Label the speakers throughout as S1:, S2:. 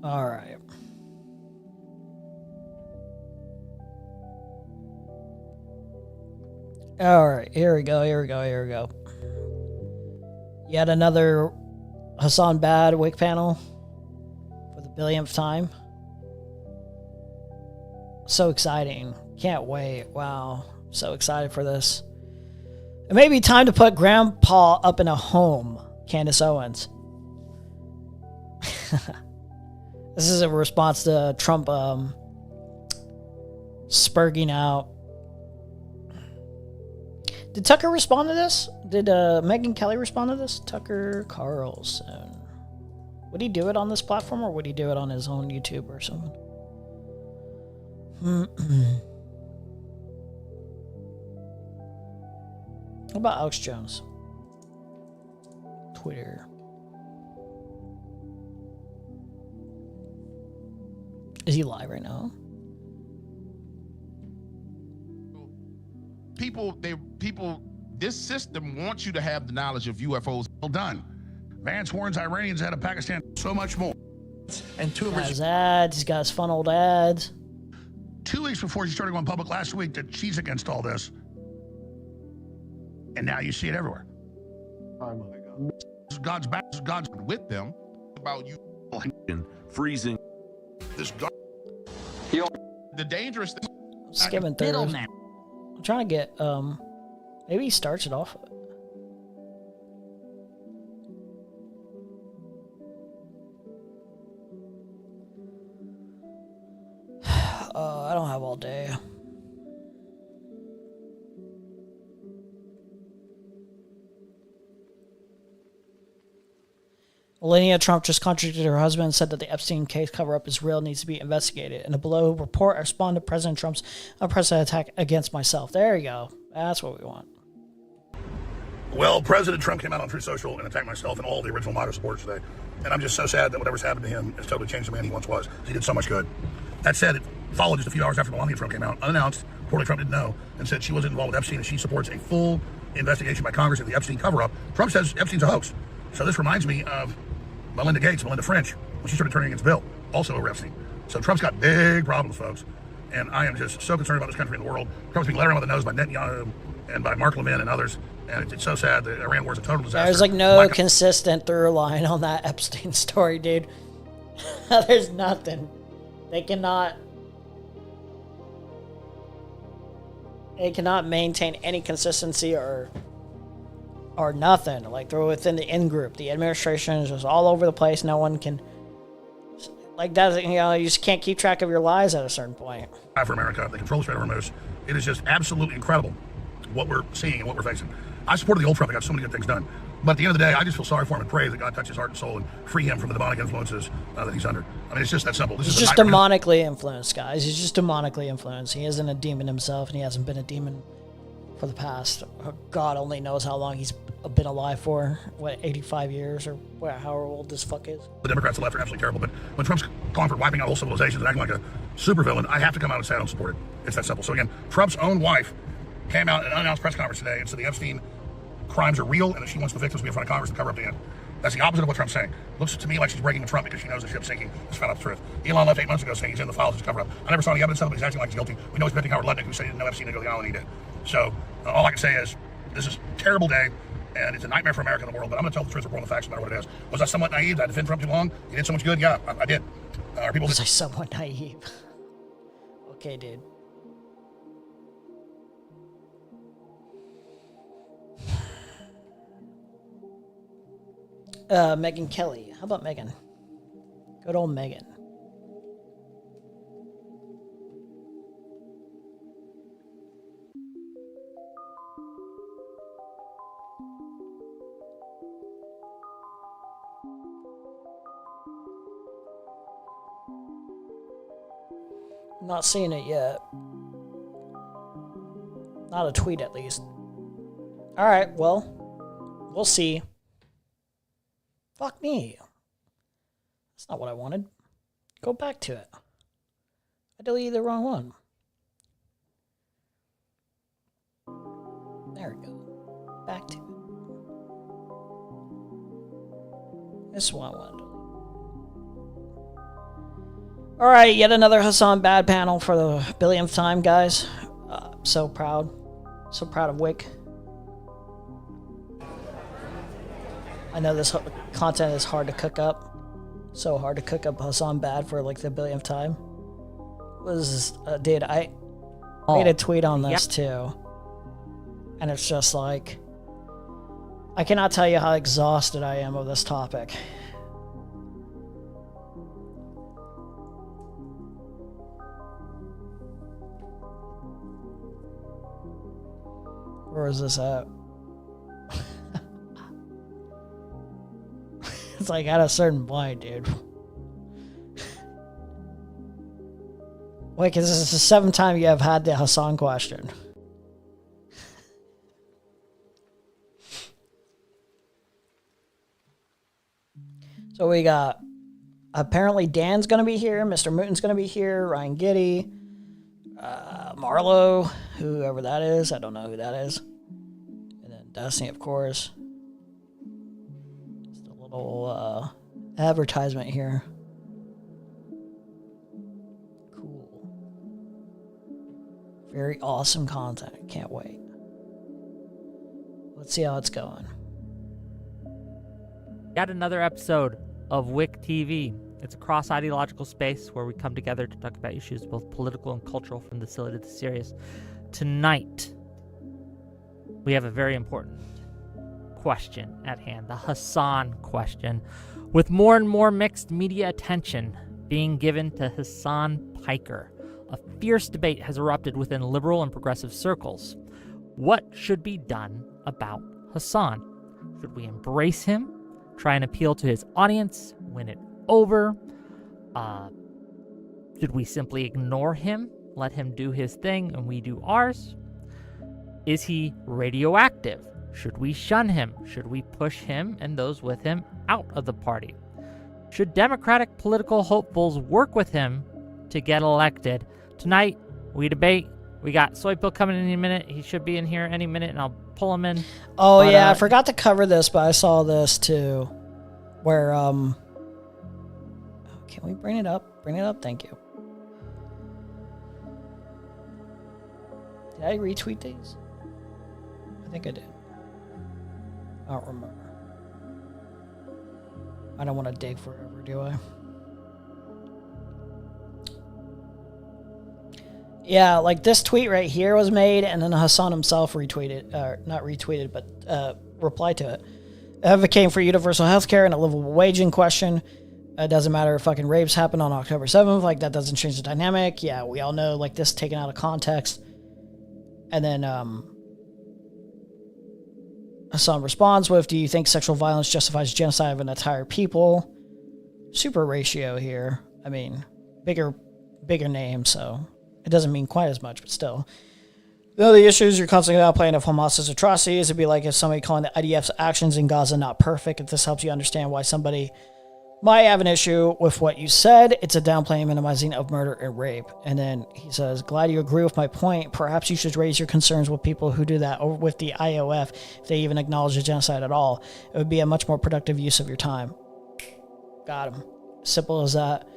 S1: All right. All right, here we go. Yet another Hasan Bad Wick panel for the billionth time. So exciting. Can't wait. Wow. So excited for this. It may be time to put Grandpa up in a home, Candace Owens. This is a response to Trump spurging out. Did Tucker respond to this? Did Megyn Kelly respond to this? Tucker Carlson. Would he do it on this platform or would he do it on his own YouTube or something? What about Alex Jones? Twitter. Is he live right now?
S2: This system wants you to have the knowledge of UFOs. Well done. Vance warns Iranians out of Pakistan, so much more.
S1: And two of his ads, he's got his fun old ads.
S2: 2 weeks before she started going public last week that she's against all this. And now you see it everywhere.
S3: Oh my God.
S2: God's back, God's with them. About you
S4: freezing.
S2: This God. The dangerous thing.
S1: Skipping through. I'm trying to get maybe he starts it off. I don't have all day. Melania Trump just contradicted her husband and said that the Epstein case cover-up is real and needs to be investigated. In a below report, I respond to President Trump's unprecedented attack against myself. There you go. That's what we want.
S2: Well, President Trump came out on Truth Social and attacked myself and all the original MAGA supporters today. And I'm just so sad that whatever's happened to him has totally changed the man he once was. He did so much good. That said, it followed just a few hours after Melania Trump came out, unannounced. Reportedly Trump didn't know, and said she wasn't involved with Epstein and she supports a full investigation by Congress into the Epstein cover-up. Trump says Epstein's a hoax. So this reminds me of Melinda French, when she started turning against Bill, also over Epstein. So Trump's got big problems, folks. And I am just so concerned about this country and the world. Trump's being led around with the nose by Netanyahu and by Mark Levin and others. And it's so sad that Iran war is a total disaster.
S1: There's like no consistent through line on that Epstein story, dude. There's nothing. They cannot maintain any consistency or nothing. Like they're within the in-group. The administration is just all over the place. No one can, like that, you know, you just can't keep track of your lies at a certain point.
S2: For America, they control the Strait of Hormuz. It is just absolutely incredible what we're seeing and what we're facing. I supported the old Trump. I got so many good things done. But at the end of the day, I just feel sorry for him and pray that God touch his heart and soul and free him from the demonic influences that he's under. I mean, it's just that simple.
S1: He's just demonically influenced, guys. He's just demonically influenced. He isn't a demon himself, and he hasn't been a demon for the past, God only knows how long he's been alive for. What, 85 years or however old this fuck is.
S2: The Democrats and left are absolutely terrible, but when Trump's calling for wiping out whole civilizations and acting like a supervillain, I have to come out and say I don't support it. It's that simple. So again, Trump's own wife came out in an unannounced press conference today and said the Epstein crimes are real and that she wants the victims to be in front of Congress to cover up the end. That's the opposite of what Trump's saying. Looks to me like she's breaking the Trump because she knows the ship's sinking. Just found out the truth. Elon left 8 months ago saying he's in the files to cover up. I never saw any evidence of it, but he's acting like he's guilty. We know he's betting Howard Lutnick, who said he didn't know Epstein to go to the island he did. So all I can say is this is a terrible day and it's a nightmare for America and the world, but I'm going to tell the truth, report on the facts, no matter what it is. Was I somewhat naive? Did I defend Trump too long? He did so much good? Yeah, I did.
S1: Was I somewhat naive? Okay, dude. Megyn Kelly. How about Megyn? Good old Megyn. Not seeing it yet. Not a tweet, at least. All right, well, we'll see. Fuck me. That's not what I wanted. Go back to it. I deleted the wrong one. There we go. Back to it. This one I wanted to delete. All right, yet another Hasan bad panel for the billionth time, guys. So proud. So proud of Wick. I know this content is hard to cook up. So hard to cook up Hasan bad for like the billionth time. Dude, I made a tweet on this too. And it's just like, I cannot tell you how exhausted I am of this topic. Where is this at? It's like at a certain point, dude. Wait, because this is the 7th time you have had the Hasan question. So we got, apparently Dan's going to be here, Mr. Mooton's going to be here, Ryan Giddy, Marlo, whoever that is, I don't know who that is. And then Destiny, of course. Just a little advertisement here. Cool. Very awesome content. Can't wait. Let's see how it's going.
S5: Yet another episode of Whicktv. It's a cross-ideological space where we come together to talk about issues both political and cultural, from the silly to the serious. Tonight, we have a very important question at hand, the Hasan question, with more and more mixed media attention being given to Hasan Piker. A fierce debate has erupted within liberal and progressive circles. What should be done about Hasan? Should we embrace him, try and appeal to his audience, win it over? Should we simply ignore him, let him do his thing and we do ours? Is he radioactive? Should we shun him? Should we push him and those with him out of the party? Should Democratic political hopefuls work with him to get elected? Tonight, we debate. We got Soypill coming in any minute. He should be in here any minute, and I'll pull him in.
S1: Oh, but, yeah, I forgot to cover this, but I saw this too. Where, can we bring it up? Bring it up, thank you. Did I retweet these? I think I did. I don't remember. I don't want to dig forever, do I? Yeah, like this tweet right here was made, and then Hasan himself retweeted, not retweeted, but replied to it. Advocating for universal health care and a livable wage in question. It doesn't matter if fucking rapes happened on October 7th, like that doesn't change the dynamic. Yeah, we all know, like this taken out of context. And then Hasan responds with, do you think sexual violence justifies genocide of an entire people? Super ratio here. I mean, bigger name, so it doesn't mean quite as much, but still. Though the issues you're constantly outplaying of Hamas's atrocities, it'd be like if somebody calling the IDF's actions in Gaza not perfect. If this helps you understand why somebody might have an issue with what you said, it's a downplaying and minimizing of murder and rape. And then he says, glad you agree with my point. Perhaps you should raise your concerns with people who do that, or with the IOF, if they even acknowledge the genocide at all. It would be a much more productive use of your time. Got him. Simple as that.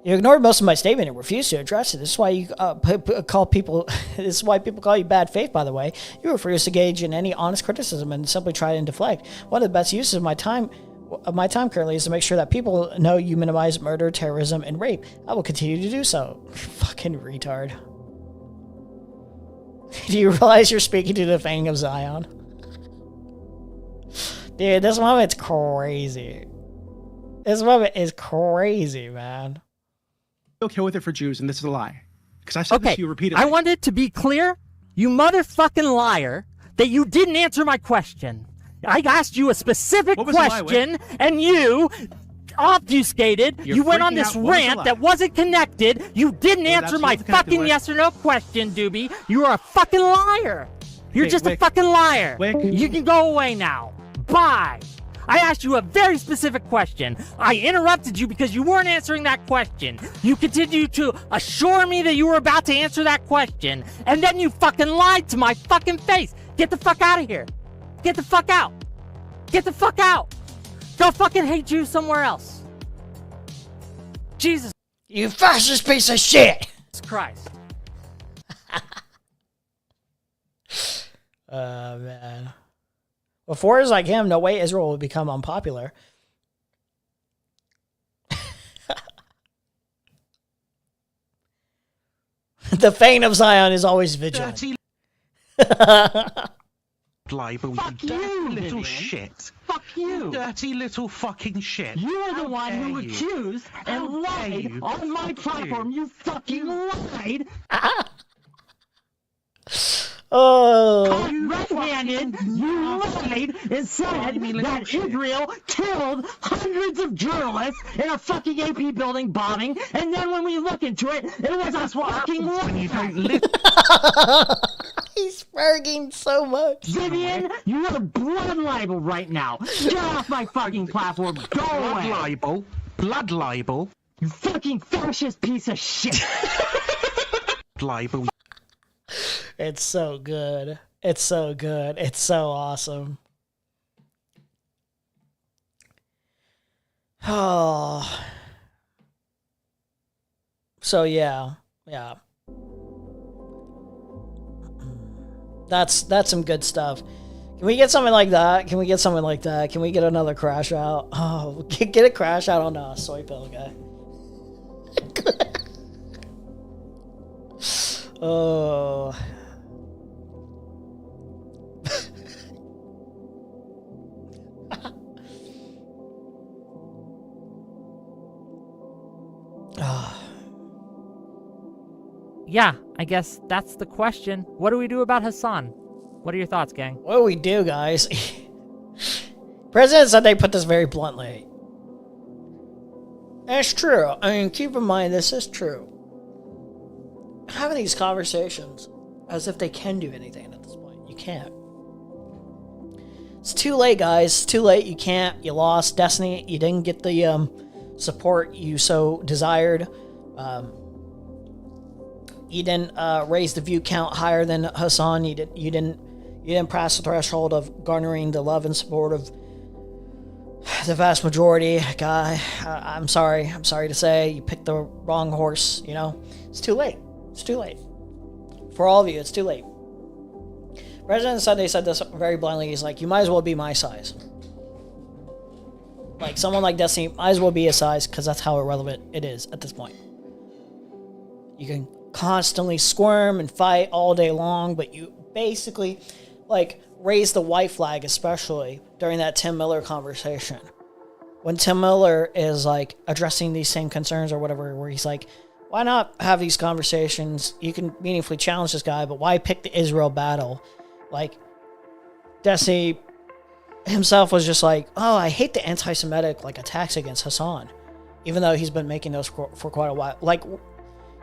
S1: You ignored most of my statement and refused to address it. This is why you call people. This is why people call you bad faith. By the way, you refuse to engage in any honest criticism and simply try and deflect. One of the best uses of my time currently is to make sure that people know you minimize murder, terrorism, and rape. I will continue to do so. Fucking retard. Do you realize you're speaking to the fang of Zion? Dude, this moment's crazy. This moment is crazy, man.
S6: Okay with it for Jews, and this is a lie. Because I said this to you repeatedly.
S5: I wanted to be clear, you motherfucking liar, that you didn't answer my question. I asked you a specific question, and you obfuscated. You went on this rant that wasn't connected. You didn't answer my fucking yes or no question, Doobie. You are a fucking liar. You're just a fucking liar. You can go away now. Bye. I asked you a very specific question. I interrupted you because you weren't answering that question. You continued to assure me that you were about to answer that question, and then you fucking lied to my fucking face. Get the fuck out of here. Get the fuck out. Get the fuck out. Go fucking hate Jews somewhere else. Jesus.
S1: You fascist piece of shit!
S5: Jesus Christ.
S1: Man. Well, foreigners like him, no way Israel will become unpopular. The Fane of Zion is always vigilant.
S7: Libel,
S8: Fuck
S7: you dirty
S8: you,
S7: little
S8: Vivian.
S7: shit.
S8: Fuck you.
S7: Dirty little fucking shit.
S8: You are the
S7: How
S8: one
S7: dare
S8: who
S7: you.
S8: accused and
S7: How dare
S8: lied
S7: you.
S8: on my
S7: Fuck
S8: platform. You fucking lied.
S1: Oh,
S8: Red-handed, you lied and said that Israel killed hundreds of journalists in a fucking AP building bombing, and then when we look into it, it was us fucking
S7: When you don't
S8: lying.
S7: live
S1: he's smirking so much.
S8: Vivian, you are blood libel right now. Get off my fucking platform. Go
S7: blood
S8: away.
S7: libel, blood libel,
S8: You fucking fascist piece of shit.
S7: libel.
S1: It's so good. It's so good. It's so awesome. Oh. So yeah. That's some good stuff. Can we get something like that? Can we get something like that? Can we get another crash out? Oh, get a crash out on soy pill guy. Oh.
S5: Yeah, I guess that's the question. What do we do about Hasan? What are your thoughts, gang?
S1: What do we do, guys? President said they put this very bluntly. And it's true. I mean, keep in mind, this is true. Having these conversations as if they can do anything at this point. You can't. It's too late, guys. It's too late. You can't. You lost. Destiny, you didn't get the support you so desired. You didn't raise the view count higher than Hasan. You didn't pass the threshold of garnering the love and support of the vast majority. Guy, I'm sorry to say, you picked the wrong horse. You know, it's too late. It's too late for all of you. It's too late. President Sunday said this very bluntly. He's like, you might as well be my size. Like, someone like Destiny might as well be a size, because that's how irrelevant it is at this point. You can constantly squirm and fight all day long, but you basically, like, raise the white flag, especially during that Tim Miller conversation. When Tim Miller is, like, addressing these same concerns or whatever, where he's like, why not have these conversations? You can meaningfully challenge this guy, but why pick the Israel battle? Like, Desi himself was just like, oh, I hate the anti-Semitic, like, attacks against Hasan, even though he's been making those for quite a while. Like,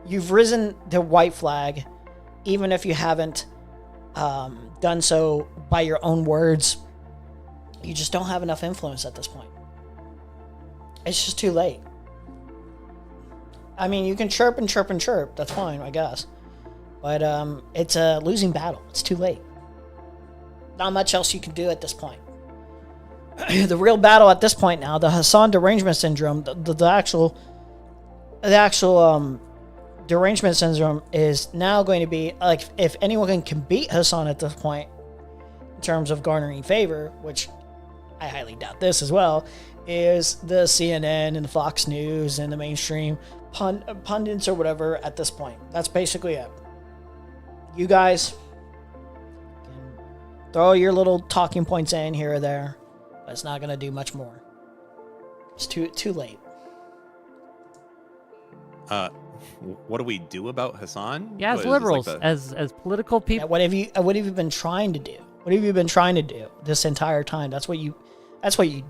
S1: you've risen the white flag, even if you haven't done so by your own words. You just don't have enough influence at this point. It's just too late. I mean, you can chirp and chirp and chirp. That's fine, I guess. But it's a losing battle. It's too late. Not much else you can do at this point. The real battle at this point now, the Hasan derangement syndrome, the actual derangement syndrome is now going to be, like, if anyone can beat Hasan at this point in terms of garnering favor, which I highly doubt this as well, is the CNN and the Fox News and the mainstream pundits or whatever at this point. That's basically it. You guys can throw your little talking points in here or there, but it's not going to do much more. It's too late.
S9: What do we do about Hasan?
S5: Yeah, as
S9: What, is this
S5: liberals,
S9: like
S5: as political
S1: Yeah,
S5: people.
S1: what have you been trying to do? What have you been trying to do this entire time? That's what you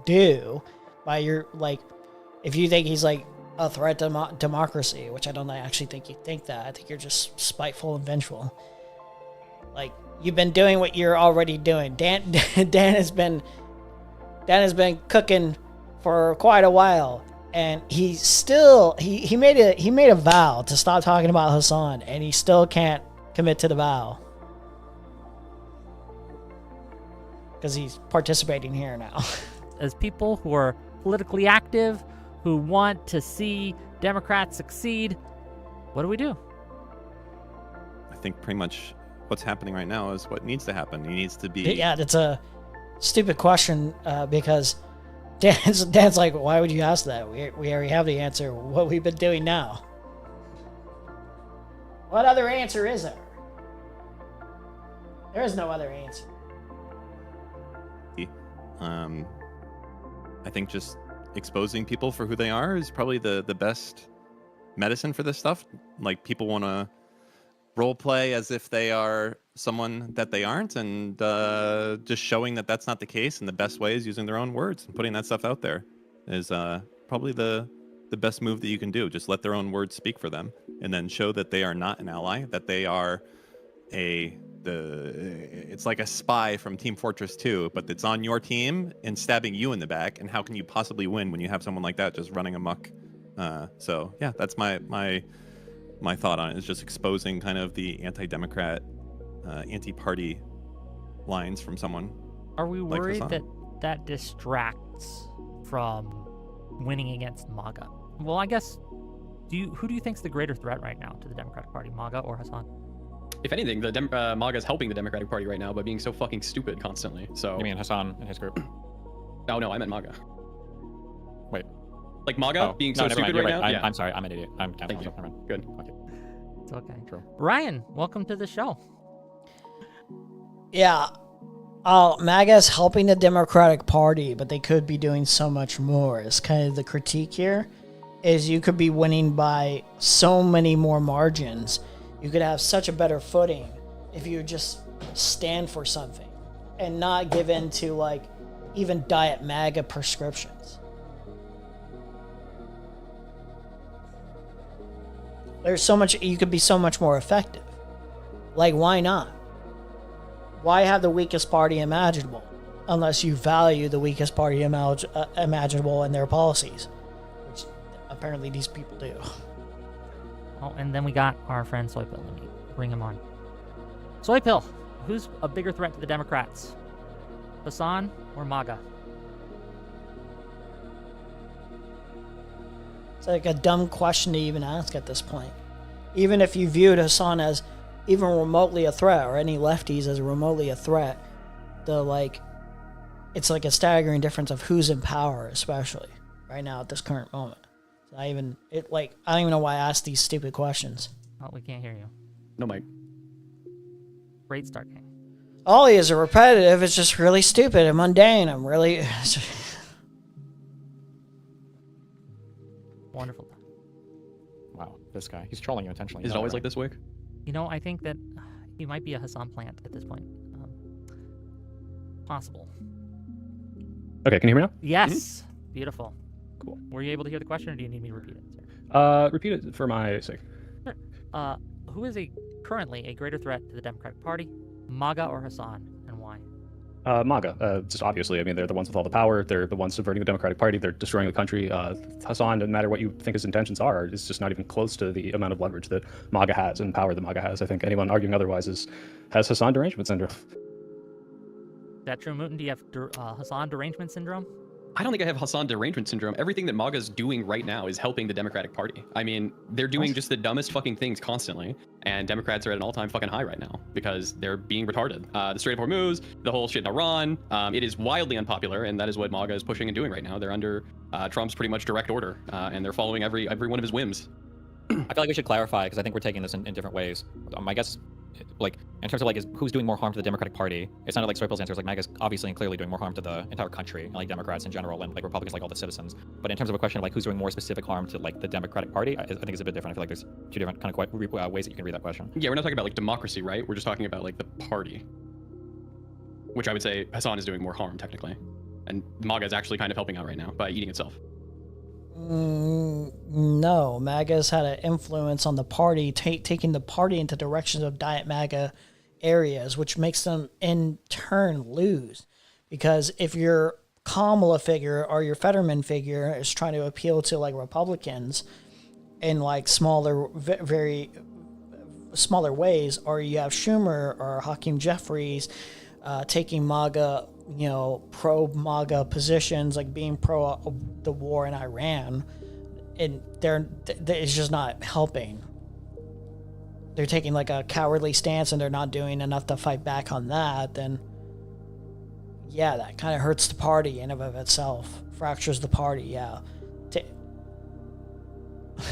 S1: do by your, like, if you think he's like a threat to democracy, which I don't actually think you think that. I think you're just spiteful and vengeful. Like, you've been doing what you're already doing. Dan has been cooking for quite a while, and he still he made a vow to stop talking about Hasan, and he still can't commit to the vow because he's participating here now.
S5: As people who are politically active, who want to see Democrats succeed. What do we do?
S9: I think pretty much what's happening right now is what needs to happen. He needs to be.
S1: Yeah, that's a stupid question because Dan's like, why would you ask that? We already have the answer. What we've been doing now. What other answer is there? There is no other answer.
S9: I think just exposing people for who they are is probably the best medicine for this stuff. Like, people want to role play as if they are someone that they aren't, and just showing that that's not the case. And the best way is using their own words and putting that stuff out there is probably the best move that you can do. Just let their own words speak for them, and then show that they are not an ally, that they are it's like a spy from Team Fortress 2, but it's on your team and stabbing you in the back. And how can you possibly win when you have someone like that just running amok? So yeah, that's my thought on it, is just exposing kind of the anti-democrat, anti-party lines from someone.
S5: Are we
S9: like
S5: worried
S9: Hasan.
S5: that distracts from winning against MAGA? Well, I guess, who do you think's the greater threat right now to the Democratic Party, MAGA or Hasan?
S10: If anything, the MAGA's helping the Democratic Party right now by being so fucking stupid constantly. So.
S11: You mean Hasan and his group?
S10: Oh no, I meant MAGA.
S11: Wait.
S10: Like MAGA being so
S11: never
S10: stupid
S11: mind,
S10: right
S11: right.
S10: now? Yeah.
S11: I'm sorry, I'm an idiot.
S10: Thank you. Good.
S11: Okay.
S5: It's okay.
S11: True.
S5: Ryan, welcome to the show.
S1: Yeah. MAGA's helping the Democratic Party, but they could be doing so much more. It's kind of the critique here, is you could be winning by so many more margins. You could have such a better footing if you just stand for something and not give in to, like, even Diet MAGA prescriptions. There's so much, you could be so much more effective. Like, why not? Why have the weakest party imaginable unless you value the weakest party imaginable in their policies, which apparently these people do.
S5: Oh, and then we got our friend Soypill. Let me bring him on. Soypill, who's a bigger threat to the Democrats? Hasan or MAGA?
S1: It's like a dumb question to even ask at this point. Even if you viewed Hasan as even remotely a threat, or any lefties as remotely a threat, it's like a staggering difference of who's in power, especially right now at this current moment. So I don't even know why I asked these stupid questions.
S5: Oh, we can't hear you.
S10: No mic.
S5: Great start, King.
S1: All he is a repetitive. It's just really stupid and mundane. I'm really
S5: Wonderful.
S11: Wow, this guy. He's trolling you intentionally.
S10: Is it always like this, Wick?
S5: You know, I think that he might be a Hasan plant at this point. Possible.
S12: Okay, can you hear me now?
S5: Yes. Beautiful.
S12: Cool.
S5: Were you able to hear the question, or do you need me to repeat it?
S12: Repeat it for my sake.
S5: Sure. Who is currently a greater threat to the Democratic Party, MAGA or Hasan, and why?
S12: MAGA, just obviously. I mean, they're the ones with all the power. They're the ones subverting the Democratic Party. They're destroying the country. Hasan, no matter what you think his intentions are, is just not even close to the amount of leverage that MAGA has and power that MAGA has. I think anyone arguing otherwise has Hasan derangement syndrome.
S5: Is that true, Mutin? Do you have Hasan derangement syndrome?
S10: I don't think I have Hasan derangement syndrome. Everything that MAGA's doing right now is helping the Democratic Party. I mean, they're doing just the dumbest fucking things constantly, and Democrats are at an all-time fucking high right now because they're being retarded. The Strait of Hormuz, the whole shit in Iran, it is wildly unpopular, and that is what MAGA is pushing and doing right now. They're under Trump's pretty much direct order, and they're following every one of his whims.
S11: I feel like we should clarify, because I think we're taking this in different ways. I guess, like, in terms of like who's doing more harm to the Democratic Party, it sounded like Soypill's answer was like MAGA's obviously and clearly doing more harm to the entire country, and like Democrats in general, and like Republicans, like all the citizens. But in terms of a question of like who's doing more specific harm to like the Democratic Party, I think it's a bit different. I feel like there's two different kind of ways that you can read that question.
S10: Yeah, we're not talking about like democracy, right? We're just talking about like the party, which I would say Hasan is doing more harm technically, and MAGA is actually kind of helping out right now by eating itself.
S1: No, MAGA's had an influence on the party, taking the party into directions of Diet MAGA areas, which makes them in turn lose. Because if your Kamala figure or your Fetterman figure is trying to appeal to like Republicans in like smaller, very smaller ways, or you have Schumer or Hakeem Jeffries taking MAGA, pro-MAGA positions, like being pro the war in Iran, and it's just not helping. They're taking like a cowardly stance and they're not doing enough to fight back on that, then yeah, that kind of hurts the party in and of itself. Fractures the party, yeah.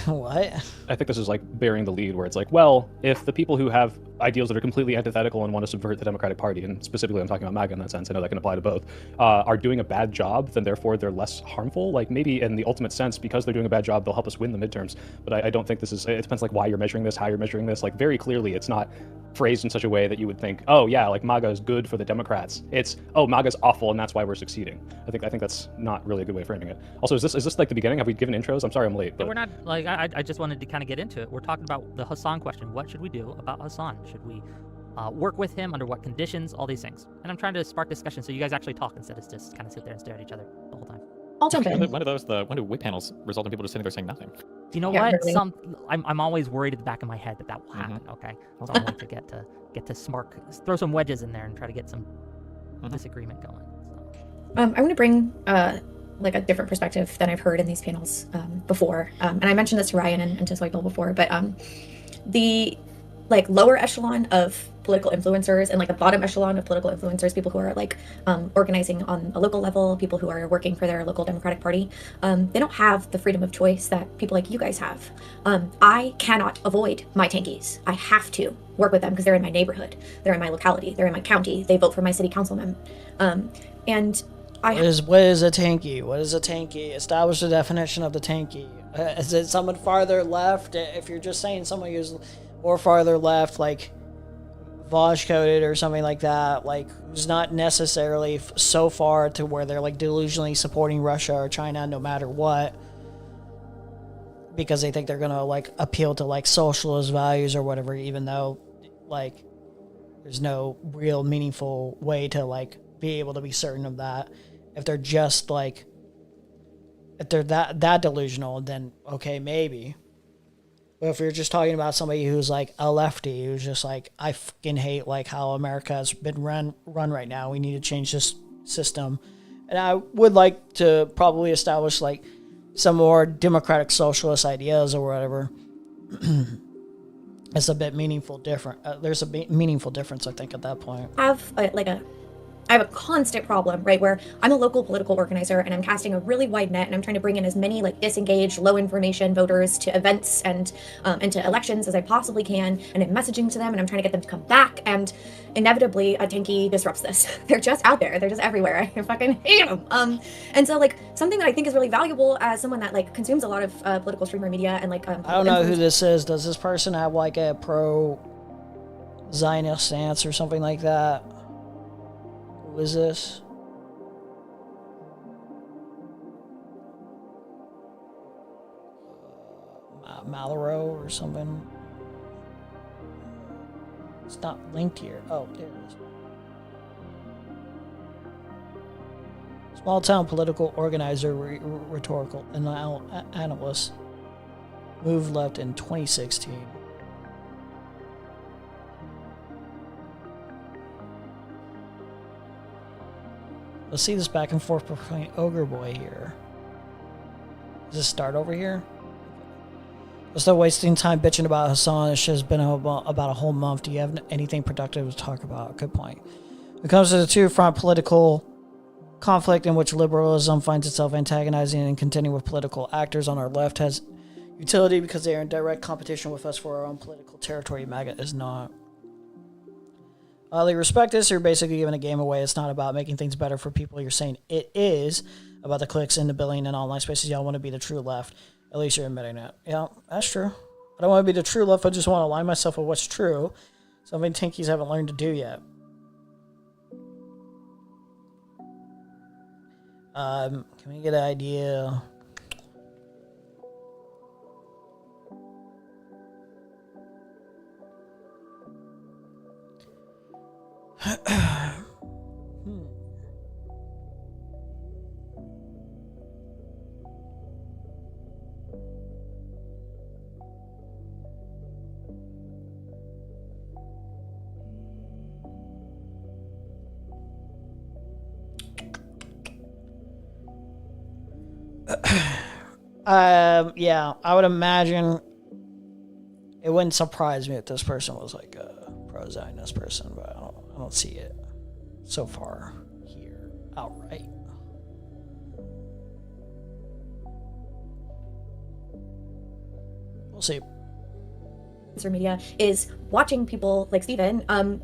S1: What?
S12: I think this is like bearing the lead where it's like, well, if the people who have ideals that are completely antithetical and want to subvert the Democratic Party, and specifically I'm talking about MAGA in that sense, I know that can apply to both, are doing a bad job, then therefore they're less harmful. Like maybe in the ultimate sense, because they're doing a bad job, they'll help us win the midterms. But I don't think this is, it depends like why you're measuring this, how you're measuring this. Like very clearly, it's not phrased in such a way that you would think, oh yeah, like MAGA is good for the Democrats. It's, oh, MAGA's awful and that's why we're succeeding. I think that's not really a good way of framing it. Also, is this like the beginning? Have we given intros? I'm sorry I'm late. But...
S5: We're not, like, I just wanted to kind of get into it. We're talking about the Hasan question. What should we do about Hasan? Should we work with him? Under what conditions? All these things. And I'm trying to spark discussion so you guys actually talk instead of just kind of sit there and stare at each other the whole time.
S11: I'll jump in. When do wit panels result in people just sitting there saying nothing?
S5: You know what? Really. I'm always worried at the back of my head that will happen. Okay, I don't want to get to throw some wedges in there and try to get some disagreement going. So.
S13: I want to bring like a different perspective than I've heard in these panels before, and I mentioned this to Ryan and to Swipel before, but the like lower echelon of political influencers and like the bottom echelon of political influencers, people who are like organizing on a local level, people who are working for their local Democratic Party, they don't have the freedom of choice that people like you guys have. I cannot avoid my tankies. I have to work with them because they're in my neighborhood, they're in my locality, they're in my county, they vote for my city councilman, and what
S1: is a tanky? What is a tanky? Establish the definition of the tanky. Is it someone farther left? If you're just saying someone who's more farther left, like Vosh coded or something like that, like who's not necessarily so far to where they're like delusionally supporting Russia or China no matter what, because they think they're gonna like appeal to like socialist values or whatever, even though like there's no real meaningful way to like be able to be certain of that. If they're just like, if they're that delusional, then okay, maybe. But if you're just talking about somebody who's like a lefty, who's just like, I fucking hate like how America has been run right now, we need to change this system, and I would like to probably establish like some more democratic socialist ideas or whatever. It's a bit meaningful different. There's a meaningful difference, I think, at that point.
S13: I have a constant problem, right, where I'm a local political organizer and I'm casting a really wide net and I'm trying to bring in as many like disengaged, low information voters to events and to elections as I possibly can, and I'm messaging to them and I'm trying to get them to come back, and inevitably a tanky disrupts this. They're just out there. They're just everywhere. I fucking hate them. And so like something that I think is really valuable as someone that like consumes a lot of political streamer media and like
S1: I don't know who this is. Does this person have like a pro Zionist stance or something like that? Who is this? Malero or something? It's not linked here. Oh, there it is. Small town political organizer, rhetorical analyst. Moved left in 2016. Let's see this back and forth between Ogre Boy here. Does this start over here? Let's not wasting time bitching about Hasan. This shit has been about a whole month. Do you have anything productive to talk about? Good point. When it comes to the two-front political conflict in which liberalism finds itself antagonizing and contending with political actors on our left has utility because they are in direct competition with us for our own political territory. MAGA is not. They respect this. You're basically giving a game away. It's not about making things better for people. You're saying it is about the clicks and the billing and online spaces. Y'all want to be the true left. At least you're admitting it. Yeah, that's true. I don't want to be the true left. I just want to align myself with what's true. Something tankies haven't learned to do yet. Can we get an idea? Yeah, I would imagine it wouldn't surprise me if this person was like a pro-Zionist person, but I don't see it so far here outright. We'll see.
S13: Media is watching people like Steven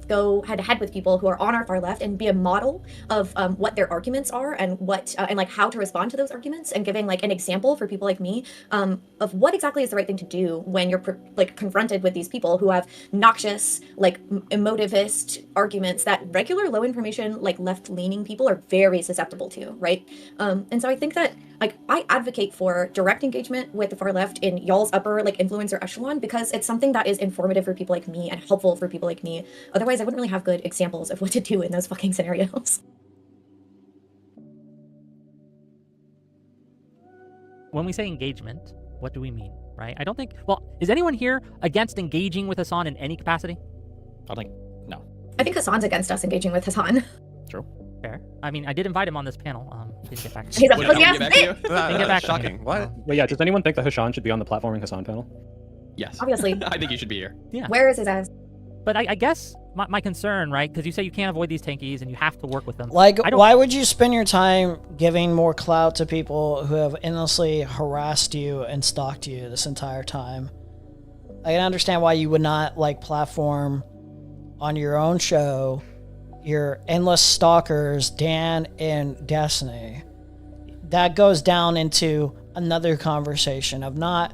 S13: go head to head with people who are on our far left and be a model of what their arguments are and what and like how to respond to those arguments, and giving like an example for people like me of what exactly is the right thing to do when you're like confronted with these people who have noxious, like emotivist arguments that regular low information, like left leaning people are very susceptible to, right? And so I think that like I advocate for direct engagement with the far left in y'all's upper like influencer echelon, because it's something that is informative for people like me and helpful for people like me. Otherwise, I wouldn't really have good examples of what to do in those fucking scenarios.
S5: When we say engagement, what do we mean, right? I don't think, well, is anyone here against engaging with Hasan in any capacity?
S11: I think, no.
S13: I think Hasan's against us engaging with Hasan.
S11: True.
S5: Fair. I mean, I did invite him on this panel. He didn't get back to
S13: He's
S5: me.
S13: a pussy ass
S5: Didn't
S13: bitch.
S5: get back to me.
S9: Shocking. What?
S12: But yeah, does anyone think that Hasan should be on the platforming Hasan panel?
S10: Yes.
S13: Obviously.
S10: I think you should be here.
S5: Yeah.
S13: Where is his ass?
S5: But I guess my concern, right, because you say you can't avoid these tankies and you have to work with them.
S1: Like, why would you spend your time giving more clout to people who have endlessly harassed you and stalked you this entire time? I can understand why you would not, like, platform on your own show your endless stalkers, Dan and Destiny. That goes down into another conversation of not,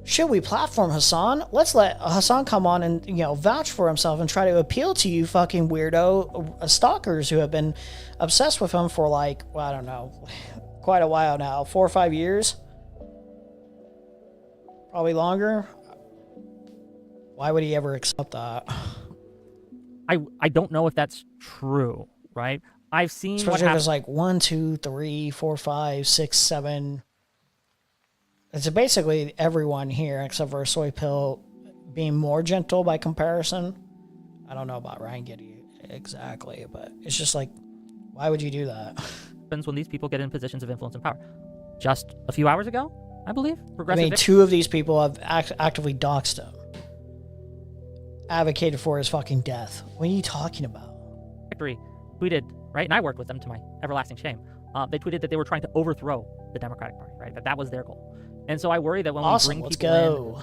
S1: should we platform Hasan? Let's let Hasan come on and, you know, vouch for himself and try to appeal to you fucking weirdo stalkers who have been obsessed with him for like, well, I don't know, quite a while now, 4 or 5 years? Probably longer. Why would he ever accept that?
S5: I don't know if that's true, right? I've seen
S1: Especially
S5: what
S1: if
S5: happens.
S1: it's like 1, 2, 3, 4, 5, 6, 7. It's basically everyone here except for Soy Pill being more gentle by comparison. I don't know about Ryan Giddy exactly, but it's just like, why would you do that?
S5: Happens when these people get in positions of influence and power. Just a few hours ago, I believe.
S1: I mean, 2 of these people have actively doxed him. Advocated for his fucking death. What are you talking about?
S5: Victory tweeted, right, and I worked with them to my everlasting shame. They tweeted that they were trying to overthrow the Democratic Party, right? That was their goal. And so I worry that when
S1: Awesome,
S5: we bring
S1: let's
S5: people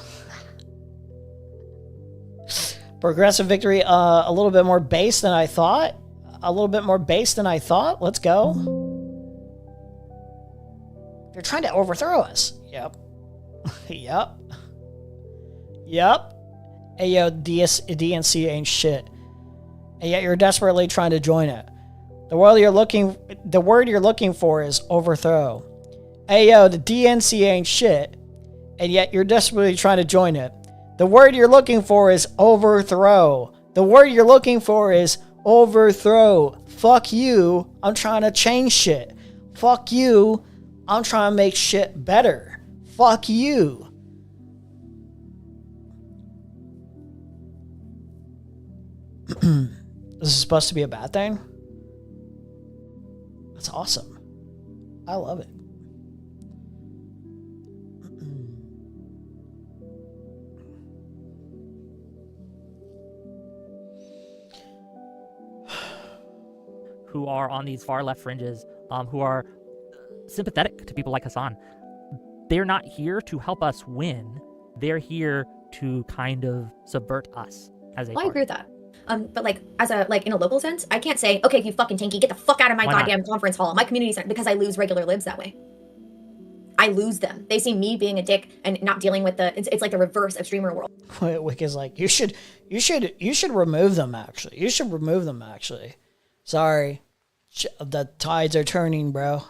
S1: go. Progressive Victory, a little bit more base than I thought. Let's go. They're trying to overthrow us. Yep. Yep. Hey, yo, DNC ain't shit. And yet you're desperately trying to join it. The word you're looking for is overthrow. Hey, yo, the DNC ain't shit. And yet you're desperately trying to join it. The word you're looking for is overthrow. The word you're looking for is overthrow. Fuck you. I'm trying to change shit. Fuck you. I'm trying to make shit better. Fuck you. This is supposed to be a bad thing? That's awesome. I love it.
S5: who are on these far left fringes, who are sympathetic to people like Hasan. They're not here to help us win. They're here to kind of subvert us as a
S13: I
S5: party.
S13: agree with that. But like as a in a local sense, I can't say, okay, you fucking tanky, get the fuck out of my
S5: Why not?
S13: goddamn conference hall, my community center, because I lose regular libs that way. I lose them. They see me being a dick and not dealing with the. It's like the reverse of streamer world.
S1: Wick is like, you should remove them. Actually, you should remove them. Actually, sorry, the tides are turning, bro.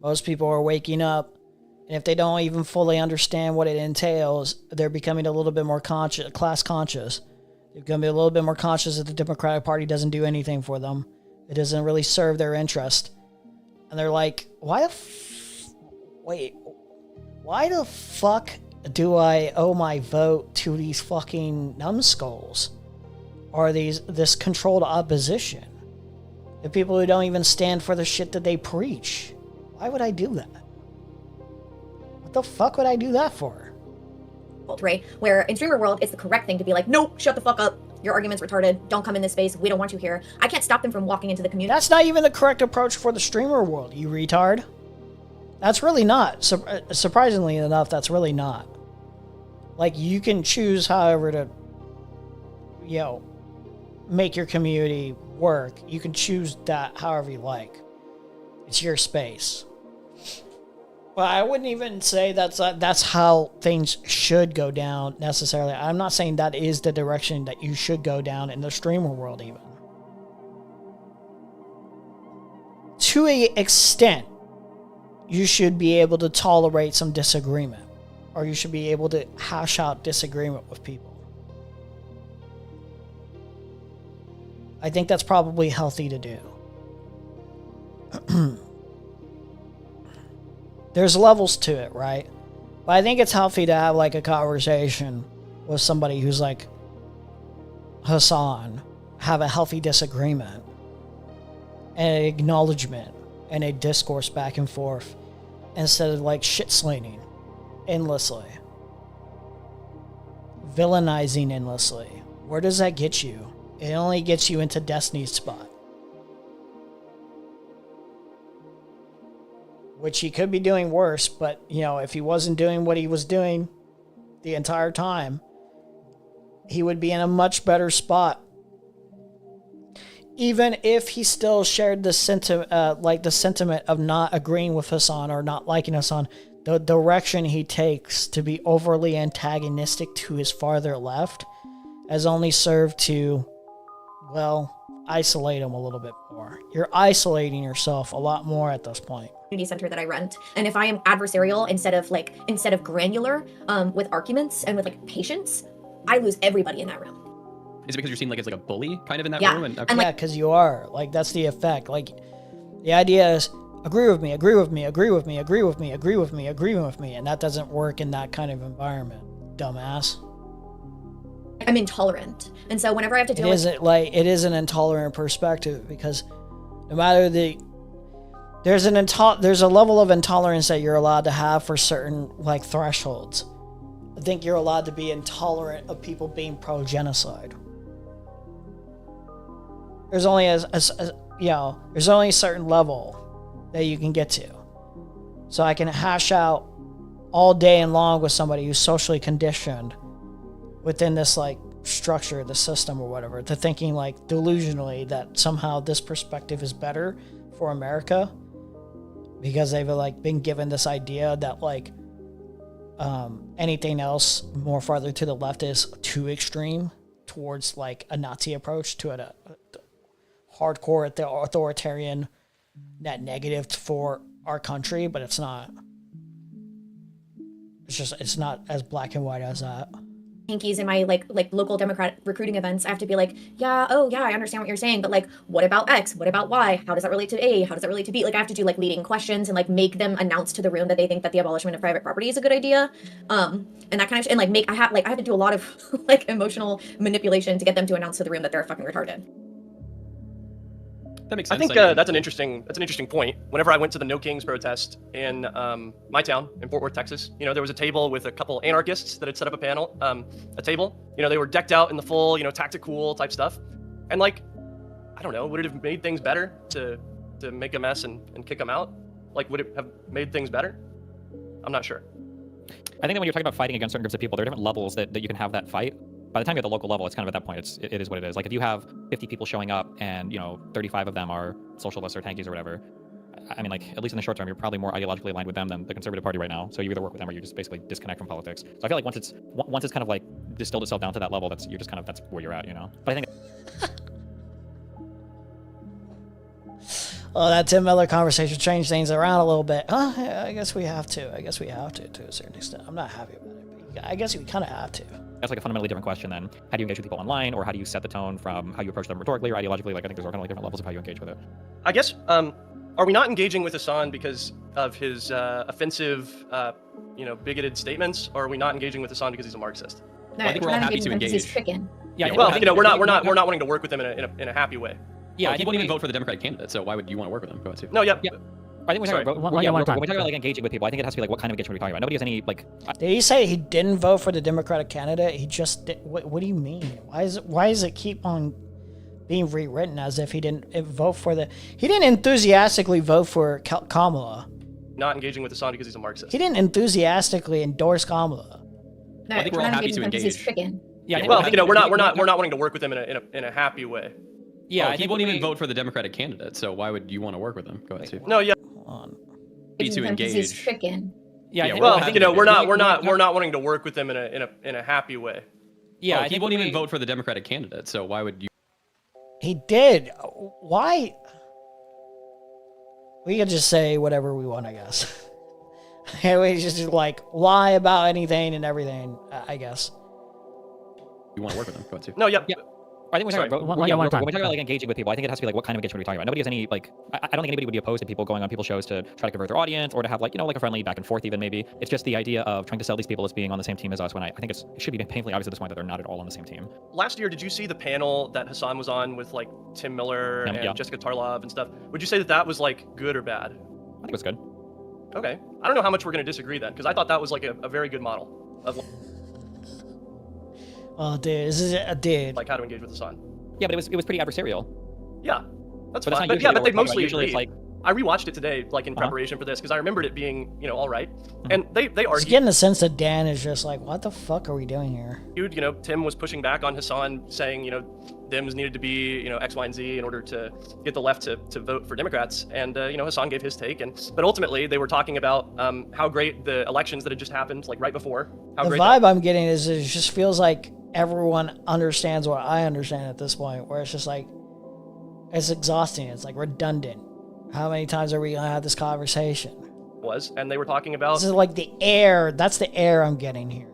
S1: Most people are waking up, and if they don't even fully understand what it entails, they're becoming a little bit more conscious, class conscious. They're going to be a little bit more conscious that the Democratic Party doesn't do anything for them. It doesn't really serve their interest, and they're like, why the fuck do I owe my vote to these fucking numbskulls? Or this controlled opposition? The people who don't even stand for the shit that they preach. Why would I do that? The fuck would I do that for?
S13: Right? Where in streamer world, it's the correct thing to be like, nope, shut the fuck up. Your argument's retarded. Don't come in this space. We don't want you here. I can't stop them from walking into the community.
S1: That's not even the correct approach for the streamer world, you retard. That's really not. Surprisingly enough, that's really not. Like, you can choose however to, you know, make your community work. You can choose that however you like. It's your space. But I wouldn't even say that's how things should go down necessarily. I'm not saying that is the direction that you should go down in the streamer world even. To an extent, you should be able to tolerate some disagreement. Or you should be able to hash out disagreement with people. I think that's probably healthy to do. There's levels to it, right? But I think it's healthy to have like a conversation with somebody who's like Hasan, have a healthy disagreement and an acknowledgement and a discourse back and forth instead of like shit-slaining endlessly, villainizing endlessly. Where does that get you? It only gets you into Destiny's spot. Which he could be doing worse, but, you know, if he wasn't doing what he was doing the entire time, he would be in a much better spot. Even if he still shared the sentiment of not agreeing with Hasan or not liking Hasan, the direction he takes to be overly antagonistic to his farther left has only served to, well, isolate him a little bit more. You're isolating yourself a lot more at this point.
S13: Community center that I rent, and if I am adversarial instead of granular with arguments and with like patience, I lose everybody in that room.
S10: Is it because you're seen like as like a bully kind of in that
S13: Yeah.
S10: room?
S13: And
S1: yeah, because you are. Like, that's the effect. Like, the idea is agree with me, agree with me, agree with me, agree with me, agree with me, agree with me, and that doesn't work in that kind of environment, dumbass.
S13: I'm intolerant, and so whenever I have to deal with
S1: It is an intolerant perspective, because no matter there's a level of intolerance that you're allowed to have for certain like thresholds. I think you're allowed to be intolerant of people being pro-genocide. There's only there's only a certain level that you can get to. So I can hash out all day and long with somebody who's socially conditioned within this like structure, the system or whatever, to thinking like delusionally that somehow this perspective is better for America because they've like been given this idea that like anything else more farther to the left is too extreme towards like a Nazi approach to a hardcore authoritarian net negative for our country, but it's not. It's not as black and white as that.
S13: Hankies in my like local Democrat recruiting events, I have to be like, yeah, oh yeah, I understand what you're saying, but like, what about X? What about Y? How does that relate to A? How does that relate to B? Like, I have to do like leading questions and like make them announce to the room that they think that the abolishment of private property is a good idea, and that kind of and like I have to do a lot of like emotional manipulation to get them to announce to the room that they're fucking retarded.
S10: That makes sense.
S14: I think that's an interesting point. Whenever I went to the No Kings protest in my town in Fort Worth, Texas, you know, there was a table with a couple anarchists that had set up a table. You know, they were decked out in the full, you know, tactical type stuff, and like, I don't know, would it have made things better to make a mess and kick them out? Like, would it have made things better? I'm not sure.
S11: I think that when you're talking about fighting against certain groups of people, there are different levels that you can have that fight. By the time you're at the local level, it's kind of at that point, it is what it is. Like if you have 50 people showing up and, you know, 35 of them are socialists or tankies or whatever, I mean, like, at least in the short term, you're probably more ideologically aligned with them than the Conservative Party right now. So you either work with them or you just basically disconnect from politics. So I feel like once it's kind of like distilled itself down to that level, that's where you're at, you know? But I think
S1: Well, that Tim Miller conversation changed things around a little bit. Yeah, I guess we have to to a certain extent. I'm not happy about it, but I guess we kind of have to.
S11: that's like a fundamentally different question than how do you engage with people online, or how do you set the tone from how you approach them rhetorically or ideologically. Like, I think there's kind of like different levels of how you engage with it.
S14: I guess, are we not engaging with Hasan because of his offensive, bigoted statements, or are we not engaging with Hasan because he's a Marxist?
S13: No, I think we're all happy to engage.
S10: Yeah,
S14: well, we're not wanting to work with him in a happy way.
S10: Yeah, he wouldn't even vote for the Democratic candidate, so why would you want to work with him?
S14: No, yeah.
S11: I think we're
S14: Sorry.
S11: talking about,
S5: One-
S11: yeah,
S5: one
S11: when
S5: time.
S11: we're talking about like engaging with people. I think it has to be like what kind of engagement are we talking about? Nobody has any like.
S1: Did he say he didn't vote for the Democratic candidate? He just did. What do you mean? Why does it keep on being rewritten as if he didn't vote for the? He didn't enthusiastically vote for Kamala.
S14: Not engaging with Hasan because he's a Marxist.
S1: He didn't enthusiastically endorse Kamala.
S13: No,
S10: I think we're all
S13: not
S10: happy
S13: engaging
S10: to
S13: with him 'cause he's
S10: engage.
S13: chicken.
S11: Yeah, I think
S14: Well,
S11: we're
S14: you know,
S11: happy-
S14: we're not wanting to work with him in a happy way.
S11: Yeah, I
S10: he
S11: think
S10: won't
S11: we-
S10: even vote for the Democratic candidate, so why would you want to work with him? Go ahead, Steve.
S14: No, yeah.
S10: Be to
S13: Engaging with him 'cause he's
S10: engage.
S13: chicken.
S11: Yeah, I
S10: Yeah,
S11: think
S14: Well,
S10: happy
S14: you know,
S10: to
S14: we're
S10: engage.
S14: not wanting to work with him in a happy way.
S11: Yeah, I
S10: he
S11: think
S10: won't
S11: we-
S10: even vote for the Democratic candidate, so why would you?
S1: He did. Why? We could just say whatever we want, I guess. We just like lie about anything and everything, I guess.
S10: You want to work with him? Go ahead, Steve.
S14: No, yeah.
S11: I think we're
S14: Sorry.
S11: talking about,
S5: One-
S11: yeah,
S5: one
S11: when
S5: time.
S11: we're talking about like engaging with people, I think it has to be like what kind of engagement are we talking about? Nobody has any like, I don't think anybody would be opposed to people going on people's shows to try to convert their audience or to have like, you know, like a friendly back and forth even maybe. It's just the idea of trying to sell these people as being on the same team as us when I think it should be painfully obvious at this point that they're not at all on the same team.
S14: Last year, did you see the panel that Hasan was on with like Tim Miller and
S11: Yeah.
S14: Jessica Tarlov and stuff? Would you say that was like good or bad?
S11: I think it was good.
S14: Okay. I don't know how much we're going to disagree then, because I thought that was like a very good model of
S1: Oh, dude, this is a dude.
S14: like how to engage with Hasan.
S11: Yeah, but it was pretty adversarial.
S14: Yeah, that's
S11: But it's
S14: fine.
S11: not
S14: But
S11: usually
S14: yeah,
S11: what
S14: but they
S11: we're talking about.
S14: mostly
S11: Usually it's
S14: agreed.
S11: like-
S14: I rewatched it today, like in preparation for this, because I remembered it being, you know, all right. And they
S1: I was
S14: argued.
S1: getting the sense that Dan is just like, what the fuck are we doing here?
S14: You know, Tim was pushing back on Hasan, saying, you know, Dems needed to be, you know, X, Y, and Z in order to get the left to vote for Democrats. And, you know, Hasan gave his take. But ultimately, they were talking about how great the elections that had just happened, like right before. How
S1: The
S14: great
S1: vibe I'm getting is it just feels like everyone understands what I understand at this point, where it's just like, it's exhausting. It's like redundant. How many times are we going to have this conversation?
S14: was. And they were talking about
S1: This is like the air. That's the air I'm getting here.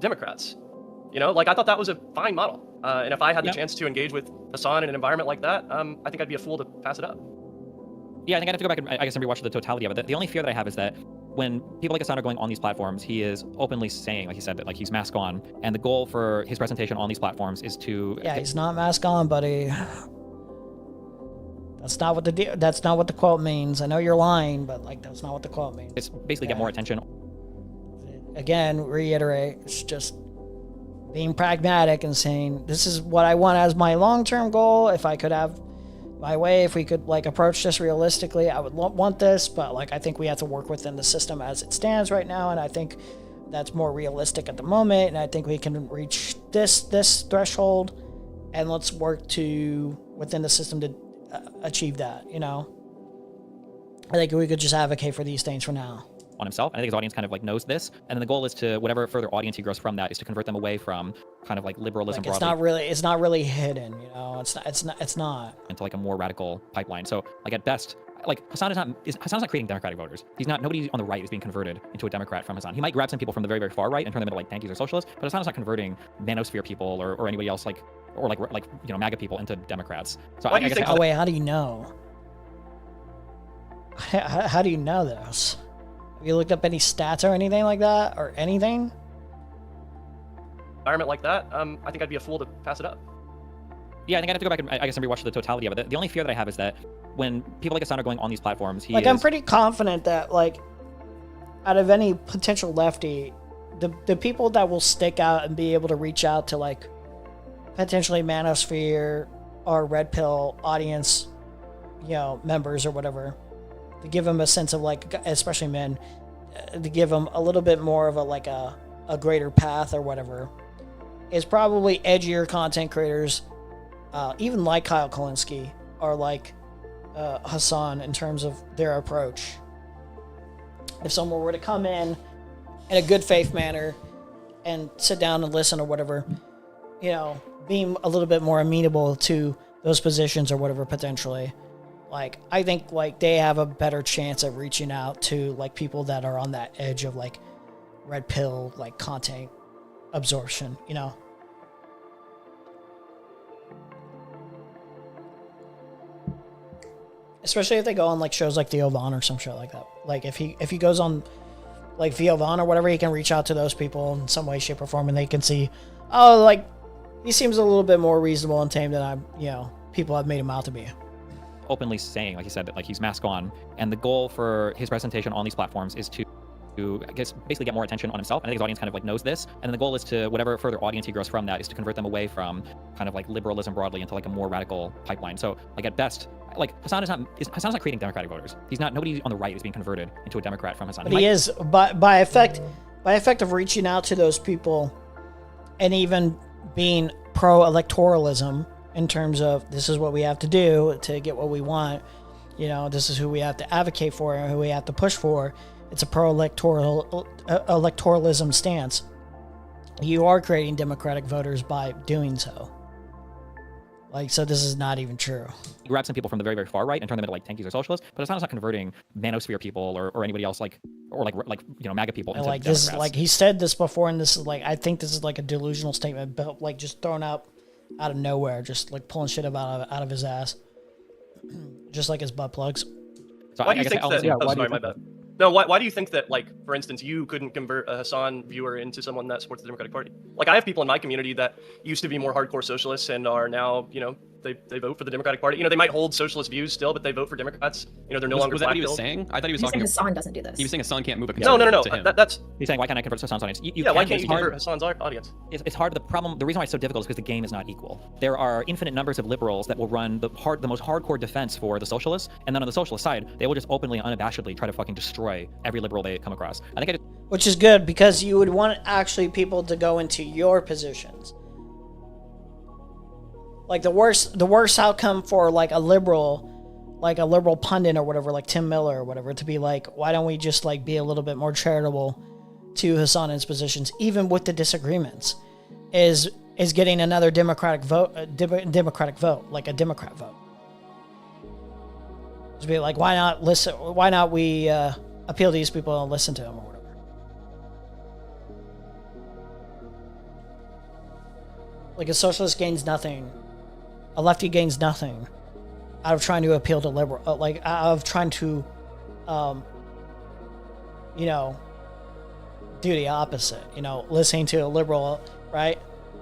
S14: Democrats. You know, like I thought that was a fine model. And if I had the chance to engage with Hasan in an environment like that, I think I'd be a fool to pass it up.
S11: Yeah, I think I'd have to go back and I guess and rewatch the totality of it. The only fear that I have is that when people like Hasan are going on these platforms, he is openly saying, like he said, that like he's mask on, and the goal for his presentation on these platforms is to
S1: Yeah, he's not mask on, buddy. That's not what that's not what the quote means. I know you're lying, but like that's not what the quote means.
S11: It's basically get more attention.
S1: Again, reiterate, it's just being pragmatic and saying this is what I want as my long-term goal. If I could have my way, if we could like approach this realistically, I would want this, but like I think we have to work within the system as it stands right now, and I think that's more realistic at the moment, and I think we can reach this threshold, and let's work to within the system to achieve that, you know. I think we could just advocate for these things for now.
S11: On himself, and I think his audience kind of like knows this, and then the goal is to whatever further audience he grows from that is to convert them away from kind of like liberalism
S1: Like,
S11: broadly
S1: it's not really hidden, you know. It's not.
S11: into like a more radical pipeline. So like at best, like Hasan's not creating Democratic voters. He's not. Nobody on the right is being converted into a Democrat from Hasan. He might grab some people from the very, very far right and turn them into like tankies or socialists, but Hasan's not converting manosphere people or anybody else like you know MAGA people into Democrats. So
S1: Why do you think? Oh wait, how do you know? How do you know this? Have you looked up any stats or anything like that, or anything?
S14: Environment like that, I think I'd be a fool to pass it up.
S11: Yeah, I think I'd have to go back and I guess and rewatch the totality of it. The only fear that I have is that when people like Hasan are going on these platforms,
S1: I'm pretty confident that like out of any potential lefty, the people that will stick out and be able to reach out to like potentially manosphere or red pill audience, you know, members or whatever, to give them a sense of like, especially men, to give them a little bit more of a greater path or whatever, is probably edgier content creators, even like Kyle Kalinske or like Hasan in terms of their approach. If someone were to come in a good faith manner and sit down and listen or whatever, you know, being a little bit more amenable to those positions or whatever potentially, like I think like they have a better chance of reaching out to like people that are on that edge of like red pill like content absorption, you know. Especially if they go on like shows like Theo Von or some shit like that. Like if he goes on like Theo Von or whatever, he can reach out to those people in some way, shape, or form, and they can see, oh, like he seems a little bit more reasonable and tame than people have made him out to be.
S11: openly saying, like he said, that like he's mask on, and the goal for his presentation on these platforms is to I guess basically get more attention on himself. And I think his audience kind of like knows this, and then the goal is to whatever further audience he grows from that is to convert them away from kind of like liberalism broadly into like a more radical pipeline. So like at best, like Hasan's not creating Democratic voters. He's not. Nobody on the right is being converted into a Democrat from Hasan.
S1: But he is by effect of reaching out to those people, and even being pro-electoralism in terms of this is what we have to do to get what we want. You know, this is who we have to advocate for and who we have to push for. It's a pro-electoralism stance. You are creating Democratic voters by doing so. Like, so this is not even true.
S11: He grabs some people from the very, very far right and turn them into like tankies or socialists, but Hasan's not converting manosphere people or anybody else like MAGA people into
S1: like
S11: Democrats.
S1: this, like he said this before, and this is like, I think this is like a delusional statement, but like just thrown out of nowhere, just like pulling shit out of his ass, just like his butt plugs.
S11: So
S14: why do you think that? Sorry, my bad. No, why do you think that, like, for instance, you couldn't convert a Hasan viewer into someone that supports the Democratic Party? Like, I have people in my community that used to be more hardcore socialists and are now, you know, they vote for the Democratic Party. You know, they might hold socialist views still, but they vote for Democrats. You know, they're no longer
S10: Was that what he was
S14: black-pilled.
S10: saying? I thought he was
S13: He's
S10: talking.
S13: saying Hasan doesn't do this.
S10: He was saying Hasan can't move a
S14: No.
S10: to him.
S14: That's
S11: he's saying, why can't I convert Hasan's audience?
S14: why can't you convert Hasan's audience?
S11: It's hard. The reason why it's so difficult is because the game is not equal. There are infinite numbers of liberals that will run the most hardcore defense for the socialists, and then on the socialist side, they will just openly and unabashedly try to fucking destroy every liberal they come across.
S1: Which is good, because you would want actually people to go into your positions. Like the worst outcome for like a liberal pundit or whatever, like Tim Miller or whatever, to be like, why don't we just like be a little bit more charitable to Hasan and his positions, even with the disagreements, is getting another Democratic vote, like a Democrat vote. Just be like, why not we appeal to these people and listen to them or whatever. Like a socialist gains nothing, a lefty gains nothing out of trying to appeal to liberal, out of trying to, you know, do the opposite, you know, listening to a liberal, right?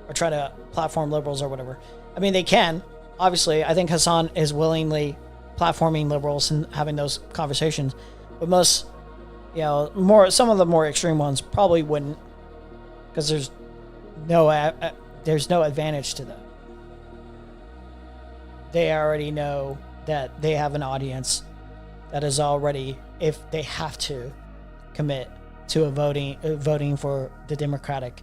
S1: Or try to platform liberals or whatever. I mean, they can, obviously. I think Hasan is willingly platforming liberals and having those conversations, but most, you know, some of the more extreme ones probably wouldn't, because there's no advantage to them. They already know that they have an audience that is already, if they have to, commit to voting for the Democratic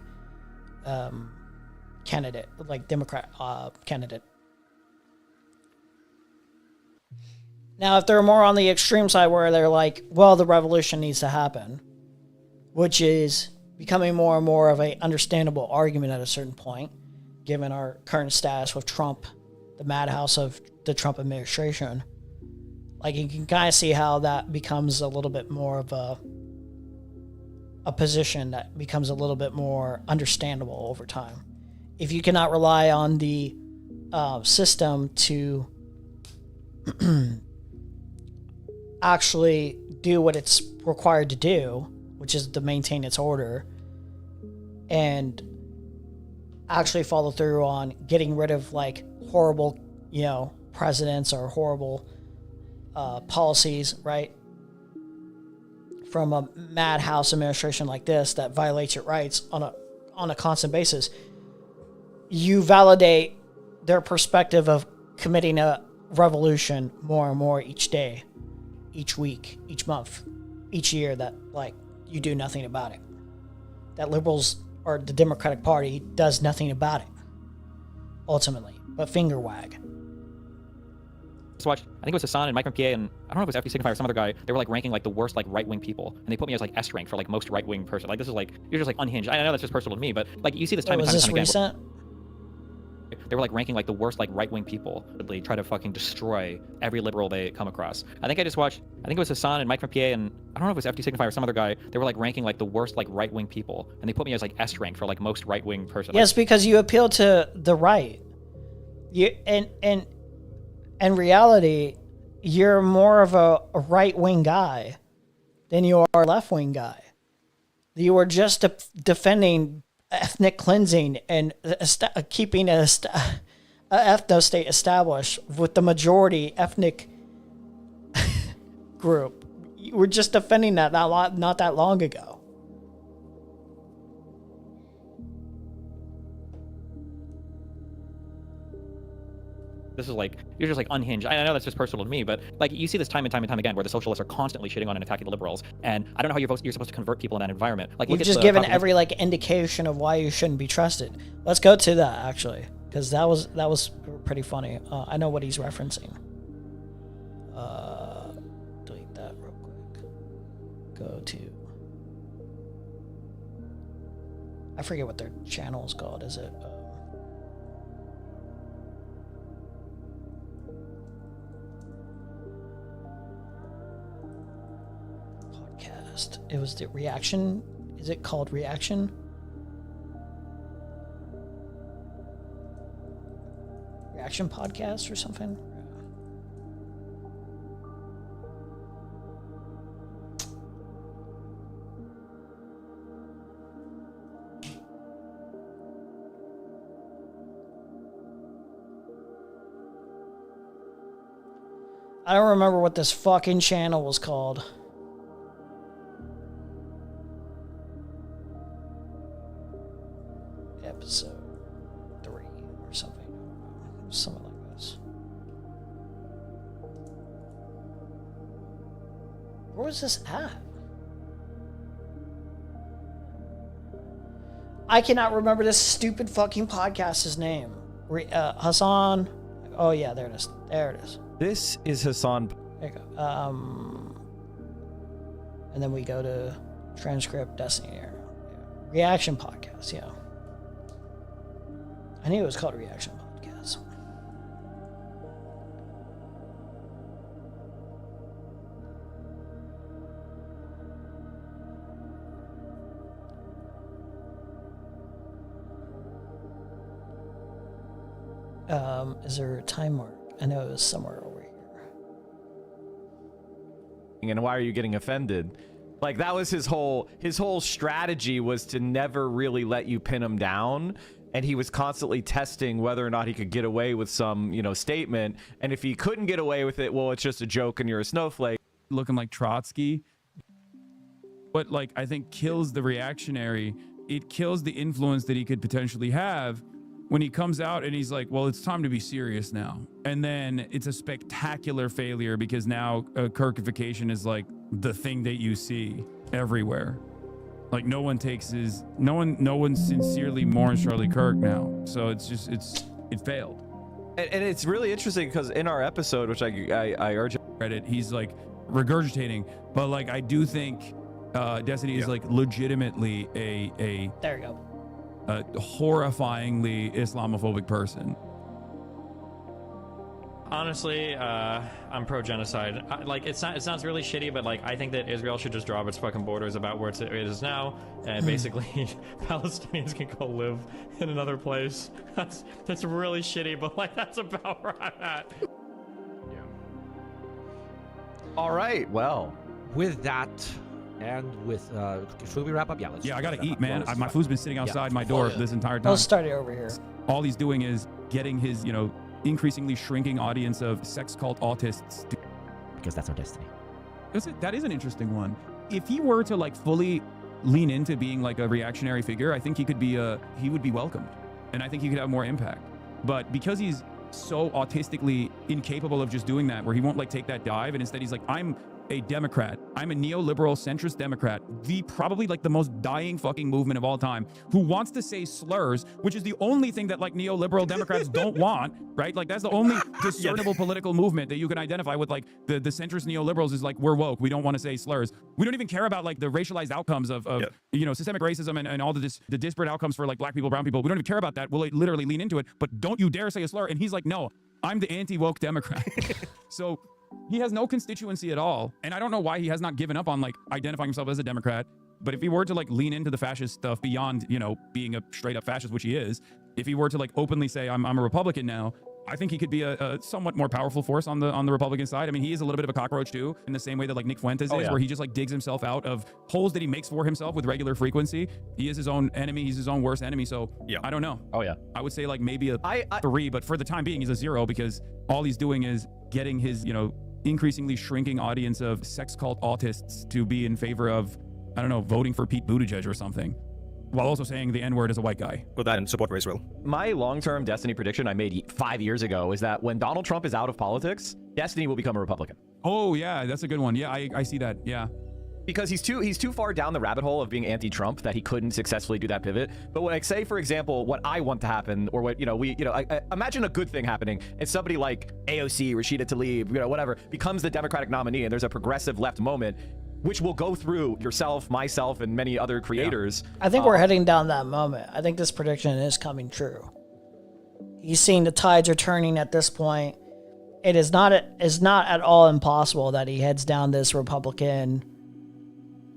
S1: candidate, like Democrat candidate. Now, if they're more on the extreme side where they're like, well, the revolution needs to happen, which is becoming more and more of a understandable argument at a certain point, given our current status with Trump, the madhouse of the Trump administration. Like, you can kind of see how that becomes a little bit more of a position that becomes a little bit more understandable over time. If you cannot rely on the system to actually do what it's required to do, which is to maintain its order, and actually follow through on getting rid of like horrible, you know, presidents or horrible policies, right? From a madhouse administration like this that violates your rights on a constant basis, you validate their perspective of committing a revolution more and more each day, each week, each month, each year, that like you do nothing about it. That liberals or the Democratic Party does nothing about it, ultimately, but finger wag.
S11: Just watched, I think it was Hasan and Mike McPA, and I don't know if it was FD Signify or some other guy. They were like ranking like the worst like right-wing people, and they put me as like S rank for like most right-wing person. Like, this is like, you're just like unhinged. I know that's just personal to me, but like you see this time and time and time again. Was this recent? They were like ranking like the worst like right-wing people. They try to fucking destroy every liberal they come across. I think it was Hasan and Mike McPA, and I don't know if it was FD Signify or some other guy. They were like ranking like the worst like right-wing people, and they put me as like S rank for like most right-wing person.
S1: Yes, because you appeal to the right. You in reality, you're more of a right-wing guy than you are a left-wing guy. You are just defending ethnic cleansing and keeping a ethno-state established with the majority ethnic group. You were just defending that not that long ago.
S11: This is like, you're just like unhinged. I know that's just personal to me, but like you see this time and time and time again where the socialists are constantly shitting on and attacking the liberals. And I don't know how you're supposed to convert people in that environment. Like,
S1: You've just given every like indication of why you shouldn't be trusted. Let's go to that actually, because that was pretty funny. I know what he's referencing. Delete that real quick. Go to. I forget what their channel is called. Is it? Podcast. It was the reaction. Is it called Reaction? Reaction Podcast or something? I don't remember what this fucking channel was called. Episode 3 or something. I don't know. Something like this. Where was this at? I cannot remember this stupid fucking podcast's name. Hasan. Oh yeah, there it is. There it is.
S15: This is Hasan.
S1: There you go. And then we go to transcript Destiny here. Reaction Podcast, yeah. I knew it was called Reaction Podcast. Is there a time mark? I know it was somewhere over here.
S15: And why are you getting offended? Like, that was his whole strategy, was to never really let you pin him down. And he was constantly testing whether or not he could get away with some, statement. And if he couldn't get away with it, well, it's just a joke and you're a snowflake.
S16: Looking like Trotsky. But, like, I think kills the reactionary. It kills the influence that he could potentially have when he comes out and he's like, well, it's time to be serious now. And then it's a spectacular failure because now Kirkification is like the thing that you see everywhere. Like no one sincerely mourns Charlie Kirk now. So it failed.
S15: And it's really interesting because in our episode, which I urge
S16: credit, he's like regurgitating, but like I do think Destiny is like legitimately a
S1: there you go.
S16: A horrifyingly Islamophobic person.
S17: Honestly, I'm pro-genocide. It sounds really shitty, but like I think that Israel should just drop its fucking borders about where it is now, and basically Palestinians can go live in another place. That's really shitty, but like that's about where I'm at.
S15: Yeah. All right. Well,
S18: with that. And with, should we wrap up? Yeah, let's.
S16: Yeah, I gotta eat, man. My food's been sitting outside my door this entire time.
S1: Let's start it over here.
S16: All he's doing is getting his, increasingly shrinking audience of sex cult autists.
S18: Because that's our destiny.
S16: That is an interesting one. If he were to like fully lean into being like a reactionary figure, I think he would be welcomed, and I think he could have more impact. But because he's so autistically incapable of just doing that, where he won't like take that dive, and instead he's like, I'm a Democrat. I'm a neoliberal centrist Democrat, probably like the most dying fucking movement of all time, who wants to say slurs, which is the only thing that like neoliberal Democrats don't want, right? Like that's the only discernible political movement that you can identify with like the centrist neoliberals is like, we're woke. We don't want to say slurs. We don't even care about like the racialized outcomes of systemic racism and all the disparate outcomes for like black people, brown people. We don't even care about that. We'll literally lean into it, but don't you dare say a slur. And he's like, no, I'm the anti-woke Democrat. So he has no constituency at all, and I don't know why he has not given up on like identifying himself as a Democrat. But if he were to like lean into the fascist stuff beyond being a straight up fascist, which he is, if he were to like openly say I'm a Republican now, I think he could be a somewhat more powerful force on the Republican side. I mean, he is a little bit of a cockroach too, in the same way that like Nick Fuentes is, where he just like digs himself out of holes that he makes for himself with regular frequency. He is his own enemy. He's his own worst enemy. So I don't know.
S15: Oh yeah.
S16: I would say like maybe a 3, but for the time being, he's a 0 because all he's doing is getting his increasingly shrinking audience of sex cult autists to be in favor of, I don't know, voting for Pete Buttigieg or something, while also saying the N-word as a white guy.
S19: Well, that and support for Israel.
S15: My long-term Destiny prediction I made 5 years ago is that when Donald Trump is out of politics, Destiny will become a Republican.
S16: Oh yeah, that's a good one. Yeah, I see that. Yeah.
S15: Because he's too far down the rabbit hole of being anti-Trump that he couldn't successfully do that pivot. But when, like, say for example, what I want to happen, or what I imagine a good thing happening, and somebody like AOC, Rashida Tlaib, whatever, becomes the Democratic nominee, and there's a progressive left moment, which will go through yourself, myself, and many other creators.
S1: I think we're heading down that moment. I think this prediction is coming true. He's seeing the tides are turning at this point. It is not at all impossible that he heads down this Republican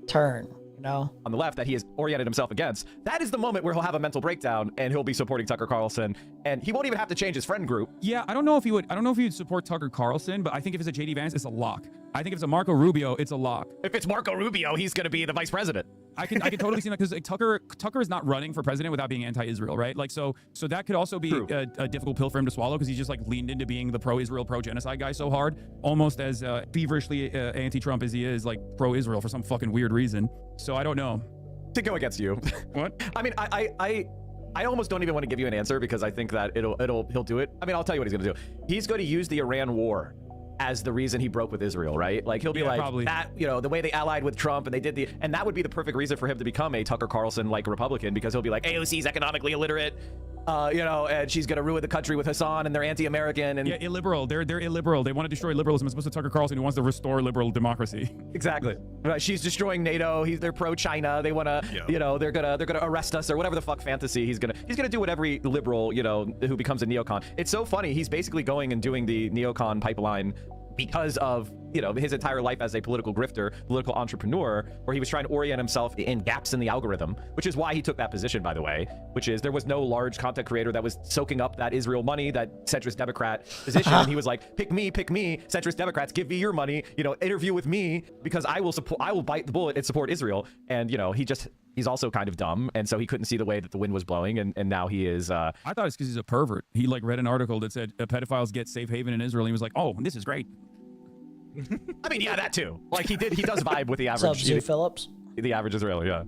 S1: turn, on
S15: the left that he has oriented himself against. That is the moment where he'll have a mental breakdown and he'll be supporting Tucker Carlson, and he won't even have to change his friend group.
S16: Yeah, I don't know if he would support Tucker Carlson, but I think if it's a JD Vance, it's a lock. I think if it's a Marco Rubio, it's a lock.
S15: If it's Marco Rubio, he's going to be the vice president.
S16: I can totally see that, because Tucker is not running for president without being anti-Israel, right? Like so that could also be a difficult pill for him to swallow, because he's just like leaned into being the pro-Israel, pro-genocide guy so hard, almost as feverishly anti-Trump as he is like pro-Israel for some fucking weird reason. So I don't know.
S15: To go against you.
S16: What?
S15: I mean, I almost don't even want to give you an answer, because I think that he'll do it. I mean, I'll tell you what he's going to do. He's going to use the Iran war as the reason he broke with Israel, right? Like he'll be like
S16: probably.
S15: That, the way they allied with Trump and they did and that would be the perfect reason for him to become a Tucker Carlson like Republican, because he'll be like, AOC's economically illiterate, and she's gonna ruin the country with Hasan, and they're anti-American and
S16: illiberal. They're illiberal. They want to destroy liberalism, as opposed to Tucker Carlson, who wants to restore liberal democracy.
S15: Exactly. Right. She's destroying NATO. They're pro-China. They want to, they're gonna arrest us or whatever the fuck fantasy. He's gonna do what every liberal, who becomes a neocon. It's so funny. He's basically going and doing the neocon pipeline because of his entire life as a political grifter, political entrepreneur, where he was trying to orient himself in gaps in the algorithm, which is why he took that position, by the way, which is there was no large content creator that was soaking up that Israel money, that centrist Democrat position. And he was like, pick me, centrist Democrats, give me your money, interview with me, because I will bite the bullet and support Israel. And he's also kind of dumb, and so he couldn't see the way that the wind was blowing, and now he is
S16: I thought it's because he's a pervert. He read an article that said pedophiles get safe haven in Israel, and he was like, oh, this is great.
S15: I mean, yeah, that too. Like he does vibe with the average.
S1: What's up, Zoo Phillips?
S15: The average Israeli, yeah.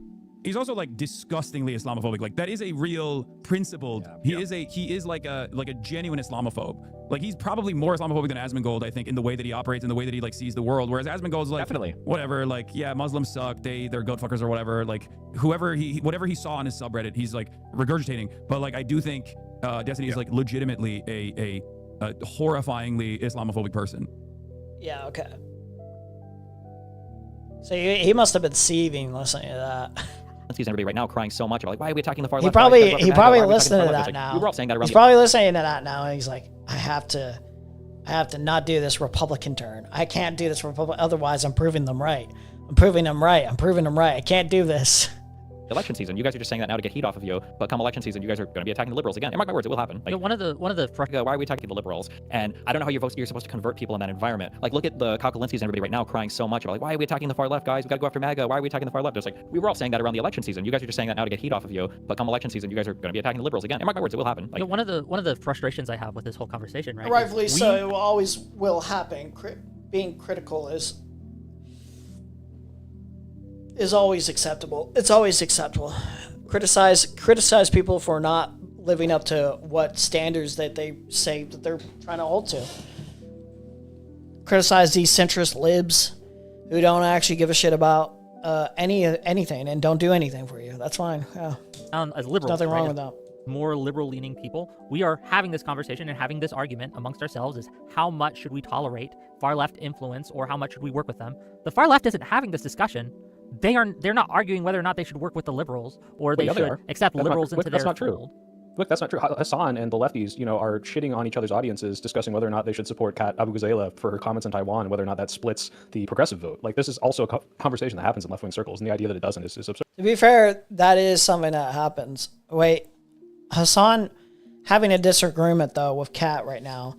S16: He's also like disgustingly Islamophobic. Like that is a real principled. He is like a genuine Islamophobe. Like he's probably more Islamophobic than Asmongold, I think, in the way that he operates, in the way that he like sees the world. Whereas Asmongold's like
S15: definitely
S16: whatever. Like Muslims suck. They're goat fuckers or whatever. Like whatever he saw on his subreddit, he's like regurgitating. But like I do think Destiny is like legitimately a horrifyingly Islamophobic person.
S1: Yeah, okay. So he must have been seething listening to that.
S11: Sees everybody right now crying so much about like, why are we attacking the far left?
S1: He probably listening to that now.
S11: We were all saying that around.
S1: He's probably listening to that now, and he's like, I have to not do this Republican turn. I can't do this Republican. Otherwise, I'm proving them right. I'm proving them right. I can't do this.
S11: Election season, you guys are just saying that now to get heat off of you, but come election season, you guys are going to be attacking the liberals again. And mark my words, it will happen. Like,
S5: one of the
S11: why are we attacking the liberals? And I don't know how you're supposed to convert people in that environment. Like, look at the Kokolinskis and everybody right now crying so much about like, why are we attacking the far left, guys? We got to go after MAGA. Why are we attacking the far left? It's like we were all saying that around the election season. You guys are just saying that now to get heat off of you, but come election season, you guys are going to be attacking the liberals again. And mark my words, it will happen. Like,
S5: one of the frustrations I have with this whole conversation, right?
S1: Rightfully so, it always will happen. Being critical is always acceptable. It's always acceptable. Criticize people for not living up to what standards that they say that they're trying to hold to. Criticize these centrist libs who don't actually give a shit about anything and don't do anything for you. That's fine. Yeah.
S5: As liberals,
S1: nothing wrong
S5: right?
S1: with that.
S5: More liberal-leaning people, we are having this conversation and having this argument amongst ourselves: is how much should we tolerate far-left influence, or how much should we work with them? The far left isn't having this discussion. They're not arguing whether or not they should work with the liberals, or they should accept liberals into their fold.
S12: Look, that's not true. Hasan and the lefties, are shitting on each other's audiences, discussing whether or not they should support Kat Abu Ghazala for her comments on Taiwan, and whether or not that splits the progressive vote. Like, this is also a conversation that happens in left-wing circles, and the idea that it doesn't is absurd.
S1: To be fair, that is something that happens. Wait, Hasan having a disagreement, though, with Kat right now.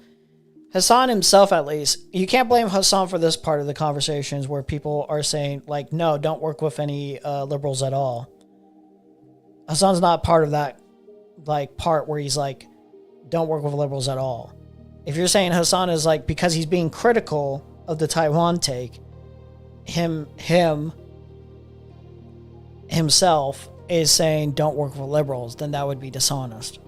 S1: Hasan himself, at least, you can't blame Hasan for this part of the conversations where people are saying, like, no, don't work with any liberals at all. Hasan's not part of that, like, part where he's like, don't work with liberals at all. If you're saying Hasan is like, because he's being critical of the Taiwan take, himself is saying don't work with liberals, then that would be dishonest.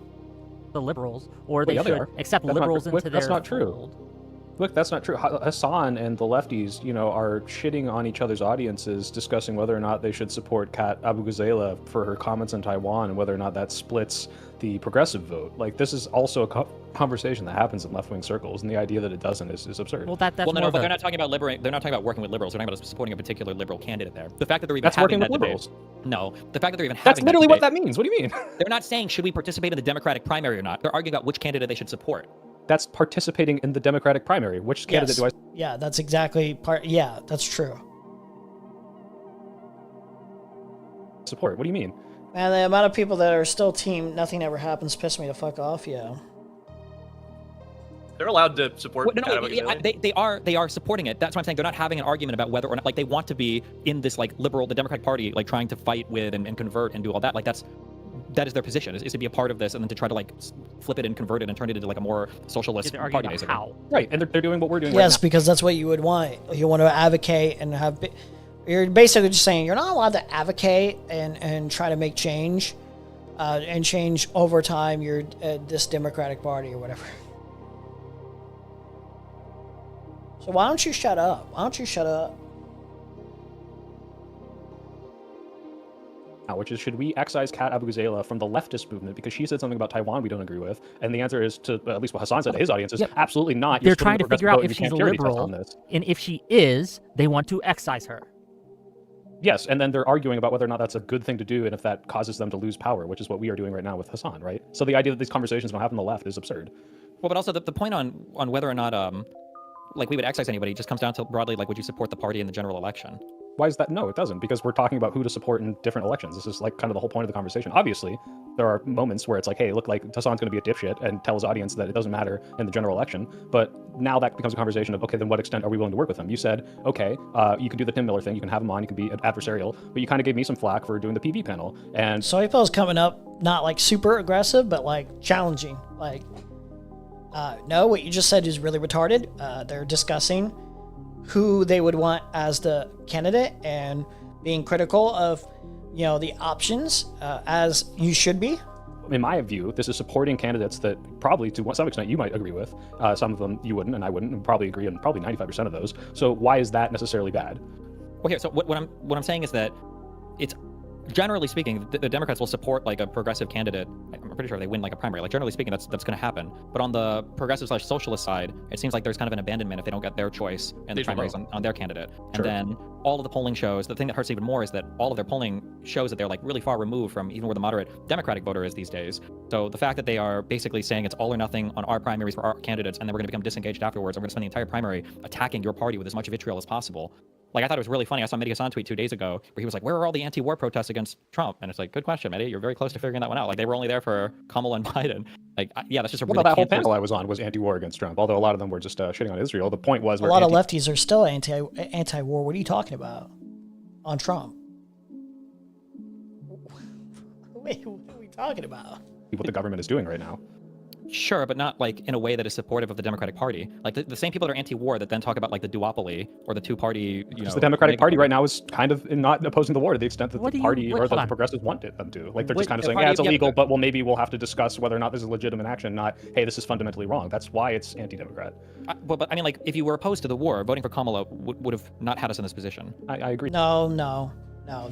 S5: The liberals, or they
S12: Well, yeah,
S5: should
S12: are.
S5: accept
S12: That's
S5: liberals
S12: not,
S5: into their
S12: That's not true.
S5: fold.
S12: Look, that's not true. Hasan and the lefties, are shitting on each other's audiences, discussing whether or not they should support Kat Abu Ghazala for her comments on Taiwan and whether or not that splits the progressive vote. Like, this is also a conversation that happens in left-wing circles, and the idea that it doesn't is absurd.
S5: Well, that's
S11: well, no,
S5: more
S11: but
S5: of
S11: they're
S5: a-
S11: not talking about they're not talking about working with liberals. They're talking about supporting a particular liberal candidate there. The fact that they're even
S12: That's
S11: having
S12: working
S11: that
S12: with
S11: debate.
S12: liberals.
S11: No, the fact that they're even
S12: That's
S11: having
S12: literally
S11: that
S12: what
S11: debate,
S12: that means. What do you mean?
S11: They're not saying should we participate in the Democratic primary or not. They're arguing about which candidate they should support.
S12: That's participating in the Democratic primary. Which candidate do I
S1: Yeah, that's exactly part. Yeah, that's true.
S12: support? What do you mean?
S1: Man, the amount of people that are still team nothing ever happens piss me the fuck off. Yeah.
S14: They're allowed to support.
S11: Well, no,
S14: Kat
S11: yeah,
S14: Abu-Ghazaleh.
S11: they are supporting it. That's what I'm saying. They're not having an argument about whether or not, like, they want to be in this, like, liberal, the Democratic Party, like, trying to fight with and convert and do all that. Like, that is their position, is to be a part of this and then to try to, like, flip it and convert it and turn it into, like, a more socialist
S5: They're
S11: party,
S5: arguing
S11: basically.
S5: how.
S12: Right, and they're doing what we're doing
S1: Yes,
S12: right now.
S1: because that's what you would want. You want to advocate and have. You're basically just saying you're not allowed to advocate and try to make change, and change over time. Your this Democratic Party or whatever. So why don't you shut up? Why don't you shut up?
S12: Which is, should we excise Kat Abu Ghazala from the leftist movement because she said something about Taiwan we don't agree with? And the answer is, to at least what Hassan said to his audience, is absolutely not.
S5: They're
S12: You're
S5: trying to
S12: splitting the
S5: figure out
S12: progressive
S5: if
S12: vote and
S5: she's
S12: you
S5: a
S12: can't purity test on
S5: liberal,
S12: this.
S5: and if she is, they want to excise her.
S12: Yes, and then they're arguing about whether or not that's a good thing to do and if that causes them to lose power, which is what we are doing right now with Hasan, right? So the idea that these conversations don't happen on the left is absurd.
S11: Well, but also the point on whether or not, like, we would excise anybody just comes down to broadly, like, would you support the party in the general election?
S12: Why is that? No, it doesn't, because we're talking about who to support in different elections. This is like kind of the whole point of the conversation. Obviously, there are moments where it's like, hey, look, like Hasan's going to be a dipshit and tell his audience that it doesn't matter in the general election. But now that becomes a conversation of, okay, then what extent are we willing to work with him? You said, okay, you can do the Tim Miller thing, you can have him on, you can be adversarial, but you kind of gave me some flack for doing the PV panel. And
S1: Soypil's coming up, not like super aggressive, but like challenging. Like, no, what you just said is really retarded. They're discussing who they would want as the candidate and being critical of, the options, as you should be.
S12: in my view, this is supporting candidates that probably to some extent you might agree with. Some of them you wouldn't, and I wouldn't, and probably agree on probably 95% of those. So why is that necessarily bad?
S11: Well, here, so what I'm saying is that it's generally speaking, the Democrats will support like a progressive candidate. I'm pretty sure if they win like a primary. Like generally speaking, that's going to happen. But on the progressive/socialist side, it seems like there's kind of an abandonment if they don't get their choice in the primaries on their candidate. And then all of the polling shows, the thing that hurts even more is that all of their polling shows that they're like really far removed from even where the moderate Democratic voter is these days. So the fact that they are basically saying it's all or nothing on our primaries for our candidates, and then we're going to become disengaged afterwards, and we're going to spend the entire primary attacking your party with as much vitriol as possible. Like, I thought it was really funny. I saw Mehdi Hasan tweet 2 days ago where he was like, where are all the anti-war protests against Trump? And it's like, good question, Mehdi. You're very close to figuring that one out. Like, they were only there for Kamala and Biden. Like, yeah, that's just a really
S12: that whole panel I was on was anti-war against Trump, although a lot of them were just shitting on Israel. The point was...
S1: A lot of lefties are still anti-war. What are you talking about? On Trump. Wait, what are we talking about?
S12: What the government is doing right now.
S11: Sure, but not like in a way that is supportive of the Democratic Party. Like the same people that are anti-war that then talk about like the duopoly or the two-party,
S12: Because the Democratic Party right now is kind of not opposing the war to the extent that the party or the progressives want them to. Like they're just kind of saying, yeah, it's illegal, but well, maybe we'll have to discuss whether or not this is legitimate action, not, hey, this is fundamentally wrong. That's why it's anti-Democrat.
S11: But I mean, like, if you were opposed to the war, voting for Kamala would have not had us in this position.
S12: I agree.
S1: No,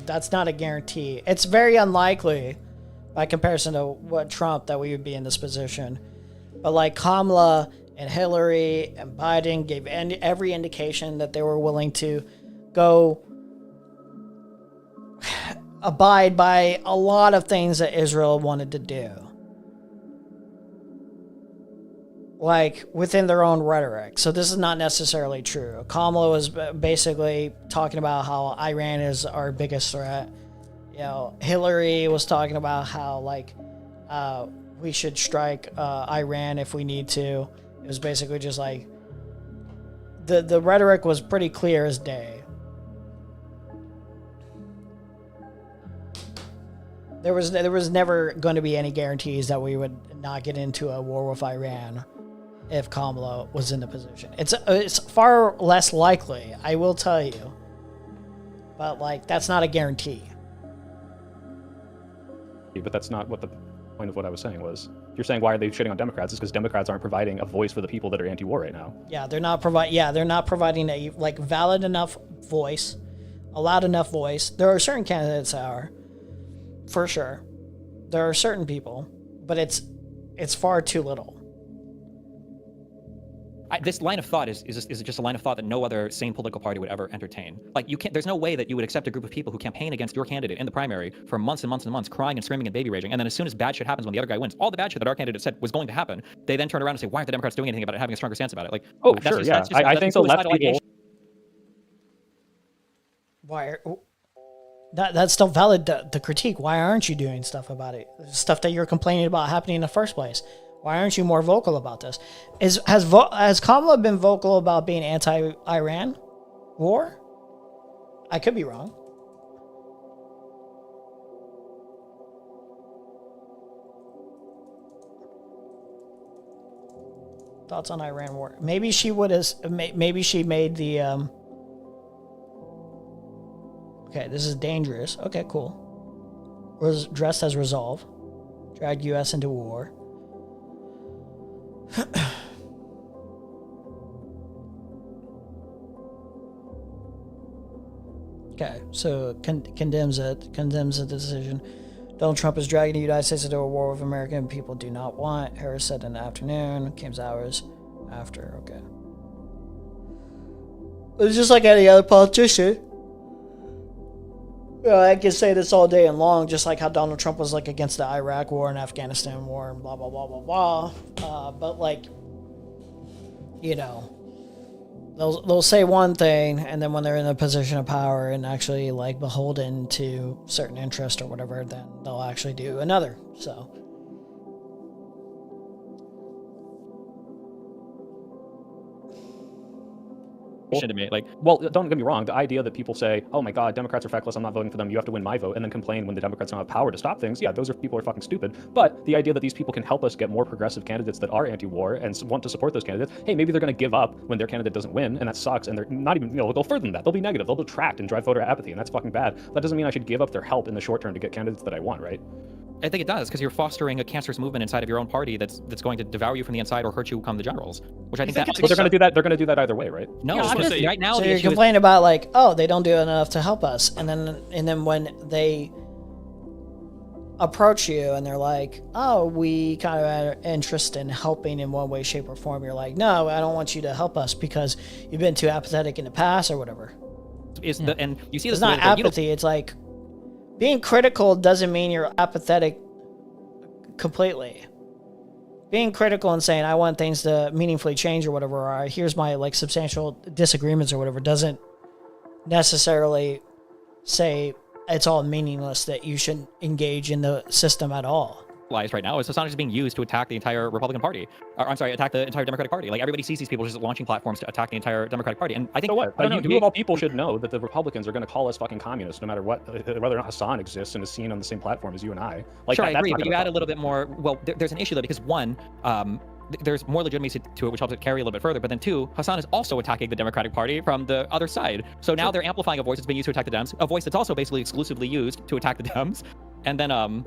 S1: that's not a guarantee. It's very unlikely by comparison to what Trump that we would be in this position. But like Kamala and Hillary and Biden gave every indication that they were willing to go abide by a lot of things that Israel wanted to do. Like within their own rhetoric. So this is not necessarily true. Kamala was basically talking about how Iran is our biggest threat. You know, Hillary was talking about how like we should strike Iran if we need to. It was basically just like the rhetoric was pretty clear as day. There was never going to be any guarantees that we would not get into a war with Iran. if Kamala was in the position. It's far less likely, I will tell you. But like that's not a guarantee.
S12: But that's not what the point of what I was saying was. You're saying why are they shitting on Democrats? It's because Democrats aren't providing a voice for the people that are anti-war right now.
S1: Yeah, they're not providing a like valid enough voice, a loud enough voice. There are certain candidates that are, for sure. There are certain people, but it's far too little.
S11: This line of thought is just a line of thought that no other sane political party would ever entertain. Like, you can't. There's no way that you would accept a group of people who campaign against your candidate in the primary for months and months and months, crying and screaming and baby raging, and then as soon as bad shit happens when the other guy wins, all the bad shit that our candidate said was going to happen, they then turn around and say, why aren't the Democrats doing anything about it, having a stronger stance about it? Like,
S12: oh, sure, yeah. I think the left people.
S1: Why? That's still valid. The critique. Why aren't you doing stuff about it? Stuff that you're complaining about happening in the first place. Why aren't you more vocal about this? Has Kamala been vocal about being anti-Iran war? I could be wrong. Thoughts on Iran war? Maybe she would have. Maybe she made the. Okay, this is dangerous. Okay, cool. Was dressed as resolve. Dragged U.S. into war. Okay, so condemns the decision. Donald Trump is dragging the United States into a war with American people do not want. Harris said in the afternoon. Came hours after. Okay. It's just like any other politician. I can say this all day and long, just like how Donald Trump was like against the Iraq war and Afghanistan war and blah, blah, blah, blah, blah. But like, you know, they'll say one thing, and then when they're in a position of power and actually like beholden to certain interest or whatever, then they'll actually do another. So.
S11: To me, like,
S12: well, don't get me wrong. The idea that people say, "Oh my God, Democrats are feckless. I'm not voting for them. You have to win my vote," and then complain when the Democrats don't have power to stop things. Yeah, those people are fucking stupid. But the idea that these people can help us get more progressive candidates that are anti-war and want to support those candidates, hey, maybe they're going to give up when their candidate doesn't win, and that sucks. And they're not even, they'll go further than that. They'll be negative. They'll detract and drive voter apathy, and that's fucking bad. That doesn't mean I should give up their help in the short term to get candidates that I want, right?
S11: I think it does, because you're fostering a cancerous movement inside of your own party that's going to devour you from the inside or hurt you come the generals. Which I think that.
S12: Well, they're going to do that. They're going to do that either way, right?
S11: No, right now.
S1: So you're complaining about like, oh, they don't do enough to help us, and then when they approach you and they're like, oh, we kind of have interest in helping in one way, shape, or form, you're like, no, I don't want you to help us because you've been too apathetic in the past or whatever.
S11: And you see this.
S1: It's not apathy. It's like. Being critical doesn't mean you're apathetic completely. Being critical and saying, I want things to meaningfully change or whatever, or here's my like substantial disagreements or whatever, doesn't necessarily say it's all meaningless, that you shouldn't engage in the system at all.
S11: Right now is Hasan is being used to attack the entire Republican Party. Or, I'm sorry, attack the entire Democratic Party. Like, everybody sees these people just launching platforms to attack the entire Democratic Party. And I think,
S12: so what? You of all people should know that the Republicans are going to call us fucking communists no matter what, whether or not Hasan exists and is seen on the same platform as you and I. Like,
S11: sure, I agree, but you add a little bit more. Well, there's an issue though, because one, there's more legitimacy to it, which helps it carry a little bit further. But then two, Hasan is also attacking the Democratic Party from the other side. So now they're amplifying a voice that's being used to attack the Dems, a voice that's also basically exclusively used to attack the Dems, and then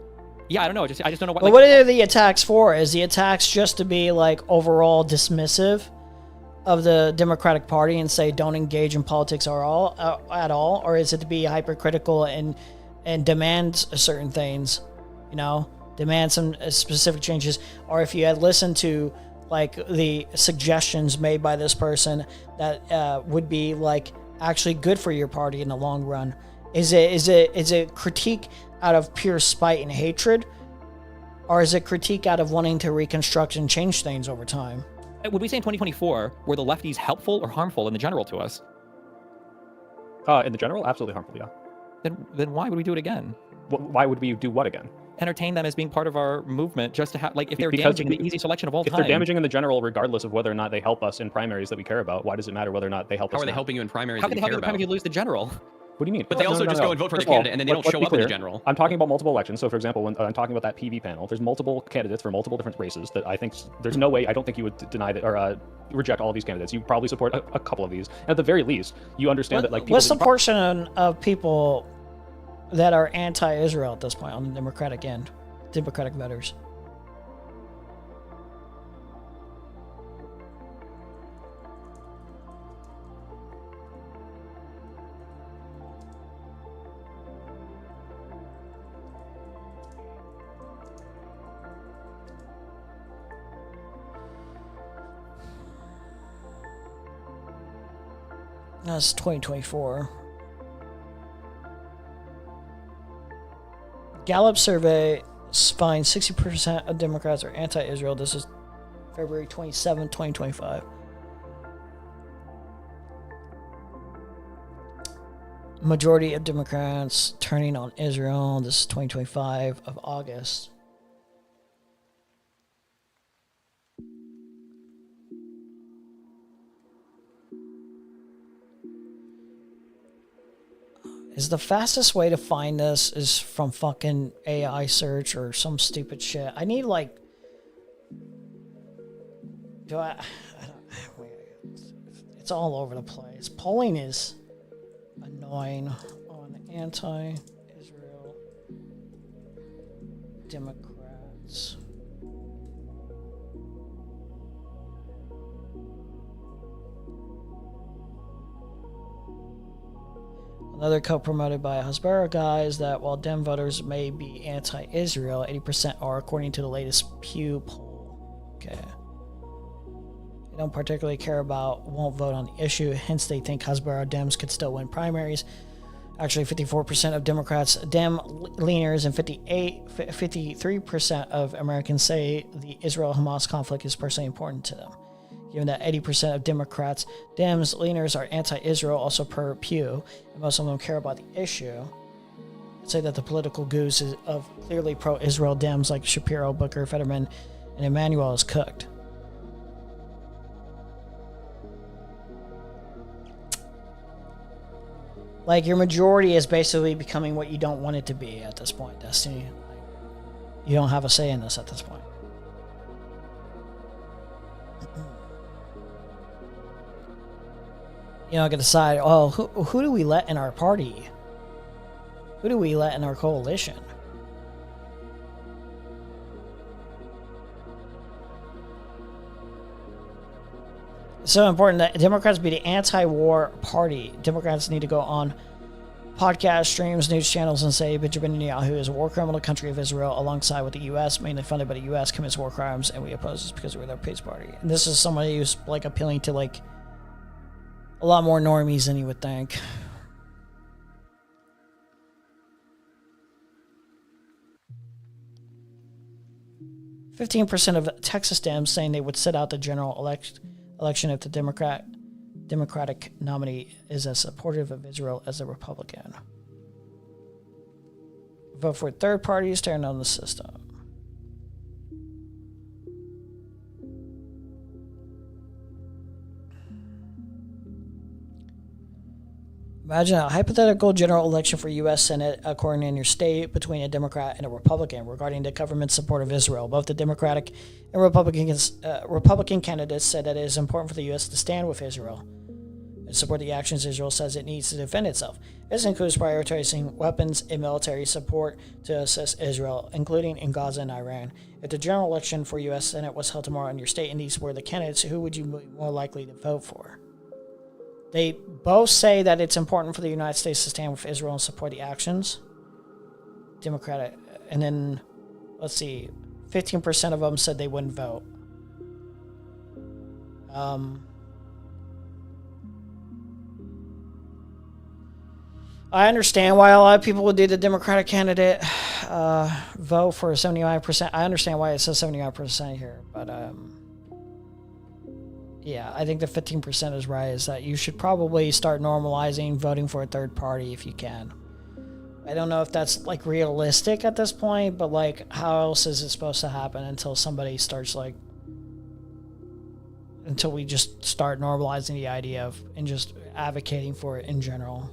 S11: yeah, I don't know. I just don't know what.
S1: But what are the attacks for? Is the attacks just to be like overall dismissive of the Democratic Party and say don't engage in politics at all, or is it to be hypercritical and demand certain things, you know, demand some specific changes? Or if you had listened to like the suggestions made by this person that would be like actually good for your party in the long run, is it critique out of pure spite and hatred, or is it critique out of wanting to reconstruct and change things over time?
S11: Would we say in 2024 were the lefties helpful or harmful in the general to us?
S12: In the general, absolutely harmful, yeah.
S11: Then why would we do it again?
S12: Why would we do what again?
S11: Entertain them as being part of our movement, just to have, like, if they're damaging the easy selection of all time.
S12: If they're damaging in the general, regardless of whether or not they help us in primaries that we care about, why does it matter whether or not they help us?
S10: How are they helping you in primaries?
S11: How can they help you in primaries if you lose the general?
S12: What do you mean?
S10: But they also just go and vote for the candidate, and then they don't show up in the general.
S12: I'm talking about multiple elections. So, for example, when I'm talking about that PV panel, there's multiple candidates for multiple different races that I think there's no way. I don't think you would deny that or reject all these candidates. You probably support a couple of these. And at the very least, you understand that like people.
S1: What's the portion of people that are anti-Israel at this point on the Democratic end? Democratic voters. That's 2024. Gallup survey finds 60% of Democrats are anti-Israel. This is February 27, 2025. Majority of Democrats turning on Israel. This is 2025 of August. Is the fastest way to find this is from fucking AI search or some stupid shit? I need like... It's all over the place. Polling is annoying on anti-Israel Democrats. Another co-promoted by Hasbara guy is that while Dem voters may be anti-Israel, 80% are, according to the latest Pew poll. Okay. They don't particularly care about, won't vote on the issue, hence they think Hasbara Dems could still win primaries. Actually, 54% of Democrats, Dem leaners, and 53% of Americans say the Israel-Hamas conflict is personally important to them. Given that 80% of Democrats, Dems, leaners are anti-Israel, also per Pew, and most of them care about the issue, I'd say that the political goose of clearly pro-Israel Dems like Shapiro, Booker, Fetterman, and Emmanuel is cooked. Like, your majority is basically becoming what you don't want it to be at this point, Destiny. Like, you don't have a say in this at this point. You know, I can decide, oh, who do we let in our party? Who do we let in our coalition? It's so important that Democrats be the anti-war party. Democrats need to go on podcast streams, news channels, and say Benjamin Netanyahu is a war criminal country of Israel alongside with the U.S., mainly funded by the U.S., commits war crimes, and we oppose this because we're their peace party. And this is somebody who's, like, appealing to, like, a lot more normies than you would think. %15 of Texas Dems saying they would sit out the general election if the Democratic nominee is as supportive of Israel as the Republican. Vote for third parties, tearing down the system. Imagine a hypothetical general election for U.S. Senate occurring in your state between a Democrat and a Republican regarding the government support of Israel. Both the Democratic and Republican candidates said that it is important for the U.S. to stand with Israel and support the actions Israel says it needs to defend itself. This includes prioritizing weapons and military support to assist Israel, including in Gaza and Iran. If the general election for U.S. Senate was held tomorrow in your state and these were the candidates, who would you be more likely to vote for? They both say that it's important for the United States to stand with Israel and support the actions. Democratic. And then, let's see, 15% of them said they wouldn't vote. I understand why a lot of people would do the Democratic candidate vote for 75%. I understand why it says 75% here, but yeah, I think the 15% is right, is that you should probably start normalizing voting for a third party if you can. I don't know if that's, like, realistic at this point, but, like, how else is it supposed to happen until somebody starts, like, until we just start normalizing the idea of, and just advocating for it in general.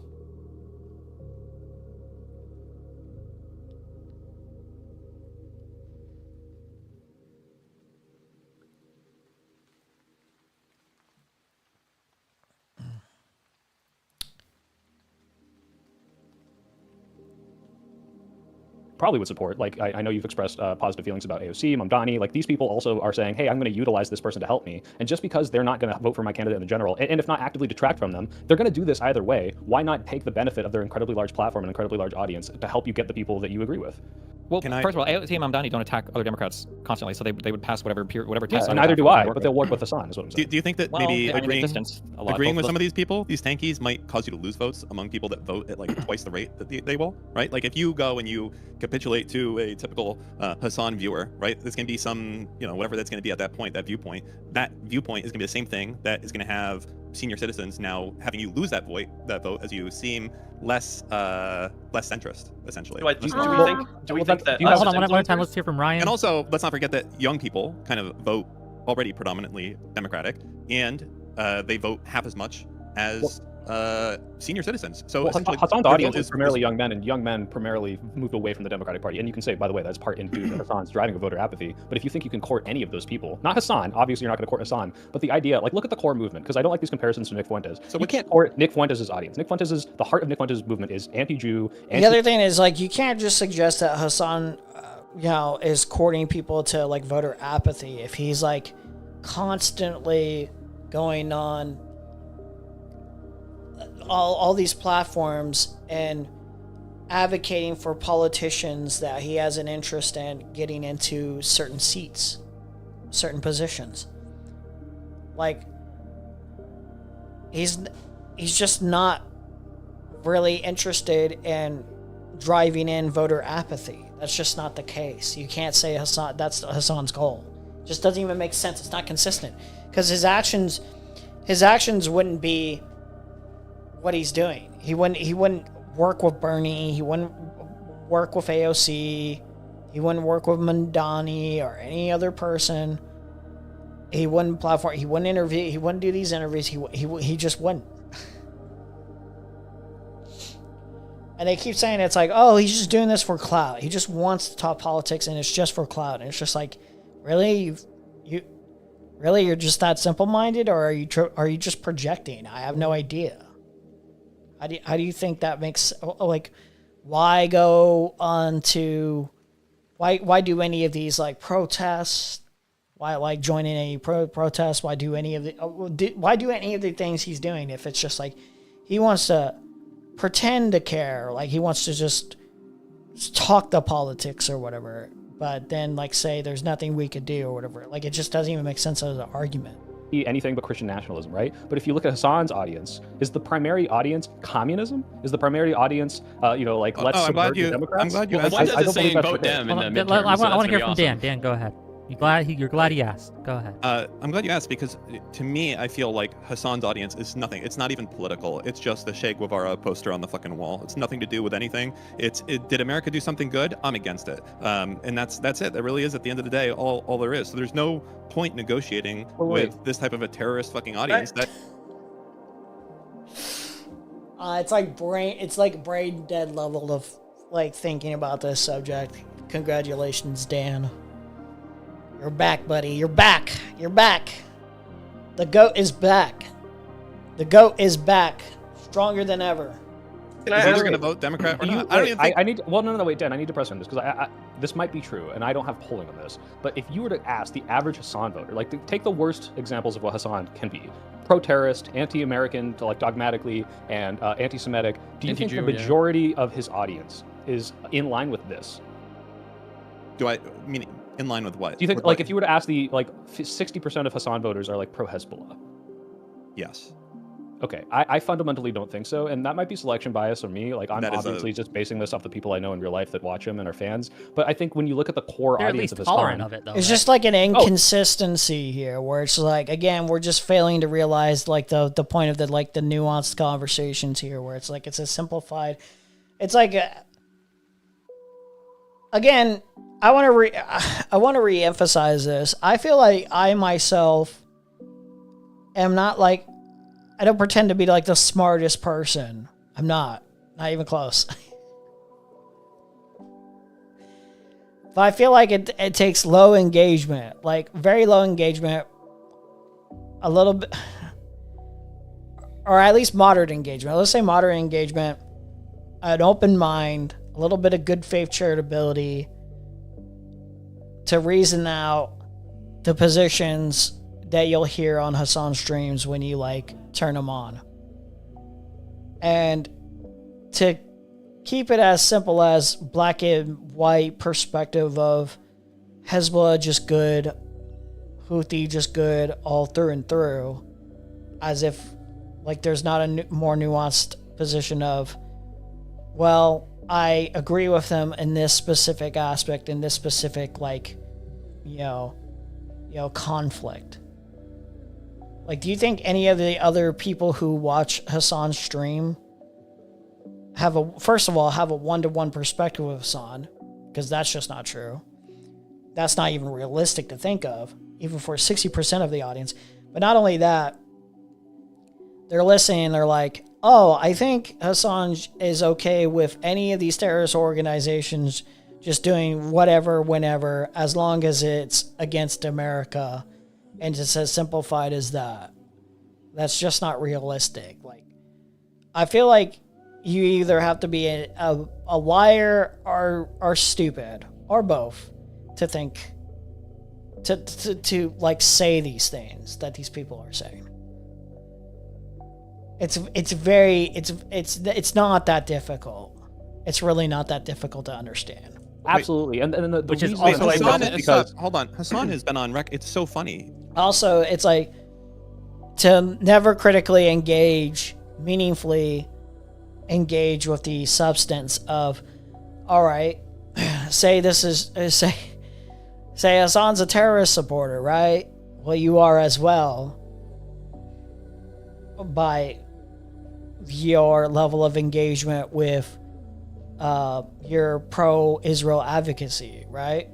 S12: probably would support. Like, I know you've expressed positive feelings about AOC, Mamdani. Like, these people also are saying, hey, I'm going to utilize this person to help me. And just because they're not going to vote for my candidate in general, and if not actively detract from them, they're going to do this either way. Why not take the benefit of their incredibly large platform and incredibly large audience to help you get the people that you agree with?
S11: Well, first of all, AOC and Mamdani don't attack other Democrats constantly, so they would pass whatever test.
S12: And neither do I, but they'll work with Hasan, is what I'm saying.
S9: Do you think that
S11: Well,
S9: maybe
S11: I mean,
S9: agreeing,
S11: resistance a lot,
S9: agreeing
S11: both
S9: with
S11: of
S9: some of
S11: those-
S9: these people, these tankies, might cause you to lose votes among people that vote at like twice the rate that they will, right? Like if you go and you capitulate to a typical Hasan viewer, right? There's going to be some, whatever that's going to be at that point, that viewpoint is going to be the same thing that is going to have senior citizens now having you lose that vote as you seem less centrist, essentially.
S14: Do we think that
S5: hold on, one time, let's hear from Ryan.
S9: And also, let's not forget that young people kind of vote already predominantly Democratic, and they vote half as much as senior citizens. So
S12: Hasan's audience is primarily young men, and young men primarily moved away from the Democratic Party. And you can say, by the way, that's part in due to Hasan's driving of voter apathy. But if you think you can court any of those people, not Hasan, obviously you're not going to court Hasan, but the idea, like, look at the core movement, because I don't like these comparisons to Nick Fuentes. So you can't court Nick Fuentes' audience. The heart of Nick Fuentes' movement is anti-Jew.
S1: The other thing is, like, you can't just suggest that Hasan, is courting people to like voter apathy if he's like constantly going on all these platforms and advocating for politicians that he has an interest in getting into certain seats, certain positions. Like, he's just not really interested in driving in voter apathy. That's just not the case. You can't say that's Hasan's goal. It just doesn't even make sense. It's not consistent because his actions wouldn't be what he's doing. He wouldn't work with Bernie. He wouldn't work with AOC. He wouldn't work with Mamdani or any other person. He wouldn't platform. He wouldn't interview. He wouldn't do these interviews. He just wouldn't. And they keep saying it's like, oh, he's just doing this for clout. He just wants to talk politics, and it's just for clout. And it's just like, really, you're just that simple-minded, or are you just projecting? I have no idea. How do you think that makes, like, why go on to, why do any of these like protests? Why like join in any protests? Why do any of the things he's doing if it's just like he wants to pretend to care, like he wants to just talk the politics or whatever, but then like say there's nothing we could do or whatever. Like, it just doesn't even make sense as an argument.
S12: Anything but Christian nationalism, right? But if you look at Hasan's audience, is the primary audience communism? Is the primary audience, like, let's subvert the Democrats?
S10: I'm glad you asked. Why does it say vote Dem in the midterms?
S5: I want to hear from Dan. Dan, go ahead. You're glad he asked. Go ahead.
S9: I'm glad you asked because to me, I feel like Hasan's audience is nothing. It's not even political. It's just the Che Guevara poster on the fucking wall. It's nothing to do with anything. Did America do something good? I'm against it. And that's it. That really is, at the end of the day, all there is. So there's no point negotiating with this type of a terrorist fucking audience.
S1: It's like brain dead level of like thinking about this subject. Congratulations, Dan. You're back, buddy. You're back. You're back. The GOAT is back. The GOAT is back. Stronger than ever.
S9: Is he going to vote Democrat or not? I don't even think...
S12: Wait, Dan, I need to press on this because this might be true, and I don't have polling on this. But if you were to ask the average Hasan voter, like, take the worst examples of what Hasan can be: pro-terrorist, anti-American, like dogmatically, and anti-Semitic. Do you think the majority of his audience is in line with this?
S9: In line with what?
S12: Do you think, like, if you were to ask 60% of Hasan voters are like pro-Hezbollah?
S9: Yes.
S12: Okay, I fundamentally don't think so, and that might be selection bias on me. Like, I'm obviously just basing this off the people I know in real life that watch him and are fans. But I think when you look at the core audience of Hasan,
S5: of it, though,
S1: it's just like an inconsistency here, where it's like, again, we're just failing to realize like the point of the nuanced conversations here, where it's like it's a simplified. It's like, again, I want to re-emphasize this. I feel like I myself am not like. I don't pretend to be like the smartest person. I'm not even close. But I feel like it takes low engagement, like very low engagement, a little bit, or at least moderate engagement. Let's say moderate engagement, an open mind, a little bit of good faith charitability to reason out the positions that you'll hear on Hasan streams when you like turn them on. And to keep it as simple as black and white perspective of Hezbollah just good, Houthi just good, all through and through, as if like there's not a more nuanced position of, well, I agree with them in this specific aspect, in this specific like, you know, conflict. Like, do you think any of the other people who watch Hasan's stream have first of all, have a one-to-one perspective of Hasan? Because that's just not true. That's not even realistic to think of, even for 60% of the audience. But not only that, they're listening, they're like, oh, I think Hasan is okay with any of these terrorist organizations just doing whatever, whenever, as long as it's against America. And it's as simplified as that. That's just not realistic. Like, I feel like you either have to be a liar or stupid, or both, to think, to like say these things that these people are saying. It's not that difficult. It's really not that difficult to understand.
S12: Absolutely, and the
S9: Which is
S12: reason
S9: also
S12: because
S9: hold on, Hasan has been on record. It's so funny.
S1: Also, it's like to never critically meaningfully engage with the substance of, all right, say Hasan's a terrorist supporter, right? Well, you are as well, by your level of engagement with your pro-Israel advocacy, right?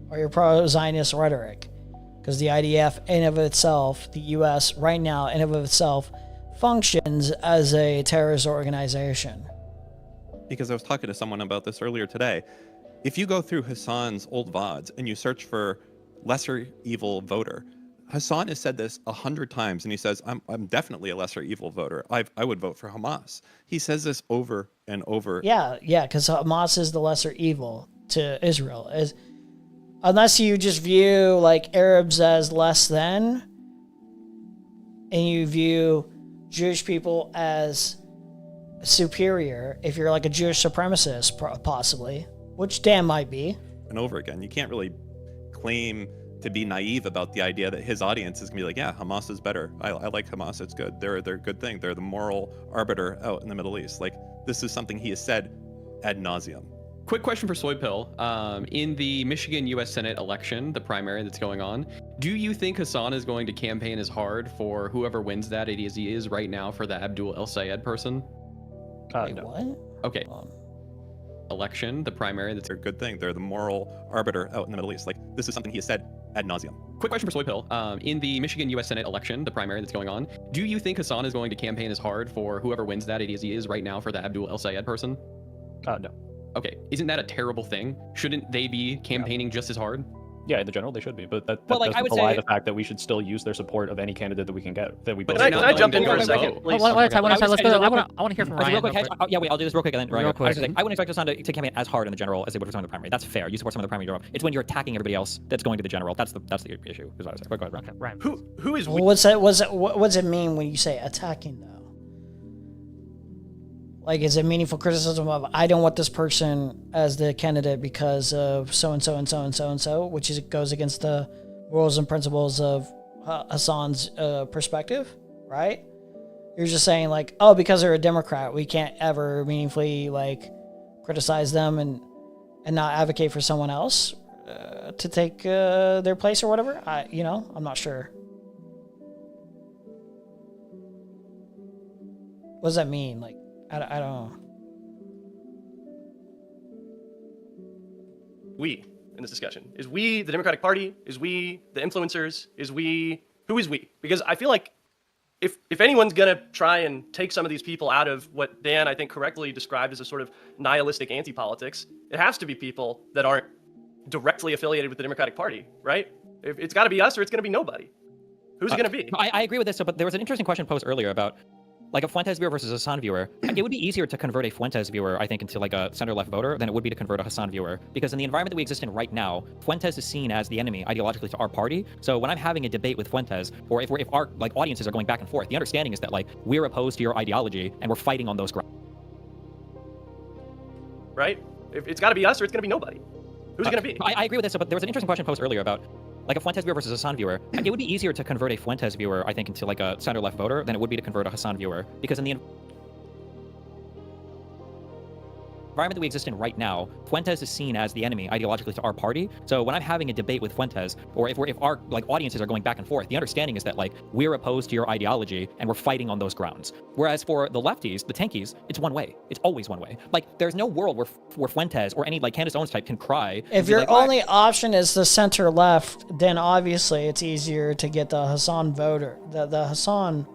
S1: Or your pro-Zionist rhetoric. Because the IDF in of itself, the US right now in of itself, functions as a terrorist organization.
S9: Because I was talking to someone about this earlier today. If you go through Hasan's old VODs and you search for lesser evil voter, Hasan has said this 100 times, and he says, I'm definitely a lesser evil voter. I would vote for Hamas. He says this over and over.
S1: Yeah, because Hamas is the lesser evil to Israel. Unless you just view like Arabs as less than, and you view Jewish people as superior, if you're like a Jewish supremacist, possibly, which Dan might be.
S9: And over again, you can't really claim to be naive about the idea that his audience is gonna be like, yeah, Hamas is better. I like Hamas. It's good. They're a good thing. They're the moral arbiter out in the Middle East. Like, this is something he has said ad nauseum.
S10: Quick question for Soy Pill. In the Michigan U.S. Senate election, the primary that's going on, do you think Hasan is going to campaign as hard for whoever wins that as he is right now for the Abdul El Sayed person?
S1: Wait, no. What?
S10: Okay. Election, the primary that's
S9: a good thing. They're the moral arbiter out in the Middle East. Like, this is something he has said ad nauseum.
S10: Quick question for Soy Pill. In the Michigan U.S. Senate election, the primary that's going on, do you think Hasan is going to campaign as hard for whoever wins that as he is right now for the Abdul El Sayed person?
S12: No.
S10: Okay, isn't that a terrible thing? Shouldn't they be campaigning just as hard?
S12: Yeah, in the general, they should be, but that
S10: Well, like,
S12: doesn't
S10: I would
S12: belie
S10: say-
S12: the fact that we should still use their support of any candidate that we can get. That we.
S10: But
S12: both
S10: can I jump in for a second,
S5: Wait,
S10: please?
S5: one at a time, let's
S11: I
S5: want to hear from Ryan.
S11: Real quick,
S5: real quick.
S11: yeah, wait, I'll do this real quick and then Ryan.
S5: Real quick.
S11: I wouldn't expect Hasan to campaign as hard in the general as they would for some of the primary. That's fair. You support some of the primary general. It's when you're attacking everybody else that's going to the general. That's the issue. Is what I was saying. Go ahead, Ryan.
S14: Who is?
S1: Well, what's it mean when you say attacking though? Like, is it meaningful criticism of, I don't want this person as the candidate because of so and so and so and so and so, which goes against the rules and principles of Hasan's perspective, right? You're just saying like, oh, because they're a Democrat, we can't ever meaningfully like criticize them and not advocate for someone else to take their place or whatever. I'm not sure. What does that mean? Like, I don't know.
S14: We in this discussion? Is we the Democratic Party? Is we the influencers? Who is we? Because I feel like if anyone's gonna try and take some of these people out of what Dan, I think, correctly described as a sort of nihilistic anti-politics, it has to be people that aren't directly affiliated with the Democratic Party, right? It's got to be us or it's going to be nobody. Who's it going to be?
S11: I agree with this. But there was an interesting question posed earlier about like a Fuentes viewer versus a Hasan viewer, it would be easier to convert a Fuentes viewer, I think, into like a center-left voter than it would be to convert a Hasan viewer. Because in the environment that we exist in right now, Fuentes is seen as the enemy ideologically to our party. So when I'm having a debate with Fuentes, or if our like audiences are going back and forth, the understanding is that like we're opposed to your ideology and we're fighting on those grounds.
S14: Right? It's got to be us or it's going to be nobody. Who's it going to be?
S11: I agree with this, but there was an interesting question posed earlier about like a Fuentes viewer versus a Hasan viewer. It would be easier to convert a Fuentes viewer, I think, into like a center-left voter than it would be to convert a Hasan viewer. Because in the environment that we exist in right now, Fuentes is seen as the enemy ideologically to our party. So when I'm having a debate with Fuentes, or if our like audiences are going back and forth, the understanding is that like we're opposed to your ideology and we're fighting on those grounds. Whereas for the lefties, the tankies, it's one way. It's always one way. Like there's no world where Fuentes or any like Candace Owens type can cry.
S1: If your only option is the center left, then obviously it's easier to get the Hasan voter, the Hasan,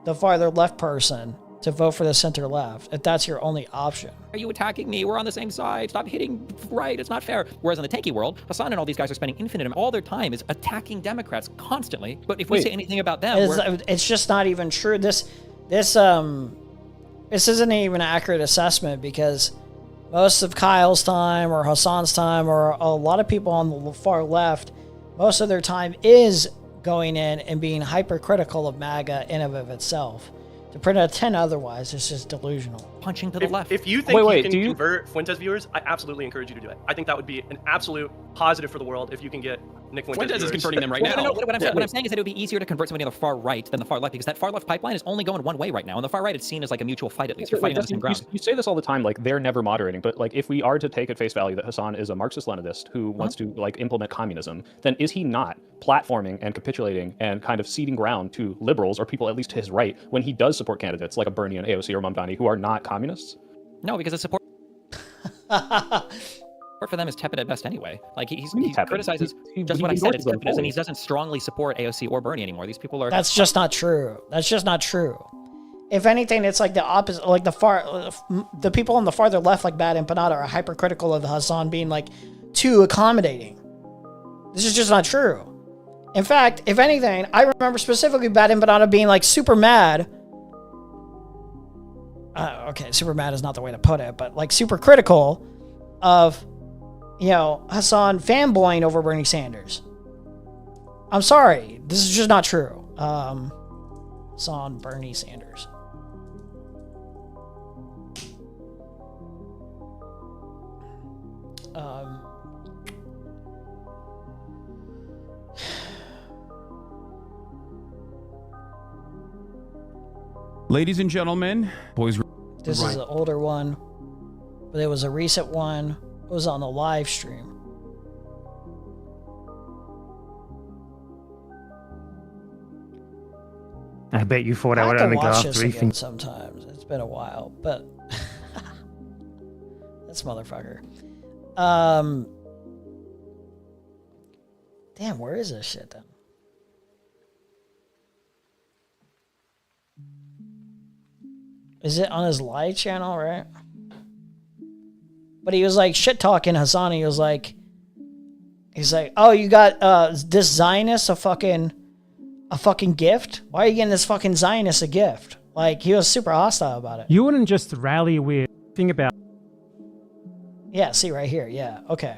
S1: the farther left person, to vote for the center left, if that's your only option.
S11: Are you attacking me? We're on the same side. Stop hitting right. It's not fair. Whereas in the tanky world, Hasan and all these guys are spending infinite all their time is attacking Democrats constantly. But if we say anything about them,
S1: it's just not even true. This isn't even an accurate assessment, because most of Kyle's time or Hasan's time or a lot of people on the far left, most of their time is going in and being hypercritical of MAGA in and of itself. To pretend otherwise is just delusional.
S11: Punching to the left.
S14: If you think you can convert Fuentes viewers, I absolutely encourage you to do it. I think that would be an absolute positive for the world if you can get Nick Fuentes
S10: is
S14: viewers.
S10: converting them right now.
S11: No, what I'm saying is that it would be easier to convert somebody on the far right than the far left, because that far left pipeline is only going one way right now. On the far right, it's seen as like a mutual fight, at least. You're fighting on the same ground.
S12: You say this all the time, like they're never moderating, but like if we are to take at face value that Hasan is a Marxist-Leninist who wants to like implement communism, then is he not platforming and capitulating and kind of ceding ground to liberals or people at least to his right when he does support candidates like a Bernie and AOC or Mamdani who are not communists?
S11: No, because the support for them is tepid at best anyway. Like he criticizes just what I said. It's tepid, and he doesn't strongly support AOC or Bernie anymore. These people are.
S1: That's just not true. That's just not true. If anything, it's like the opposite. Like the people on the farther left, like Bad and Panada, are hypercritical of Hasan being like too accommodating. This is just not true. In fact, if anything, I remember specifically Bad and Panada being like super mad. Okay, super mad is not the way to put it, but like super critical of, you know, Hasan fanboying over Bernie Sanders. I'm sorry, this is just not true. Hasan Bernie Sanders.
S16: Ladies and gentlemen, boys.
S1: This is an older one, but it was a recent one. It was on the live stream.
S19: I bet you thought I would only go after
S1: again sometimes. It's been a while, but this motherfucker. Damn, where is this shit then? Is it on his live channel, right? But he was like shit talking Hasan. He was like, he's like, oh, you got this Zionist a fucking gift? Why are you getting this fucking Zionist a gift? Like, he was super hostile about it.
S19: You wouldn't just rally with thing about.
S1: Yeah, see right here. Yeah, okay.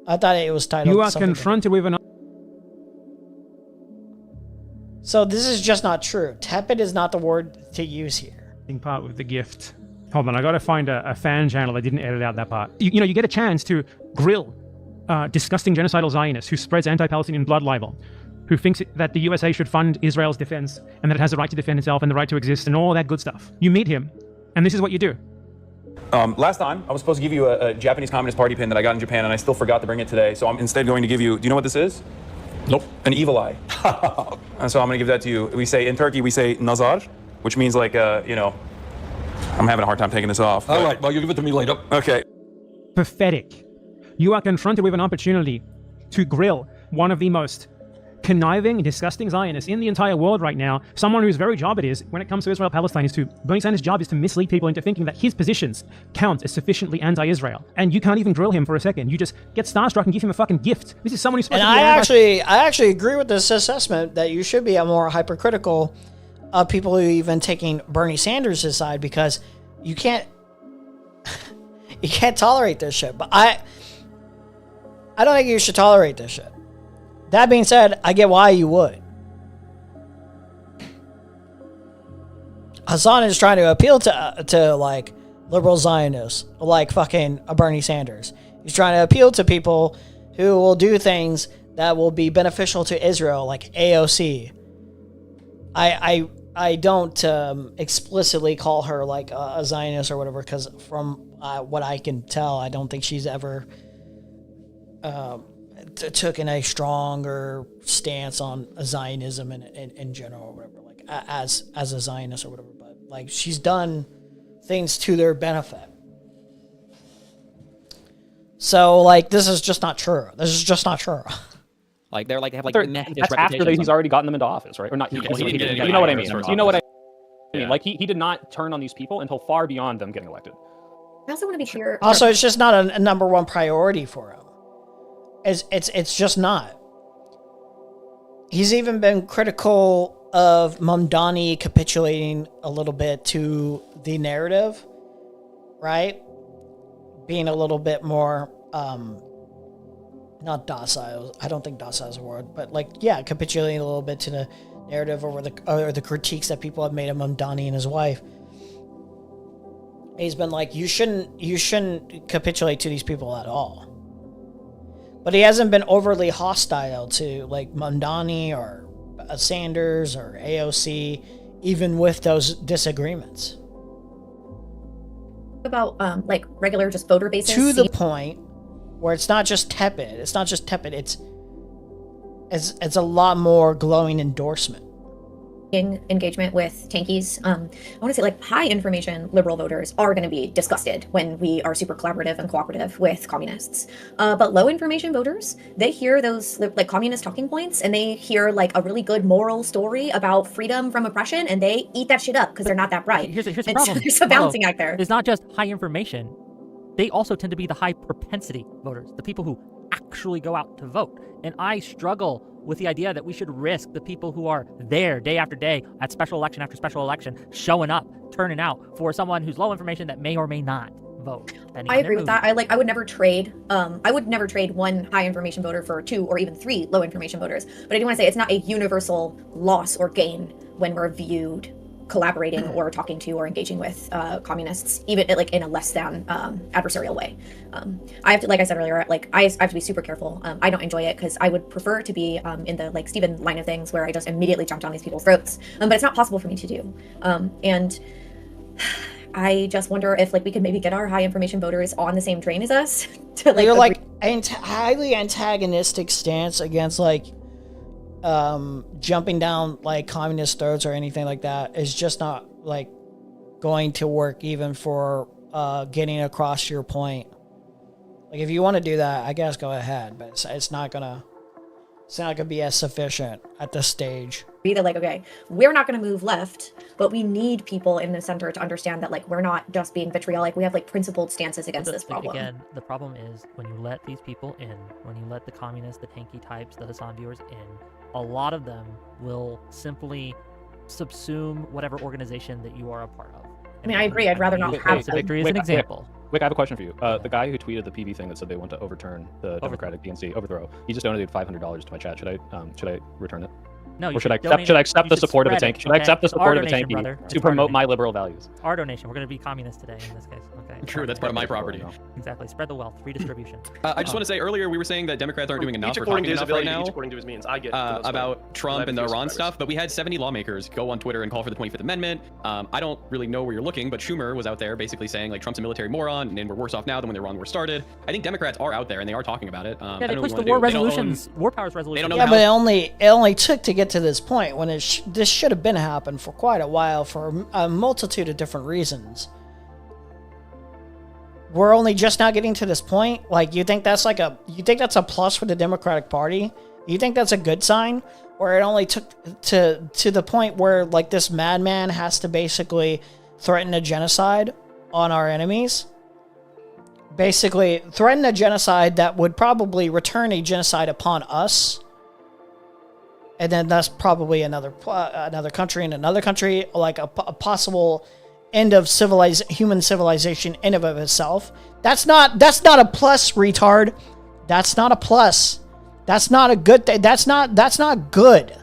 S1: I thought it was titled.
S19: You are confronted with an.
S1: So this is just not true. Tepid is not the word to use here.
S19: Part with the gift. Hold on, I gotta find a fan channel that didn't edit out that part. You know, you get a chance to grill disgusting genocidal Zionist who spreads anti-Palestinian blood libel, who thinks that the USA should fund Israel's defense and that it has the right to defend itself and the right to exist and all that good stuff. You meet him, and this is what you do.
S20: Last time, I was supposed to give you a Japanese Communist Party pin that I got in Japan, and I still forgot to bring it today, so I'm instead going to give you, do you know what this is? Nope. An evil eye. And so I'm going to give that to you. We say, in Turkey, we say nazar, which means like, you know, I'm having a hard time taking this off.
S21: All right, well, you give it to me later.
S20: Okay.
S19: Pathetic. You are confronted with an opportunity to grill one of the most conniving, disgusting Zionists in the entire world right now, someone whose very job it is, when it comes to Israel-Palestine, is to, Bernie Sanders' job is to mislead people into thinking that his positions count as sufficiently anti-Israel. And you can't even grill him for a second. You just get starstruck and give him a fucking gift. This is someone who's supposed to be
S1: I actually agree with this assessment that you should be more hypercritical of people who even taking Bernie Sanders' side, because you can't you can't tolerate this shit. But I don't think you should tolerate this shit. That being said, I get why you would. Hasan is trying to appeal to like liberal Zionists, like fucking Bernie Sanders. He's trying to appeal to people who will do things that will be beneficial to Israel, like AOC. I don't explicitly call her like a Zionist or whatever, because from what I can tell, I don't think she's ever taken a stronger stance on Zionism in general or whatever, like as a Zionist or whatever. But like, she's done things to their benefit. So like, this is just not true. This is just not true.
S11: Like they have like
S12: that's after he's already gotten them into office, right? Or not? You know what I mean? You know what I mean? Like he did not turn on these people until far beyond them getting elected.
S13: I also want to be clear.
S1: Also, it's just not a number one priority for him. It's just not. He's even been critical of Mamdani capitulating a little bit to the narrative, right? Being a little bit more, not docile. I don't think docile is a word, but like, yeah, capitulating a little bit to the narrative or the critiques that people have made of Mamdani and his wife. He's been like, you shouldn't capitulate to these people at all. But he hasn't been overly hostile to like Mamdani or Sanders or AOC, even with those disagreements.
S13: About like regular just voter basis.
S1: To the point where it's not just tepid. It's not just tepid. It's a lot more glowing endorsement.
S13: Engagement with tankies. I want to say like high information liberal voters are going to be disgusted when we are super collaborative and cooperative with communists. But low information voters, they hear those like communist talking points and they hear like a really good moral story about freedom from oppression and they eat that shit up because they're not that bright.
S5: Here's the
S13: And so
S5: problem.
S13: there's a balancing act there.
S5: It's not just high information. They also tend to be the high propensity voters, the people who actually go out to vote. And I struggle with the idea that we should risk the people who are there day after day at special election after special election, showing up, turning out for someone who's low information that may or may not vote.
S13: I agree with that. I would never trade. I would never trade one high information voter for 2 or even 3 low information voters. But I do want to say it's not a universal loss or gain when we're viewed collaborating or talking to or engaging with communists, even like in a less than adversarial way. I have to, like I said earlier, like I have to be super careful. I don't enjoy it because I would prefer to be in the like Steven line of things where I just immediately jump down these people's throats. But it's not possible for me to do. And I just wonder if like we could maybe get our high information voters on the same train as us. To like,
S1: You're like highly antagonistic stance against like jumping down like communist throats or anything like that is just not like going to work even for getting across your point. Like if you want to do that, I guess go ahead, but it's not gonna be as sufficient at this stage.
S13: Either like, okay, we're not going to move left, but we need people in the center to understand that like we're not just being vitriolic. We have like principled stances against this problem.
S5: Again, the problem is when you let these people in, when you let the communists, the tanky types, the Hasan viewers in, a lot of them will simply subsume whatever organization that you are a part of.
S13: I mean, I agree. I'd rather not have
S5: victory as an example.
S12: Wick, I have a question for you. The guy who tweeted the PB thing that said they want to overturn the Democratic DNC overthrow, he just donated $500 to my chat. Should I return it?
S5: No,
S12: or should I accept the support of a tank? Should I accept the support of a tank to promote my liberal values?
S5: Our donation. We're going to be communists today in this case. Okay.
S10: True, that's part of my property.
S5: Exactly. Spread the wealth. Redistribution.
S10: I just want to say earlier we were saying that Democrats aren't doing enough or talking enough right now
S14: according to his means. I get
S10: about Trump and the Iran stuff, but we had 70 lawmakers go on Twitter and call for the 25th Amendment. I don't really know where you're looking, but Schumer was out there basically saying like Trump's a military moron and we're worse off now than when the Iran war started. I think Democrats are out there and they are talking about it.
S5: Yeah, they pushed the war resolutions, war powers resolutions.
S1: Yeah, but it only took to get to this point when this should have been happened for quite a while for a multitude of different reasons. We're only just now getting to this point. Like, you think that's a plus for the Democratic Party? You think that's a good sign? Or it only took to the point where like this madman has to basically threaten a genocide on our enemies? Basically threaten a genocide that would probably return a genocide upon us. and then that's probably another country and another country, like a possible end of human civilization in and of itself. That's not a plus, retard. That's not a plus. That's not a good thing. That's not good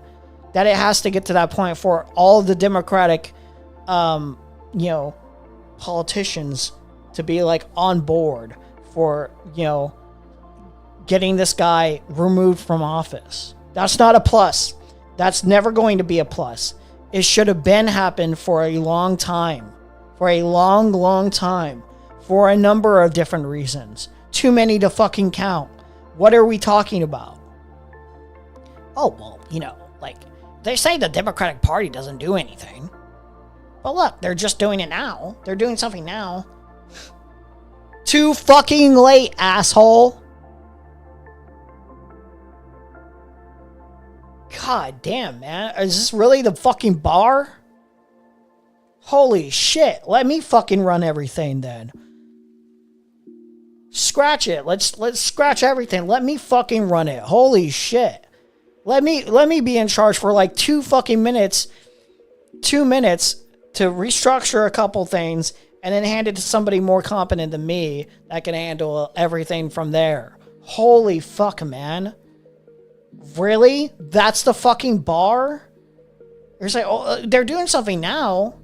S1: that it has to get to that point for all the Democratic, politicians to be like on board for, getting this guy removed from office. That's not a plus. That's never going to be a plus. It should have been happened for a long time. For a long, long time. For a number of different reasons. Too many to fucking count. What are we talking about? Oh, well, like, they say the Democratic Party doesn't do anything. But look, they're just doing it now. They're doing something now. Too fucking late, asshole. God damn, man. Is this really the fucking bar? Holy shit. Let me fucking run everything then. Scratch it. Let's scratch everything. Let me fucking run it. Holy shit. Let me be in charge for like 2 fucking minutes. 2 minutes to restructure a couple things and then hand it to somebody more competent than me that can handle everything from there. Holy fuck, man. Really? That's the fucking bar? You're saying, oh, they're doing something now.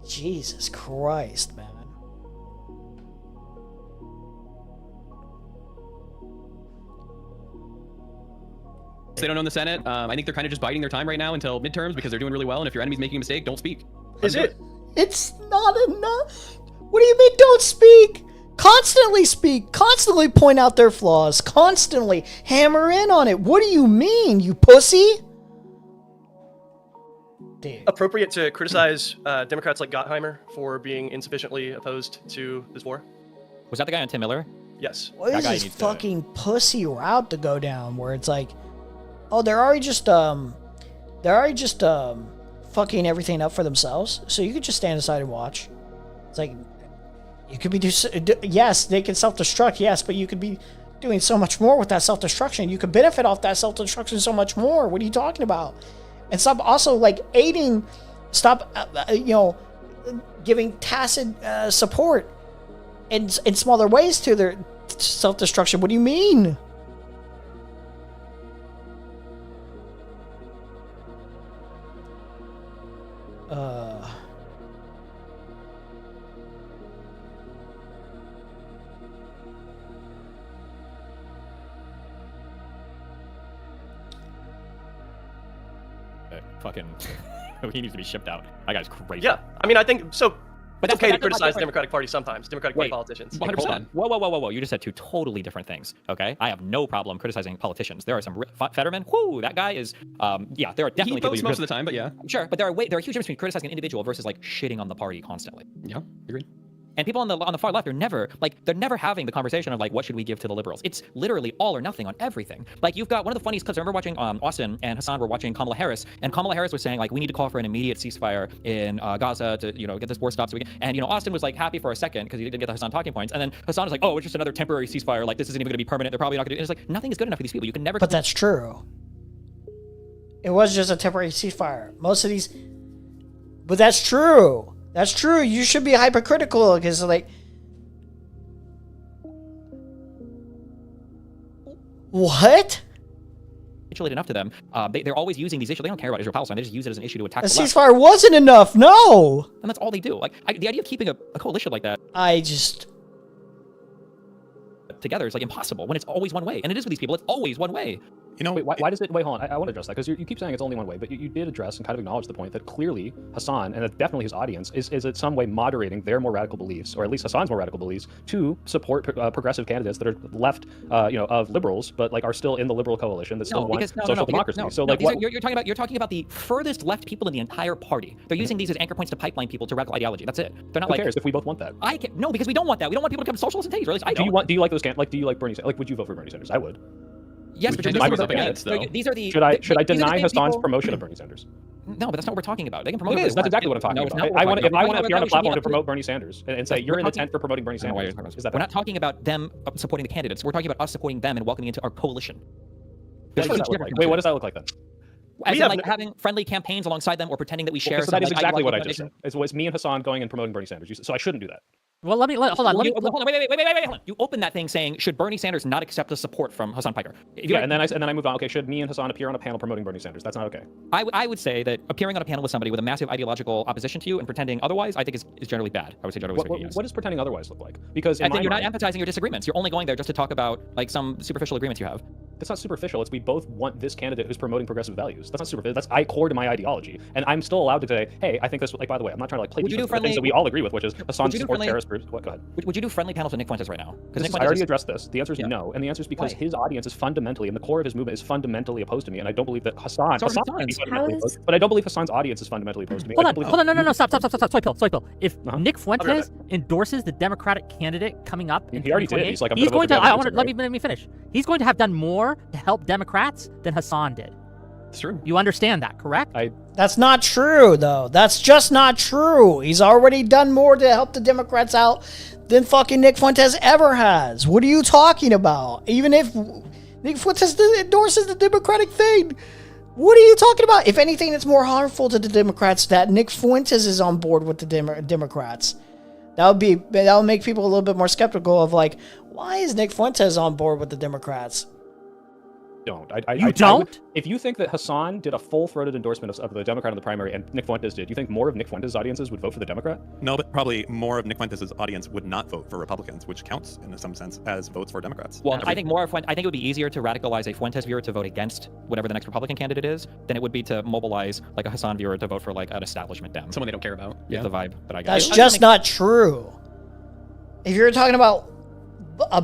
S1: Jesus Christ, man.
S10: They don't own the Senate. I think they're kind of just biding their time right now until midterms because they're doing really well. And if your enemy's making a mistake, don't speak.
S14: Is it?
S1: It's not enough. What do you mean don't speak? Constantly speak. Constantly point out their flaws. Constantly hammer in on it. What do you mean, you pussy? Dude.
S14: Appropriate to criticize Democrats like Gottheimer for being insufficiently opposed to this war?
S11: Was that the guy on Tim Miller?
S14: Yes.
S1: What is this fucking pussy route to go down where it's like, oh, they're already just fucking everything up for themselves. So you could just stand aside and watch. It's like, you could be yes, they can self-destruct, yes, but you could be doing so much more with that self-destruction. You could benefit off that self-destruction so much more. What are you talking about? And stop also like aiding, stop, giving tacit support in smaller ways to their self-destruction. What do you mean?
S11: Fucking, he needs to be shipped out. That guy's crazy.
S14: Yeah, I mean, I think so.
S11: But
S14: it's okay to
S11: that's
S14: criticize the
S11: different.
S14: Democratic Party sometimes. Democratic Party politicians.
S11: 100%. Whoa. You just said 2 totally different things, okay? I have no problem criticizing politicians. There are some Fetterman. Whoo, that guy is, yeah, there are definitely
S10: He votes most of the time, but yeah.
S11: Sure, but there are a huge difference between criticizing an individual versus like shitting on the party constantly.
S10: Yeah, agreed.
S11: And people on the far left are never having the conversation of like, what should we give to the liberals? It's literally all or nothing on everything. Like, you've got one of the funniest clips. I remember watching Austin and Hasan were watching Kamala Harris, and Kamala Harris was saying like, we need to call for an immediate ceasefire in Gaza to get this war stopped. So we can, and Austin was like happy for a second because he didn't get the Hasan talking points, and then Hasan was like, oh, it's just another temporary ceasefire. Like, this isn't even going to be permanent. They're probably not going to do it. And it's like, nothing is good enough for these people. You can never.
S1: But that's true. It was just a temporary ceasefire. Most of these, but that's true. That's true. You should be hypercritical because like. What?
S11: Enough to them. They're always using these issues. They don't care about Israel-Palestine. They just use it as an issue to attack
S1: A
S11: the left.
S1: ceasefire wasn't enough. No.
S11: And that's all they do. Like, the idea of keeping a coalition like that together is like impossible when it's always one way. And it is with these people. It's always one way.
S12: Wait, why does it? Wait, hold on. I want to address that because you keep saying it's only one way, but you did address and kind of acknowledge the point that clearly Hasan and definitely his audience is in some way moderating their more radical beliefs, or at least Hasan's more radical beliefs, to support progressive candidates that are left, of liberals, but like are still in the liberal coalition that still want social democracy.
S11: You're talking about the furthest left people in the entire party. They're using these as anchor points to pipeline people to radical ideology. That's it. They're not
S12: Who cares if we both want that?
S11: No, because we don't want that. We don't want people to become socialists and take. Or at least I don't.
S12: Do you like those? Do you like Bernie? Like, would you vote for Bernie Sanders? I would.
S11: Yes, but
S10: these are the
S12: should I deny Hasan's promotion of Bernie Sanders?
S11: No, but that's not what we're talking about. They can promote.
S12: It is. That's exactly what I'm talking about. I want to appear on a platform to promote Bernie Sanders and say you're in the tent for promoting Bernie Sanders.
S11: We're not talking about them supporting the candidates. We're talking about us supporting them and welcoming into our coalition.
S12: Wait, what does that look like then?
S11: As in, like having friendly campaigns alongside them or pretending that we share.
S12: So that is exactly what I just said. It's me and Hasan going and promoting Bernie Sanders. So I shouldn't do that.
S19: Well, hold on.
S11: Wait, hold on. You open that thing saying, should Bernie Sanders not accept the support from Hasan Piker?
S12: Yeah, and then I move on. Okay, should me and Hasan appear on a panel promoting Bernie Sanders? That's not okay.
S11: I would say that appearing on a panel with somebody with a massive ideological opposition to you and pretending otherwise, I think is generally bad. I would say generally speaking, yes.
S12: What does pretending otherwise look like? Because
S11: I think you're not emphasizing your disagreements. You're only going there just to talk about like some superficial agreements you have.
S12: That's not superficial. It's we both want this candidate who's promoting progressive values. That's not superficial. That's core to my ideology, and I'm still allowed to say, hey, I think this. Like, by the way, I'm not trying to like play things that we all agree with, which is Hasan supports terrorist groups. What? Go ahead.
S11: Would you do friendly panels with Nick Fuentes right now?
S12: Because I already addressed this. The answer is no, and the answer is because his audience is fundamentally, and the core of his movement is fundamentally opposed to me, and I don't believe that Hasan might be fundamentally opposed, but I don't believe Hasan's audience is fundamentally opposed to me.
S19: Hold on, no, stop, soy pill. If Nick Fuentes endorses the Democratic candidate coming up in
S12: he already did. He's like,
S19: he's going to. Let me finish. He's going to have done more to help Democrats than Hasan did.
S12: It's true.
S19: You understand that, correct?
S1: That's not true, though. That's just not true. He's already done more to help the Democrats out than fucking Nick Fuentes ever has. What are you talking about? Even if Nick Fuentes endorses the Democratic thing, what are you talking about? If anything, it's more harmful to the Democrats that Nick Fuentes is on board with the Democrats. That would make people a little bit more skeptical of like, why is Nick Fuentes on board with the Democrats?
S12: You don't? If you think that Hasan did a full-throated endorsement of the Democrat in the primary and Nick Fuentes did, you think more of Nick Fuentes' audiences would vote for the Democrat?
S9: No, but probably more of Nick Fuentes' audience would not vote for Republicans, which counts in some sense as votes for Democrats.
S11: Well, I think it would be easier to radicalize a Fuentes viewer to vote against whatever the next Republican candidate is than it would be to mobilize like a Hasan viewer to vote for like an establishment Dem.
S10: Someone they don't care about.
S11: Yeah, the vibe that I got.
S1: That's just not true. If you're talking about a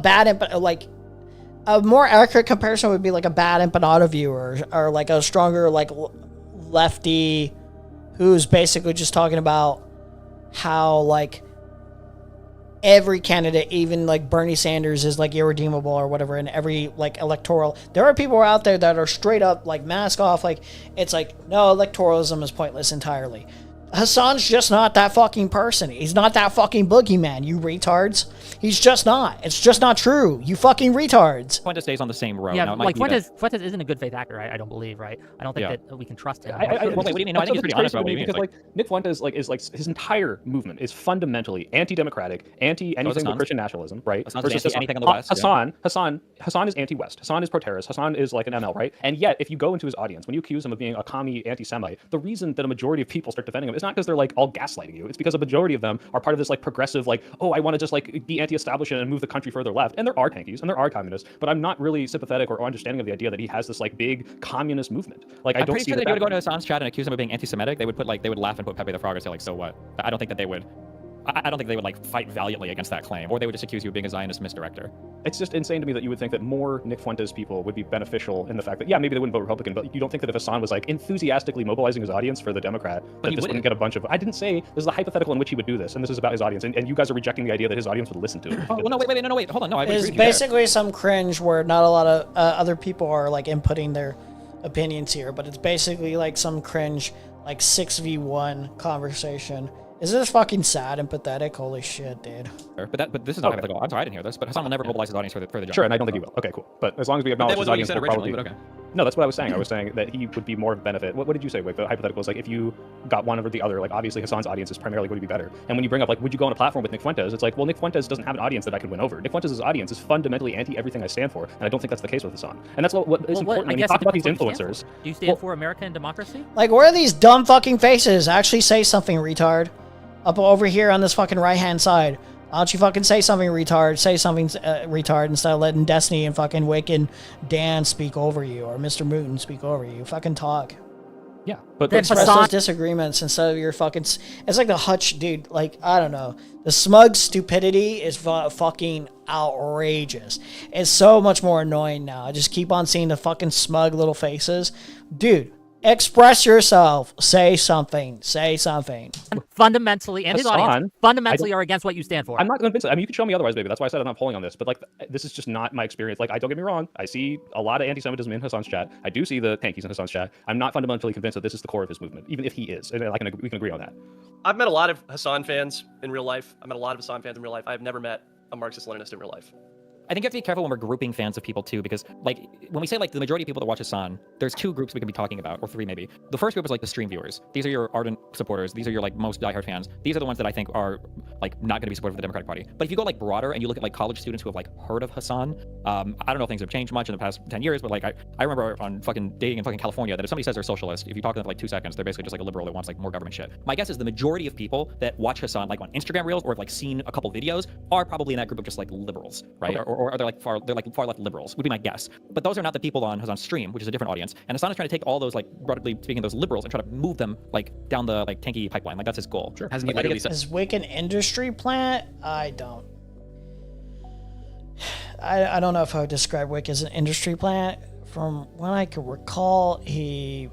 S1: a more accurate comparison would be like a bad empanada viewer or like a stronger like lefty who's basically just talking about how like every candidate, even like Bernie Sanders, is like irredeemable or whatever in every like electoral. There are people out there that are straight up like mask off, like it's like no, electoralism is pointless entirely. Hasan's just not that fucking person. He's not that fucking boogeyman, you retards. He's just not. It's just not true. You fucking retards.
S11: Fuentes stays on the same road.
S19: Yeah,
S11: now,
S19: like Fuentes isn't a good faith actor. I don't believe, right? I don't think that we can trust him.
S11: What do you mean? No, I think he's pretty honest about what he means.
S12: Because like Nick Fuentes is like his entire movement is fundamentally anti-democratic, anti-anything but Christian nationalism, right?
S11: Versus anything on the West.
S12: Hasan is anti-West. Hasan is pro-terrorist. Hasan is like an ML, right? And yet, if you go into his audience, when you accuse him of being a commie anti-Semite, the reason that a majority of people start defending him is not because they're like all gaslighting you. It's because a majority of them are part of this like progressive, like, oh, I want to just like be anti-establishment and move the country further left. And there are tankies and there are communists, but I'm not really sympathetic or understanding of the idea that he has this like big communist movement. Like,
S11: I'm pretty sure that if you would go to Hasan's chat and accuse him of being anti-Semitic, they would laugh and put Pepe the Frog and say like, so what? I don't think that they would. I don't think they would like fight valiantly against that claim, or they would just accuse you of being a Zionist misdirector.
S12: It's just insane to me that you would think that more Nick Fuentes people would be beneficial in the fact that, yeah, maybe they wouldn't vote Republican, but you don't think that if Hasan was like enthusiastically mobilizing his audience for the Democrat, that this wouldn't get a bunch of. I didn't say this is a hypothetical in which he would do this, and this is about his audience, and you guys are rejecting the idea that his audience would listen to him.
S11: Oh, well, no, wait, hold on, no, I agree with you
S1: It's basically some cringe where not a lot of other people are like inputting their opinions here, but it's basically like some cringe like 6v1 conversation. Isn't this fucking sad and pathetic? Holy shit, dude.
S11: But this is not hypothetical. I'm sorry, I didn't hear this, but Hasan will never mobilize his audience for the job.
S12: Sure, and I don't think he will. Okay, cool. But as long as we acknowledge his audience,
S10: that wasn't what you said originally, but okay.
S12: No, that's what I was saying. I was saying that he would be more of a benefit. What did you say, Wick? The hypothetical is like if you got one over the other, like obviously Hasan's audience is primarily going to be better. And when you bring up like, would you go on a platform with Nick Fuentes? It's like, well, Nick Fuentes doesn't have an audience that I could win over. Nick Fuentes' audience is fundamentally anti-everything I stand for, and I don't think that's the case with Hasan. And that's what is important when you talk about these influencers.
S19: Do you stand for America and democracy?
S1: Like, where are these dumb fucking faces? Actually say something, retard. Up over here on this fucking right-hand side. Why don't you fucking say something, retard? Say something, retard, instead of letting Destiny and fucking Wick and Dan speak over you, or Mr. Mooten speak over you. Fucking talk.
S12: Yeah, but
S1: express those disagreements instead of your fucking. It's like the hutch, dude. Like, I don't know. The smug stupidity is fucking outrageous. It's so much more annoying now. I just keep on seeing the fucking smug little faces, dude. Express yourself. Say something. Say something.
S5: Fundamentally, and his
S12: Hasan,
S5: audience fundamentally are against what you stand for.
S12: I'm not convinced. I mean, you can show me otherwise, baby. That's why I said I'm not polling on this. But like, this is just not my experience. Like, don't get me wrong. I see a lot of anti-Semitism in Hasan's chat. I do see the tankies in Hasan's chat. I'm not fundamentally convinced that this is the core of his movement, even if he is. And we can agree on that.
S14: I've met a lot of Hasan fans in real life. I met a lot of Hasan fans in real life. I've never met a Marxist-Leninist in real life.
S11: I think you have to be careful when we're grouping fans of people too, because like when we say like the majority of people that watch Hasan, there's two groups we can be talking about, or three maybe. The first group is like the stream viewers. These are your ardent supporters. These are your like most diehard fans. These are the ones that I think are like not going to be supportive of the Democratic Party. But if you go like broader and you look at like college students who have like heard of Hasan, I don't know if things have changed much in the past 10 years, but like I remember on fucking dating in fucking California that if somebody says they're socialist, if you talk to them for like 2 seconds, they're basically just like a liberal that wants like more government shit. My guess is the majority of people that watch Hasan like on Instagram Reels or have like seen a couple videos are probably in that group of just like liberals, right?
S12: Okay.
S11: Or they're like far left liberals would be my guess. But those are not the people on Hasan's stream, which is a different audience. And Hasan is trying to take all those like broadly speaking those liberals and try to move them like down the like tanky pipeline. Like that's his goal. Sure.
S10: Hasn't he literally said?
S1: Is Wick an industry plant? I don't know if I would describe Wick as an industry plant. From what I can recall, he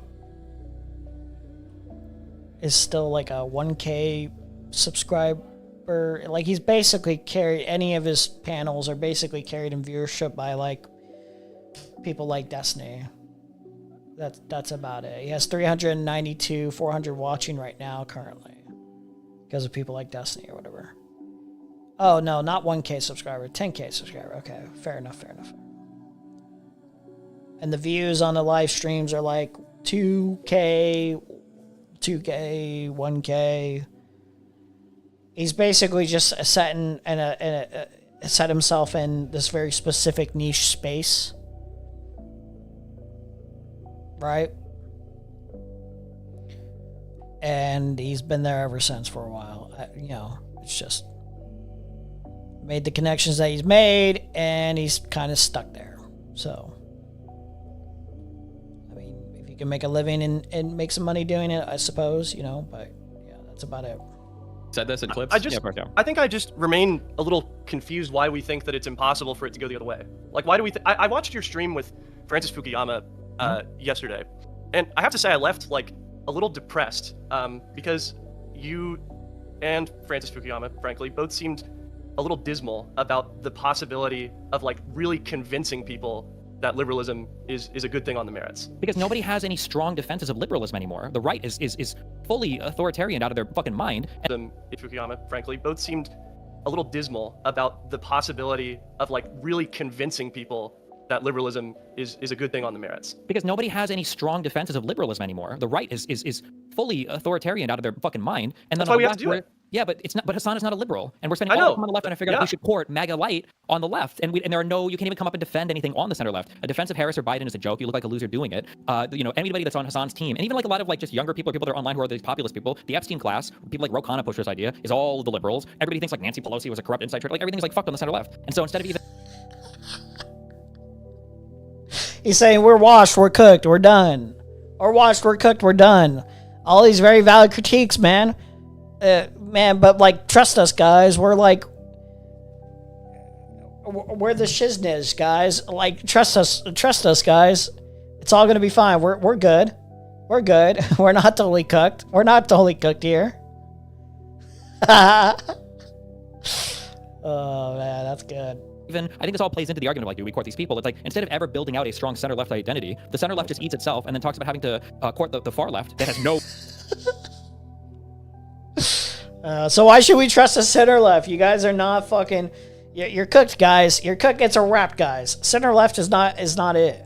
S1: is still like a 1K subscriber. Like he's basically carried, any of his panels are basically carried in viewership by like people like Destiny. That's about it. He has 392, 400 watching right now currently because of people like Destiny or whatever. Oh no, not 1K subscriber, 10K subscriber. Okay, fair enough. And the views on the live streams are like 2K, 1K. He's basically just set himself in this very specific niche space, right? And he's been there ever since for a while. You know, it's just made the connections that he's made, and he's kind of stuck there. So, I mean, if you can make a living and make some money doing it, I suppose, you know, but yeah, that's about it.
S10: Said this in clips.
S14: I think I just remain a little confused why we think that it's impossible for it to go the other way. Like, why do we? I watched your stream with Francis Fukuyama yesterday, and I have to say I left like a little depressed because you and Francis Fukuyama, frankly, both seemed a little dismal about the possibility of like really convincing people that liberalism is a good thing on the merits.
S11: Because nobody has any strong defenses of liberalism anymore. The right is fully authoritarian out of their fucking mind.
S14: And Fukuyama, frankly, both seemed a little dismal about the possibility of like really convincing people that liberalism is a good thing on the merits.
S11: Because nobody has any strong defenses of liberalism anymore. The right is fully authoritarian out of their fucking mind. And
S14: that's
S11: then
S14: why we have to do it.
S11: Yeah, but it's not. But Hasan is not a liberal, and we're spending all the time on the left trying to figure out if we should court MAGA light on the left. And there are no. You can't even come up and defend anything on the center left. A defense of Harris or Biden is a joke. You look like a loser doing it. You know, anybody that's on Hasan's team, and even like a lot of like just younger people, or people that are online who are these populist people. The Epstein class, people like Ro Khanna push this idea, is all the liberals. Everybody thinks like Nancy Pelosi was a corrupt inside trader. Like everything's like fucked on the center left. And so instead of even
S1: he's saying we're washed, we're cooked, we're done. Or washed, we're cooked, we're done. All these very valid critiques, man. Man, but like, trust us, guys. We're like, we're the shizness, guys. Like, trust us, guys. It's all gonna be fine. We're good. We're good. We're not totally cooked. We're not totally cooked here. Oh man, that's good.
S11: Even, I think this all plays into the argument of like, do we court these people? It's like, instead of ever building out a strong center-left identity, the center-left just eats itself and then talks about having to court the far-left that has no...
S1: So why should we trust the center-left? You guys are not fucking... You're cooked, guys. You're cooked. It's a wrap, guys. Center-left is not it.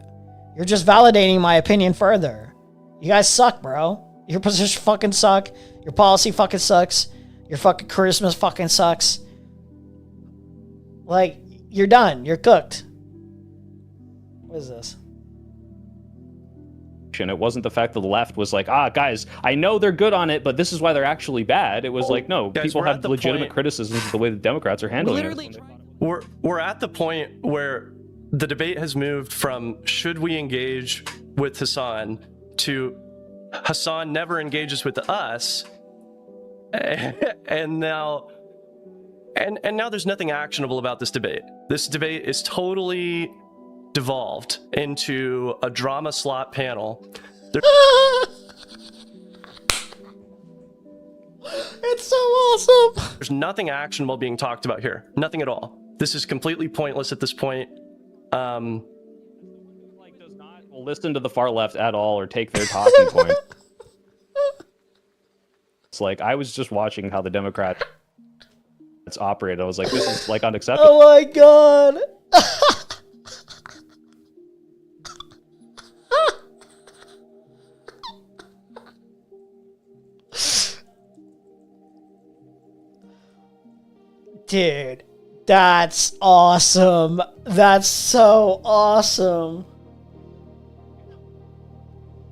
S1: You're just validating my opinion further. You guys suck, bro. Your position fucking suck. Your policy fucking sucks. Your fucking charisma fucking sucks. Like... You're done. You're cooked. What is this?
S12: It wasn't the fact that the left was like, guys, I know they're good on it, but this is why they're actually bad. It was like, no,
S14: guys,
S12: people have legitimate criticisms of the way the Democrats are handling it.
S14: We're at the point where the debate has moved from should we engage with Hasan to Hasan never engages with us, and now there's nothing actionable about this debate. This debate is totally devolved into a drama slot panel
S1: It's so awesome.
S14: There's nothing actionable being talked about here. Nothing at all. This is completely pointless at this point.
S12: Listen to the far left at all or take their talking point. It's like I was just watching how the Democrats operate. I was like, this is like unacceptable.
S1: Oh my god. Dude, that's awesome. That's so awesome.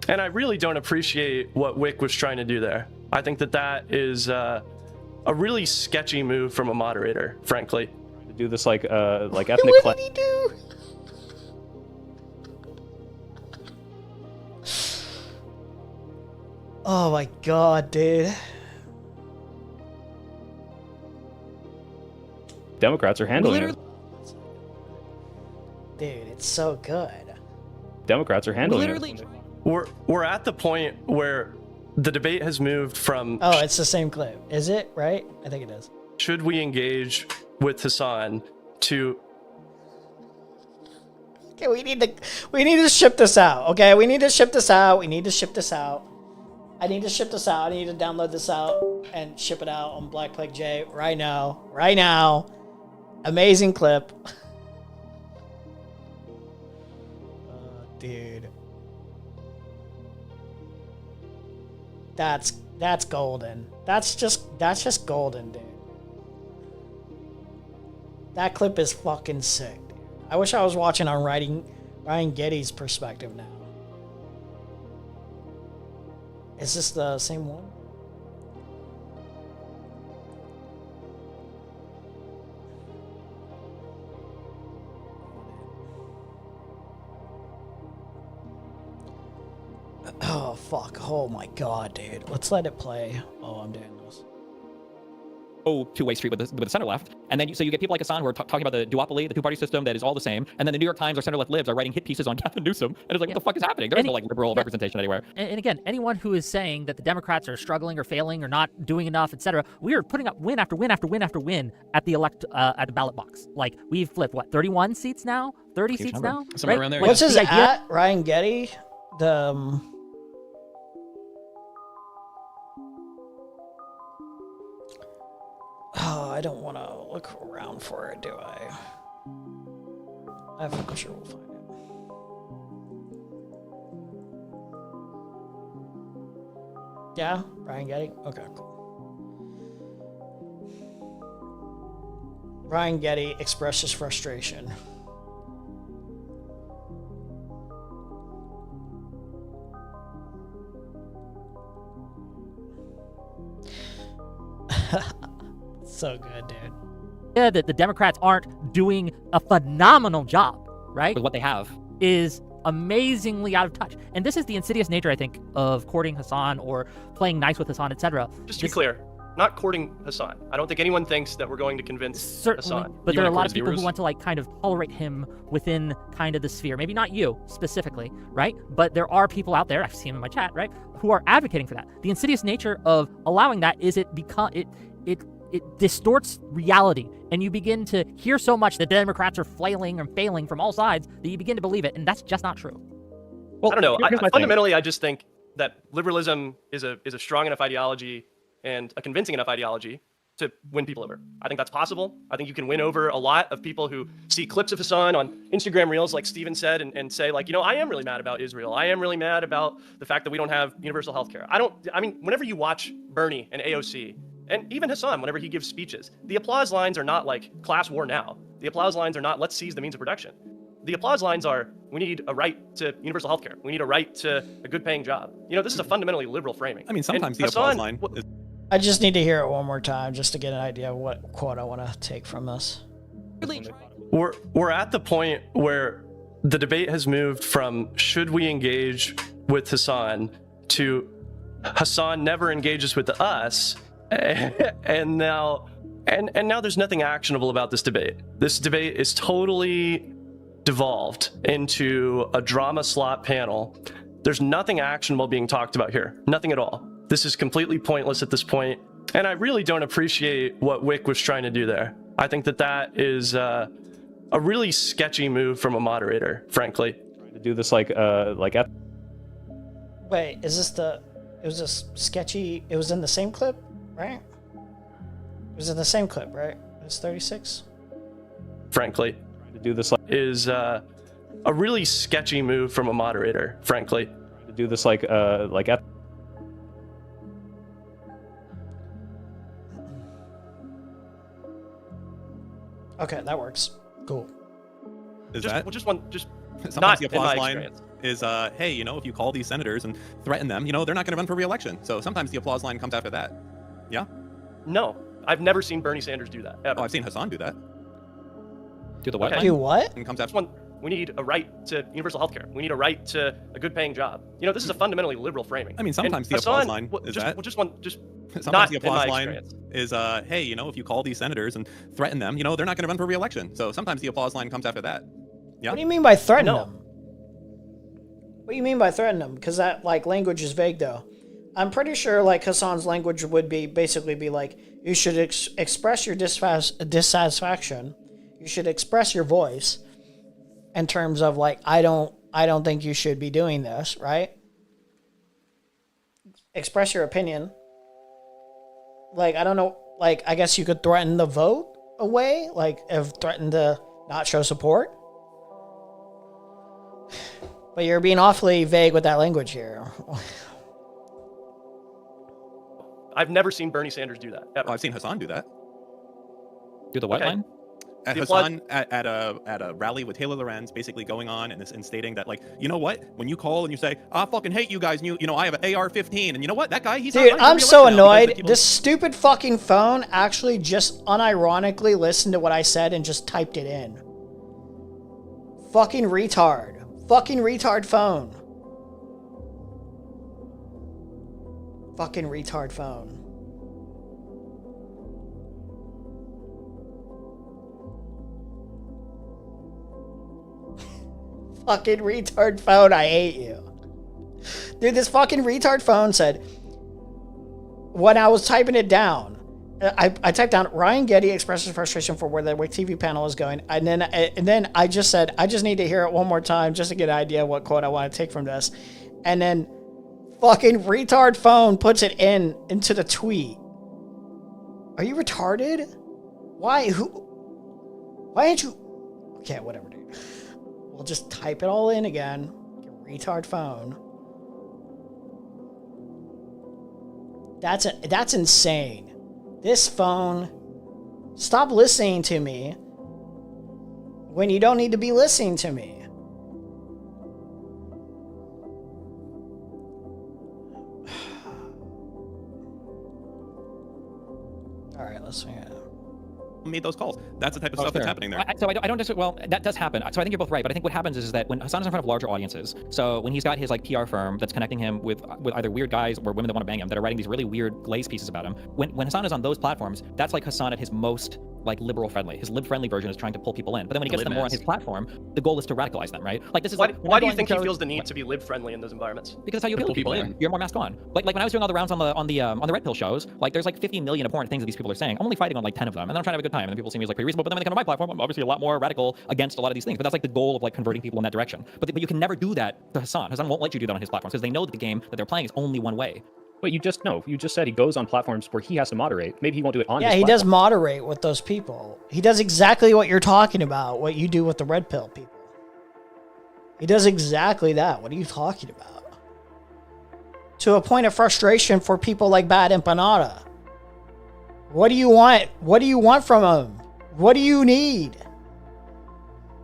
S14: And I really don't appreciate what Wick was trying to do there. I think that that is a really sketchy move from a moderator, frankly.
S12: To do this like ethnic
S1: What did he do? Oh my god, dude.
S12: Democrats are handling it.
S1: Dude, it's so good.
S12: Democrats are handling it.
S14: We're at the point where the debate has moved from
S1: Oh, it's the same clip. Is it, right? I think it is.
S14: should we engage with Hasan to
S1: Okay, we need to ship this out. Okay, we need to ship this out. I need to ship this out. I need to download this out and ship it out on Black Plague J right now. Right now. Amazing clip. Dude. That's golden. That's just golden, dude. That clip is fucking sick, dude. I wish I was watching on Ryan Getty's perspective now. Is this the same one? Oh, fuck. Oh, my God, dude. Let's let it play while I'm doing this.
S11: Two-way street with the center left, and then so you get people like Hasan who are talking about the duopoly, the two-party system that is all the same, and then the New York Times or center left libs are writing hit pieces on Gavin Newsom, and it's like, what the fuck is happening? There is no like liberal representation anywhere.
S5: And again, anyone who is saying that the Democrats are struggling or failing or not doing enough, etc., we are putting up win after win after win after win at the at the ballot box. Like we've flipped what 31 seats now, 30 seats now,
S10: somewhere around there.
S1: What's his at? Ryan Getty. Oh, I don't want to look around for it, do I? I'm sure we'll find it. Yeah, Ryan Getty? Okay, cool. Ryan Getty expresses frustration. So good, dude.
S5: Yeah, that the Democrats aren't doing a phenomenal job, right?
S11: With what they have.
S5: Is amazingly out of touch. And this is the insidious nature, I think, of courting Hasan or playing nice with Hasan, etc.
S14: Just to be clear, not courting Hasan. I don't think anyone thinks that we're going to convince Hasan.
S5: But there are a lot of people who want to like kind of tolerate him within kind of the sphere. Maybe not you specifically, right? But there are people out there, I've seen them in my chat, right, who are advocating for that. The insidious nature of allowing that is it distorts reality, and you begin to hear so much that Democrats are flailing and failing from all sides that you begin to believe it, and that's just not true.
S14: Well, I don't know. Fundamentally, I just think that liberalism is a strong enough ideology and a convincing enough ideology to win people over. I think that's possible. I think you can win over a lot of people who see clips of Hasan on Instagram Reels, like Steven said, and say, like, you know, I am really mad about Israel. I am really mad about the fact that we don't have universal health care. I mean, whenever you watch Bernie and AOC, and even Hasan, whenever he gives speeches, the applause lines are not like class war now. The applause lines are not let's seize the means of production. The applause lines are we need a right to universal health care. We need a right to a good paying job. You know, this is a fundamentally liberal framing.
S9: I mean, sometimes the
S14: Hasan,
S9: applause line is...
S1: I just need to hear it one more time just to get an idea of what quote I want to take from this.
S14: We're at the point where the debate has moved from should we engage with Hasan to Hasan never engages with us, and now there's nothing actionable about this debate. This debate is totally devolved into a drama slot panel There's nothing actionable being talked about here. Nothing at all. This is completely pointless at this point. And I really don't appreciate what Wick was trying to do there. I think that is a really sketchy move from a moderator, frankly.
S12: To do this
S1: Wait, is this it was just sketchy, it was in the same clip, right? It was in the same clip, right? It was 36?
S14: Frankly.
S12: To do this
S14: is a really sketchy move from a moderator, frankly.
S12: To do this
S1: Okay, that works. Cool.
S14: Sometimes
S9: Sometimes the
S14: in my
S9: applause line
S14: experience.
S9: is, hey, you know, if you call these senators and threaten them, you know, they're not going to run for re-election. So sometimes the applause line comes after that. Yeah?
S14: No, I've never seen Bernie Sanders do that. Ever.
S9: Oh, I've seen Hasan do that.
S11: Do the what?
S14: Okay.
S1: Do what?
S9: And comes after.
S14: We need a right to universal health care. We need a right to a good paying job. You know, this is a fundamentally liberal framing.
S9: I mean, sometimes
S14: And
S9: the applause
S14: Hasan,
S9: line is that.
S14: Sometimes
S9: Sometimes the applause line is, hey, you know, if you call these senators and threaten them, you know, they're not going to run for re-election. So sometimes the applause line comes after that. Yeah?
S1: What do you mean by threaten them? What do you mean by threaten them? Because that, like, language is vague, though. I'm pretty sure, like, Hasan's language would basically be like, you should express your dissatisfaction. You should express your voice in terms of, like, I don't think you should be doing this, right? Express your opinion. Like, I don't know, like, I guess you could threaten the vote away, like, threaten to not show support. But you're being awfully vague with that language here.
S14: I've never seen Bernie Sanders do that. Ever.
S9: Oh, I've seen Hasan do that.
S11: Do the what line?
S9: At Hasan at a rally with Taylor Lorenz, basically going on and stating that, like, you know what? When you call and you say, I fucking hate you guys, and you know, I have an AR-15, and you know what? That guy, he's
S1: Dude,
S9: not
S1: I'm so
S9: re-election now because
S1: annoyed.
S9: people-
S1: This stupid fucking phone actually just unironically listened to what I said and just typed it in. Fucking retard. Fucking retard phone. Fucking retard phone. Fucking retard phone, I hate you. Dude, this fucking retard phone said, when I was typing it down, I typed down, Ryan Getty expresses frustration for where the Whicktv panel is going. And then I just said, I just need to hear it one more time just to get an idea of what quote I want to take from this. And then fucking retard phone puts it into the tweet. Are you retarded? Why? Why ain't you? Okay, whatever, dude. We'll just type it all in again. Retard phone. That's insane. This phone, stop listening to me when you don't need to be listening to me. All right, let's see.
S9: Made those calls. That's the type of stuff that's happening there.
S11: So I don't disagree. Well, that does happen. So I think you're both right. But I think what happens is that when Hasan is in front of larger audiences, so when he's got his like PR firm that's connecting him with either weird guys or women that want to bang him that are writing these really weird glaze pieces about him, when Hasan is on those platforms, that's like Hasan at his most like liberal friendly. His lib friendly version is trying to pull people in. But then when he gets them more on his platform, the goal is to radicalize them, right? Like this is
S14: why do you think he feels the need to be lib friendly in those environments?
S11: Because that's how you appeal to people. You're more masked on. Like when I was doing all the rounds on the Red Pill shows, like there's like 50 million abhorrent things that these people are saying. I'm only fighting on like 10 of them, and then I'm trying to have a good time. And then people see me as like pretty reasonable. But then when they come to my platform, I'm obviously a lot more radical against a lot of these things. But that's like the goal of like converting people in that direction. But you can never do that to Hasan. Hasan won't let you do that on his platforms because they know that the game that they're playing is only one way.
S12: But you just said he goes on platforms where he has to moderate. Maybe he won't do it on his
S1: Yeah, he
S12: platform.
S1: does moderate with those people. He does exactly what you're talking about, what you do with the Red Pill people. He does exactly that. What are you talking about? To a point of frustration for people like Bad Empanada. What do you want? What do you want from him? What do you need?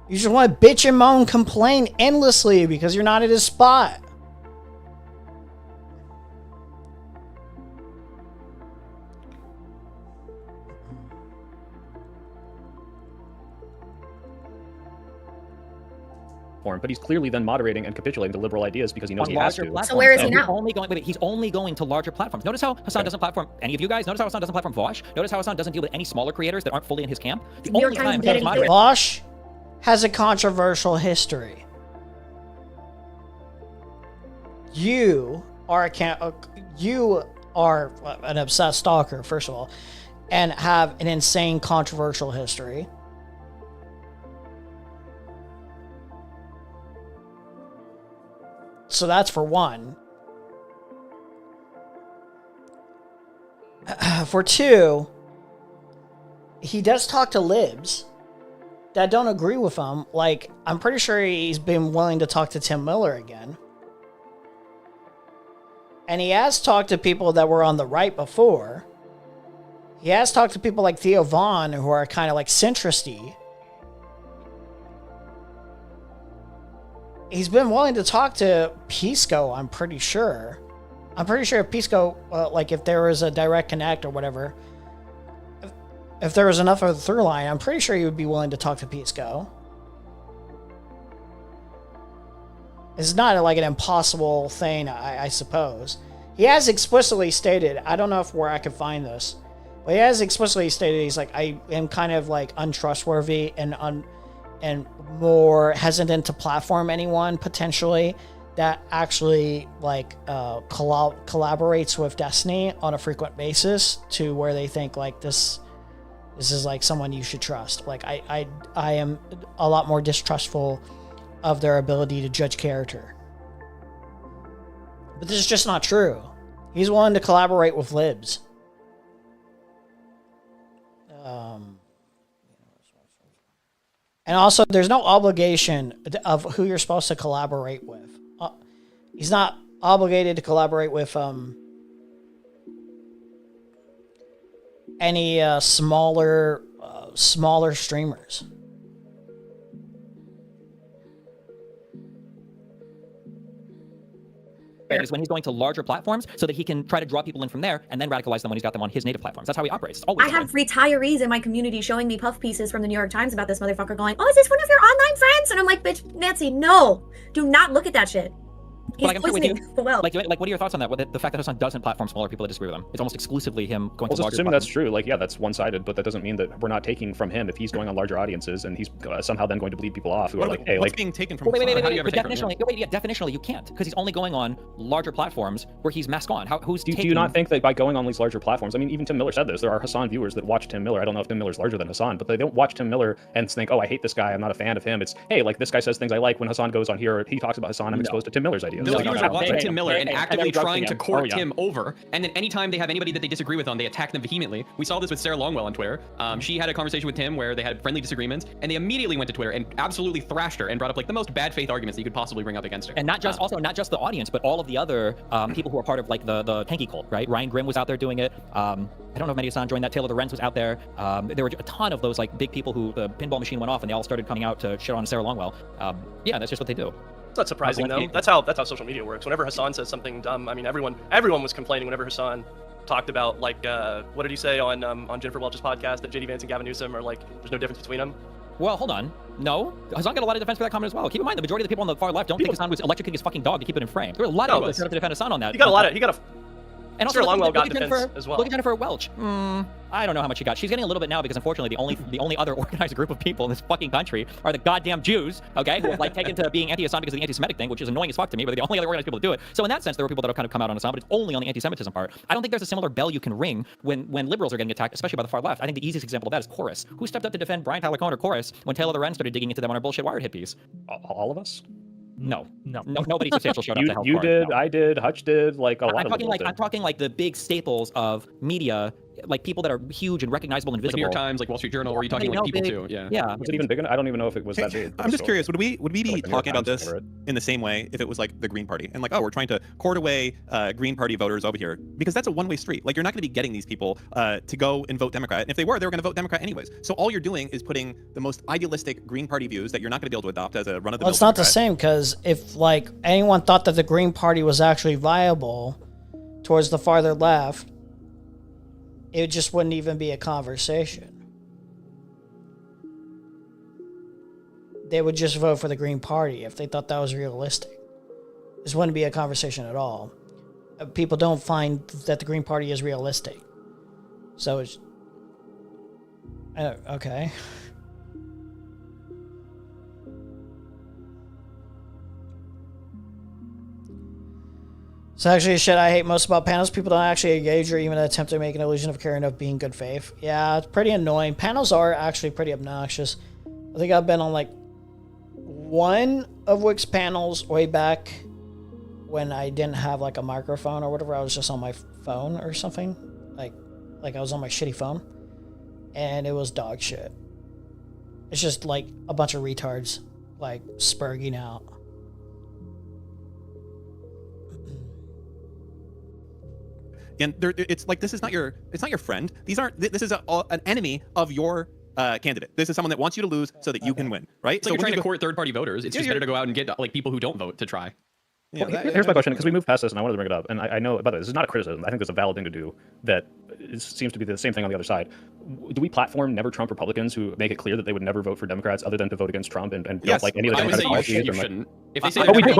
S1: You just want to bitch and moan, complain endlessly because you're not at his spot.
S12: But he's clearly then moderating and capitulating to liberal ideas because he knows
S11: on
S12: he has
S11: larger
S12: to.
S11: platforms.
S13: So where is he
S11: And
S13: now?
S11: He's only going to larger platforms. Notice how Hasan doesn't platform any of you guys. Notice how Hasan doesn't platform Vosh. Notice how Hasan doesn't deal with any smaller creators that aren't fully in his camp. The
S13: New York
S11: only
S13: Times
S11: time
S13: did
S11: Hasan is
S13: it.
S11: moderating.
S1: Vosh has a controversial history. you are an obsessed stalker, first of all, and have an insane controversial history. So that's for one. For two, he does talk to libs that don't agree with him. Like, I'm pretty sure he's been willing to talk to Tim Miller again. And he has talked to people that were on the right before. He has talked to people like Theo Vaughn, who are kind of like centristy. He's been willing to talk to Pisco, I'm pretty sure. I'm pretty sure if Pisco, like if there was a direct connect or whatever, if there was enough of a through line, I'm pretty sure he would be willing to talk to Pisco. It's not like an impossible thing, I suppose. He has explicitly stated, I don't know where I could find this, but he has explicitly stated he's like, I am kind of like untrustworthy and more hesitant to platform anyone potentially that actually like collaborates with Destiny on a frequent basis to where they think like this is like someone you should trust. Like I am a lot more distrustful of their ability to judge character. But this is just not true. He's willing to collaborate with libs. And also, there's no obligation of who you're supposed to collaborate with. He's not obligated to collaborate with any smaller streamers.
S11: Is when he's going to larger platforms so that he can try to draw people in from there and then radicalize them when he's got them on his native platforms. That's how he operates. It's always
S13: I have retirees in my community showing me puff pieces from the New York Times about this motherfucker going, oh, is this one of your online friends? And I'm like, bitch, Nancy, no. Do not look at that shit.
S11: But I can agree with you. Like, what are your thoughts on that? The fact that Hasan doesn't platform smaller people that disagree with him. It's almost exclusively him going to larger
S12: assuming
S11: platforms.
S12: that's true, like, yeah, that's one-sided, but that doesn't mean that we're not taking from him if he's going on larger audiences and he's somehow then going to bleed people off who are like, hey,
S9: what's
S12: like...
S9: being taken from
S11: Wait,
S9: Hasan? How do you ever
S11: but
S9: take from him?
S11: definitionally you can't, because he's only going on larger platforms where he's mask on.
S12: Do you not think that by going on these larger platforms, I mean, even Tim Miller said this, there are Hasan viewers that watch Tim Miller. I don't know if Tim Miller's larger than Hasan, but they don't watch Tim Miller and think, oh, I hate this guy, I'm not a fan of him. It's, hey, like, this guy says things I like. When Hasan goes on here, he talks about Hasan, I'm exposed to Tim Miller's ideas.
S10: Those viewers are watching Tim Miller and actively trying to court
S12: yeah.
S10: Tim over, and then anytime they have anybody that they disagree with on, they attack them vehemently. We saw this with Sarah Longwell on Twitter. She had a conversation with Tim where they had friendly disagreements, and they immediately went to Twitter and absolutely thrashed her and brought up like the most bad faith arguments that you could possibly bring up against her.
S11: And not just not just the audience, but all of the other people who are part of like the tanky cult, right? Ryan Grimm was out there doing it. I don't know if Mehdi Hasan joined that. Taylor Lorenz was out there. There were a ton of those like big people who the pinball machine went off and they all started coming out to shit on Sarah Longwell. Yeah, that's just what they do.
S14: It's not surprising though. That's how social media works. Whenever Hasan says something dumb, I mean, everyone was complaining whenever Hasan talked about like what did he say on Jennifer Welch's podcast that JD Vance and Gavin Newsom are like there's no difference between them.
S11: Well, hold on. No, Hasan got a lot of defense for that comment as well. Keep in mind, the majority of the people on the far left don't think Hasan was electrocuting his fucking dog to keep it in frame. There were a lot of people that showed up to defend Hasan on that.
S14: He got a
S11: and also,
S14: Sarah Longwell
S11: look
S14: got
S11: at
S14: defense
S11: Jennifer,
S14: as well.
S11: Look at Jennifer Welch. I don't know how much she got. She's getting a little bit now because unfortunately the only other organized group of people in this fucking country are the goddamn Jews, okay, who have like taken to being anti-Hasan because of the anti-Semitic thing, which is annoying as fuck to me, but they're the only other organized people to do it. So in that sense, there were people that have kind of come out on Hasan, but it's only on the anti-Semitism part. I don't think there's a similar bell you can ring when liberals are getting attacked, especially by the far left. I think the easiest example of that is Chorus. Who stepped up to defend Brian Tyler Cohen or Chorus when Taylor Lorenz started digging into them on our bullshit Wired hit piece?
S12: All of us?
S11: No, nobody substantial showed up to help.
S12: You
S11: Cory,
S12: did,
S11: no.
S12: I did, Hutch did, like a lot of people did.
S11: I'm talking like the big staples of media, like people that are huge and recognizable and visible.
S10: Like New York Times, like Wall Street Journal, or are you talking like people too? Yeah.
S12: Was it even big enough? I don't even know if it was that big.
S9: I'm just curious, would we be talking about this in the same way if it was like the Green Party and like, oh, we're trying to court away Green Party voters over here? Because that's a one-way street. Like, you're not going to be getting these people to go and vote Democrat. And if they were going to vote Democrat anyways. So all you're doing is putting the most idealistic Green Party views that you're not going to be able to adopt as a run-of-the-mill.
S1: Well, it's not the same, because if like anyone thought that the Green Party was actually viable towards the farther left, it just wouldn't even be a conversation. They would just vote for the Green Party if they thought that was realistic. This wouldn't be a conversation at all. People don't find that the Green Party is realistic. So it's... okay. So actually, shit I hate most about panels, people don't actually engage or even attempt to make an illusion of caring of being good faith. Yeah, it's pretty annoying. Panels are actually pretty obnoxious. I think I've been on like one of Wick's panels way back when I didn't have like a microphone or whatever. I was just on my phone or something. Like I was on my shitty phone. And it was dog shit. It's just like a bunch of retards like spurging out.
S9: And it's like it's not your friend. This is an enemy of your candidate. This is someone that wants you to lose so that you can win, right?
S10: It's like you're trying to court third-party voters. It's just better to go out and get like people who don't vote to try.
S12: Well, here's my question, because we moved past this and I wanted to bring it up, and I know, by the way, this is not a criticism. I think it's a valid thing to do. That it seems to be the same thing on the other side. Do we platform never Trump Republicans who make it clear that they would never vote for Democrats other than to vote against Trump and don't like any of the Democratic policies?
S10: You shouldn't. If they say
S12: we do.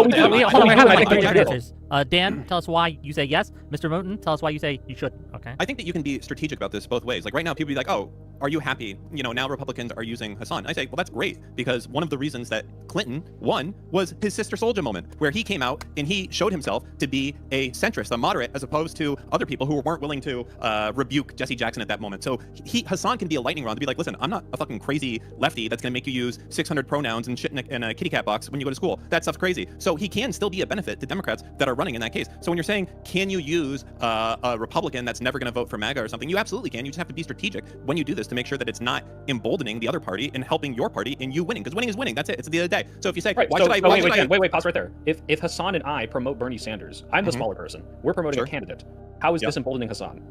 S5: Dan, tell us why you say yes. Mr. Moten, tell us why you say you shouldn't. Okay.
S9: I think that you can be strategic about this both ways. Like right now, people be like, "Oh, are you happy? Now Republicans are using Hasan." I say, well, that's great, because one of the reasons that Clinton won was his Sister Soldier moment, where he came out and he showed himself to be a centrist, a moderate, as opposed to other people who weren't willing to rebuke Jesse Jackson at that moment. So Hasan can be a lightning rod to be like, listen, I'm not a fucking crazy lefty that's going to make you use 600 pronouns and shit in a kitty cat box when you go to school. That stuff's crazy. So he can still be a benefit to Democrats that are running in that case. So when you're saying, can you use a Republican that's never going to vote for MAGA or something, you absolutely can. You just have to be strategic when you do this to make sure that it's not emboldening the other party and helping your party and you winning, because winning is winning. That's it. It's the other day. So if you say,
S12: wait, pause right there. If Hasan and I promote Bernie Sanders, I'm the smaller person. We're promoting a candidate. How is this emboldening Hasan?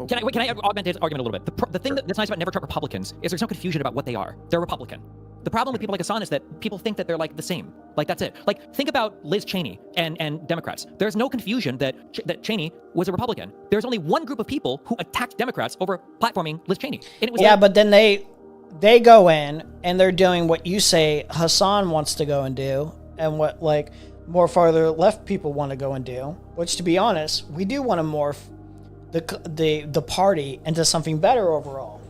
S11: Can I augment his argument a little bit? The thing that's nice about Never Trump Republicans is there's no confusion about what they are. They're Republican. The problem with people like Hasan is that people think that they're like the same. Like that's it. Like think about Liz Cheney and Democrats. There's no confusion that Cheney was a Republican. There's only one group of people who attacked Democrats over platforming Liz Cheney. And it was
S1: but then they go in and they're doing what you say Hasan wants to go and do, and what like more farther left people want to go and do. Which, to be honest, we do want to morph the party into something better overall.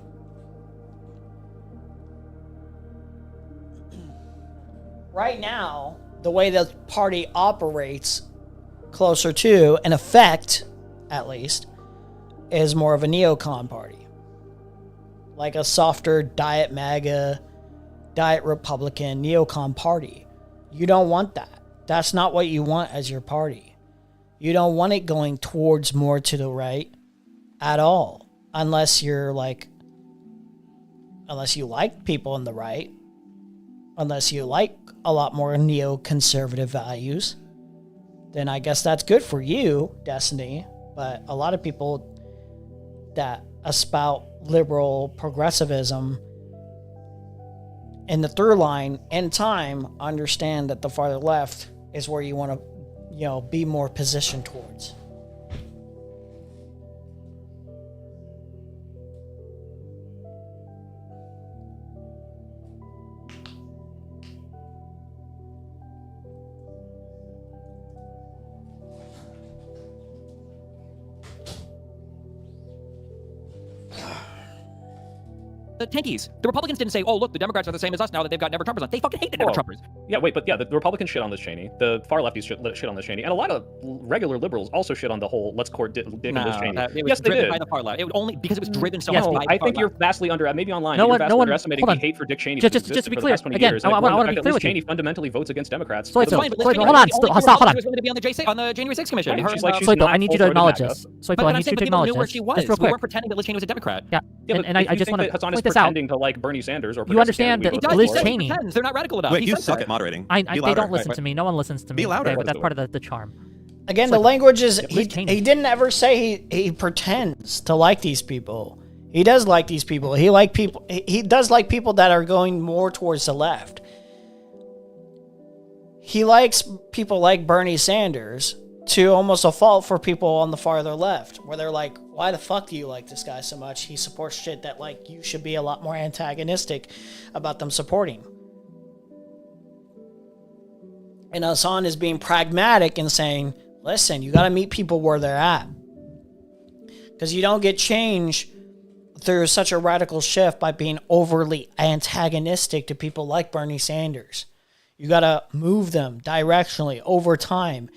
S1: Right now, the way the party operates, closer to, in effect, at least, is more of a neocon party. Like a softer diet MAGA, diet Republican, neocon party. You don't want that. That's not what you want as your party. You don't want it going towards more to the right at all. Unless you like people on the right. Unless you like a lot more neoconservative values, then I guess that's good for you, Destiny. But a lot of people that espout liberal progressivism in the through line in time understand that the farther left is where you want to, be more positioned towards.
S11: the tankies. The Republicans didn't say, oh, look, the Democrats are the same as us now that they've got Never Trumpers on. They fucking hate the Never Trumpers.
S12: Yeah, wait, but the Republicans shit on Liz Cheney. The far lefties shit on Liz Cheney. And a lot of regular liberals also shit on the whole let's court Dick and Liz Cheney.
S11: Yes, they did. By the far left. It would only because it was driven so much by the
S12: I think you're vastly maybe online, you're vastly underestimating the hate for Dick Cheney.
S5: Just to be clear, again, I want to be clear with you.
S12: Cheney fundamentally votes against Democrats.
S5: Hold on. Stop.
S11: She was going to be on the January 6th Commission.
S5: Soypo, I need you to acknowledge this. Soypo, I need you to acknowledge this.
S11: Just real quick. We weren't pretending that Liz Cheney was a Democrat.
S5: Yeah, and I just want to
S12: Hasan is
S5: point this out.
S12: pretending to like Bernie Sanders or
S5: you understand that Liz Cheney.
S11: They're not radical enough.
S9: Wait, you suck at moderating.
S5: They don't listen to me. No one listens to me.
S9: Be louder.
S5: But that's part of the charm.
S1: Again, the language is he didn't ever say he pretends to like these people. He does like these people. He does like people that are going more towards the left. He likes people like Bernie Sanders to almost a fault for people on the farther left, where they're like, why the fuck do you like this guy so much? He supports shit that like you should be a lot more antagonistic about them supporting. And Hasan is being pragmatic and saying, listen, you got to meet people where they're at. Because you don't get change through such a radical shift by being overly antagonistic to people like Bernie Sanders. You got to move them directionally over time.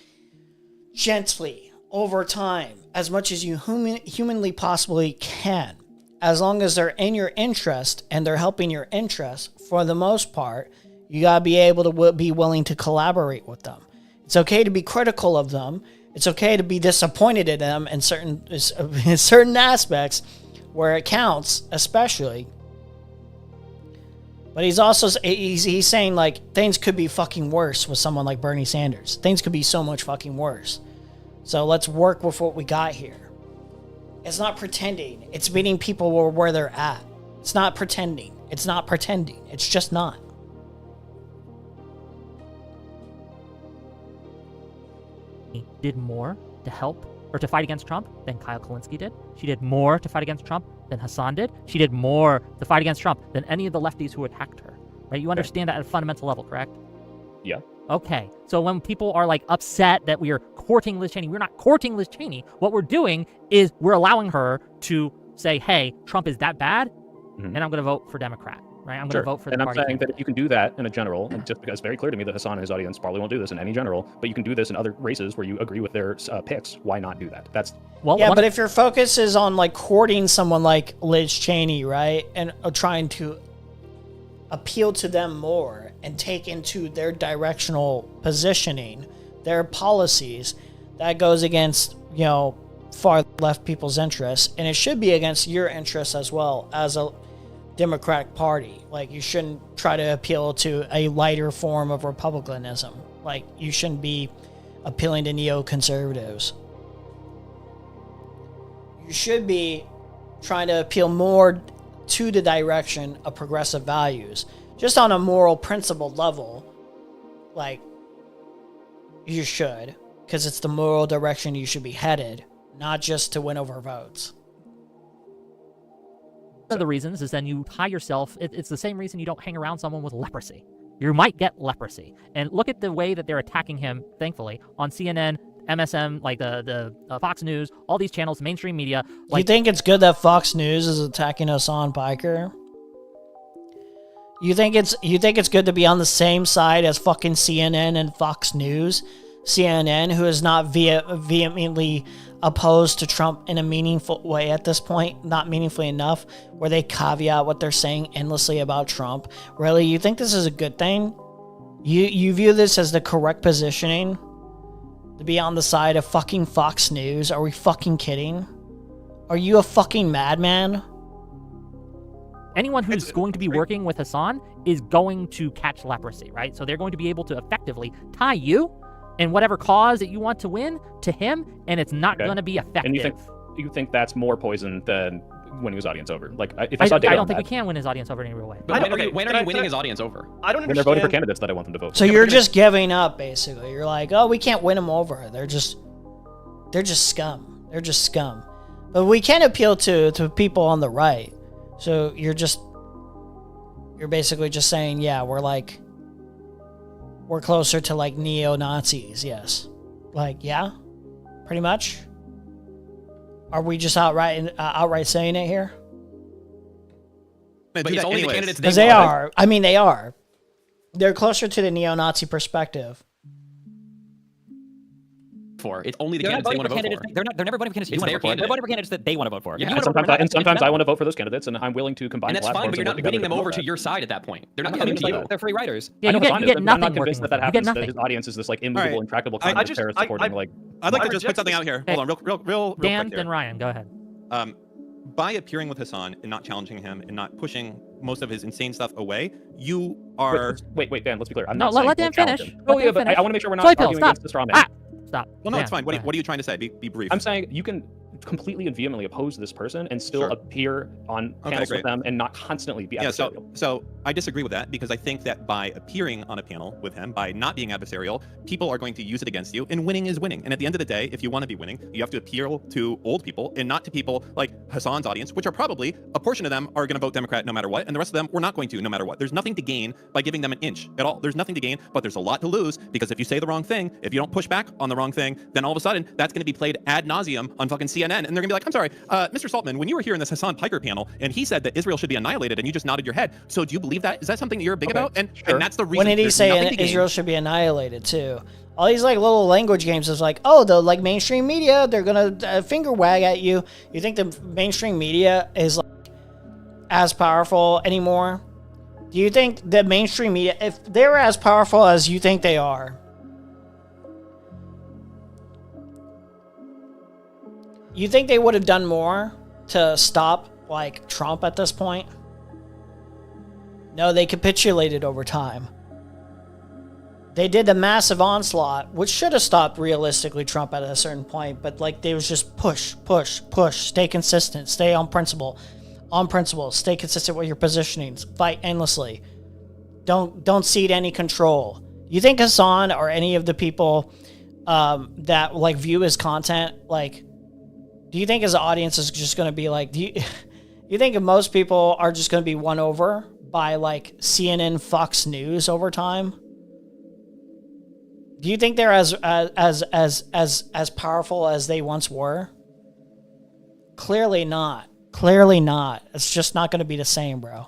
S1: gently over time as much as you humanly possibly can. As long as they're in your interest and they're helping your interest, for the most part, you gotta be able to be willing to collaborate with them. It's okay to be critical of them. It's okay to be disappointed in them in certain aspects where it counts, especially. But he's also he's saying like things could be fucking worse with someone like Bernie Sanders. Things could be so much fucking worse. So let's work with what we got here. It's not pretending. It's meeting people where they're at. It's not pretending. It's not pretending. It's just not.
S5: He did more to help or to fight against Trump than Kyle Kulinski did. She did more to fight against Trump than Hasan did. She did more to fight against Trump than any of the lefties who attacked her. Right? You understand that at a fundamental level, correct?
S12: Yeah.
S5: Okay. So when people are like upset that we are courting Liz Cheney, we're not courting Liz Cheney. What we're doing is we're allowing her to say, hey, Trump is that bad, and I'm going to vote for Democrat. Right? I'm going to vote for the
S12: and
S5: party.
S12: I'm saying that if you can do that in a general, and just because it's very clear to me that Hasan and his audience probably won't do this in any general, but you can do this in other races where you agree with their picks, why not do that? That's
S1: yeah, but if your focus is on like courting someone like Liz Cheney, right, and trying to appeal to them more and take into their directional positioning, their policies, that goes against, you know, far left people's interests, and it should be against your interests as well as a Democratic Party. Like, you shouldn't try to appeal to a lighter form of republicanism. Like, you shouldn't be appealing to neoconservatives. You should be trying to appeal more to the direction of progressive values, just on a moral principle level. Like, you should, because it's the moral direction you should be headed, not just to win over votes.
S5: One of the reasons is then you tie yourself, it's the same reason you don't hang around someone with leprosy. You might get leprosy. And look at the way that they're attacking him, thankfully, on CNN, MSM, like the Fox News, all these channels, mainstream media. Like,
S1: you think it's good that Fox News is attacking Hasan Piker? You think it's good to be on the same side as fucking CNN and Fox News? CNN, who is not vehemently opposed to Trump in a meaningful way at this point, not meaningfully enough, where they caveat what they're saying endlessly about Trump. Really, you think this is a good thing? You view this as the correct positioning? To be on the side of fucking Fox News? Are we fucking kidding? Are you a fucking madman?
S5: Anyone who's going to be working with Hasan is going to catch leprosy, right? So they're going to be able to effectively tie you and whatever cause that you want to win to him, and it's not going to be effective.
S12: And you think that's more poison than winning his audience over? Like, if
S5: I
S12: I saw data
S5: don't
S12: on
S5: think
S12: that,
S5: we can win his audience over in any real way.
S10: But when are you winning his audience over?
S14: I don't
S12: when they're voting for candidates that I want them to vote for.
S1: So you're just giving up, basically. You're like, oh, we can't win them over. They're just scum. They're just scum. But we can appeal to people on the right. So you're basically just saying, yeah, we're closer to like neo-Nazis, yes. Like, yeah, pretty much. Are we just outright saying it here?
S10: But it's only the candidates
S1: Because they are. I mean, they are. They're closer to the neo-Nazi perspective.
S10: For it's only the
S11: They're
S10: candidates they
S11: not
S10: want
S11: voting
S10: to
S11: for
S10: vote
S11: candidates. They're never voting for candidates you
S10: It's
S11: want to
S10: their
S11: vote for. They're
S10: candidate.
S11: voting for candidates that they want to vote for.
S10: Yeah.
S11: If you wanna vote for
S12: and
S11: them,
S12: sometimes I want to vote for those candidates, and I'm willing to combine
S10: And that's
S12: platforms
S10: fine, but you're
S12: and
S10: not
S12: work
S10: winning
S12: together
S10: them
S12: to
S10: over
S12: promote
S10: to
S12: that.
S10: your side at that point. They're not
S12: I know,
S10: coming to
S12: but
S10: you.
S11: they're free riders.
S5: Yeah,
S12: I know
S5: you
S12: Hasan
S5: get
S12: is, but I'm
S5: nothing
S12: not
S5: working
S12: convinced
S5: with
S12: that
S5: them. You get
S12: happens. That
S5: nothing.
S12: his audience is this like immovable,
S9: Alright.
S12: intractable
S9: I
S12: kind
S9: just-
S12: of terrorist supporting like.
S9: I'd like to
S14: I
S9: just
S14: just-
S9: put something out here.
S5: Hey.
S9: Hold on, real
S5: Dan,
S9: quick here.
S5: then Ryan, go ahead.
S9: By appearing with Hasan and not challenging him and not pushing most of his insane stuff away, you are...
S12: Wait, Dan, let's be clear. I'm
S5: No,
S12: not
S5: let
S12: saying
S5: Dan
S12: don't challenge
S5: finish.
S12: him.
S5: Let
S12: Oh, yeah,
S5: Dan
S12: but
S5: finish.
S12: I want to make sure we're not
S5: Soy pill,
S12: arguing
S5: stop.
S12: against the straw man.
S5: Stop.
S9: Well, no,
S5: Dan,
S9: it's fine.
S5: go
S9: What
S5: ahead.
S9: are you trying to say? Be brief.
S12: I'm saying you can completely and vehemently oppose this person and still
S9: Sure.
S12: appear on panels with
S9: great.
S12: them and not constantly be
S9: Yeah,
S12: adversarial.
S9: so I disagree with that because I think that by appearing on a panel with him, by not being adversarial, people are going to use it against you, and winning is winning. And at the end of the day, if you want to be winning, you have to appeal to old people and not to people like Hasan's audience, which are probably, a portion of them are going to vote Democrat no matter what, and the rest of them we're not going to no matter what. There's nothing to gain by giving them an inch at all. There's nothing to gain, but there's a lot to lose because if you say the wrong thing, if you don't push back on the wrong thing, then all of a sudden that's going to be played ad nauseum on fucking CNN, and they're going to be like, I'm sorry, Mr. Saltman, when you were here in this Hasan Piker panel, and he said that Israel should be annihilated, and you just nodded your head. So do you believe that? Is that something that you're big about? And that's the reason.
S1: When did he
S9: there's
S1: say
S9: nothing to gain.
S1: Israel should be annihilated too? All these like little language games is like, oh, the like mainstream media, they're gonna finger wag at you. You think the mainstream media is like as powerful anymore? Do you think the mainstream media, if they're as powerful as you think they are, you think they would have done more to stop like Trump at this point? No, they capitulated over time. They did a massive onslaught, which should have stopped realistically Trump at a certain point, but like they was just push, stay consistent, stay on principle, stay consistent with your positionings, fight endlessly. Don't cede any control. You think Hasan or any of the people that like view his content, like, do you think his audience is just going to be like, you think most people are just going to be won over by like CNN, Fox News over time? Do you think they're as powerful as they once were? Clearly not. Clearly not. It's just not going to be the same, bro.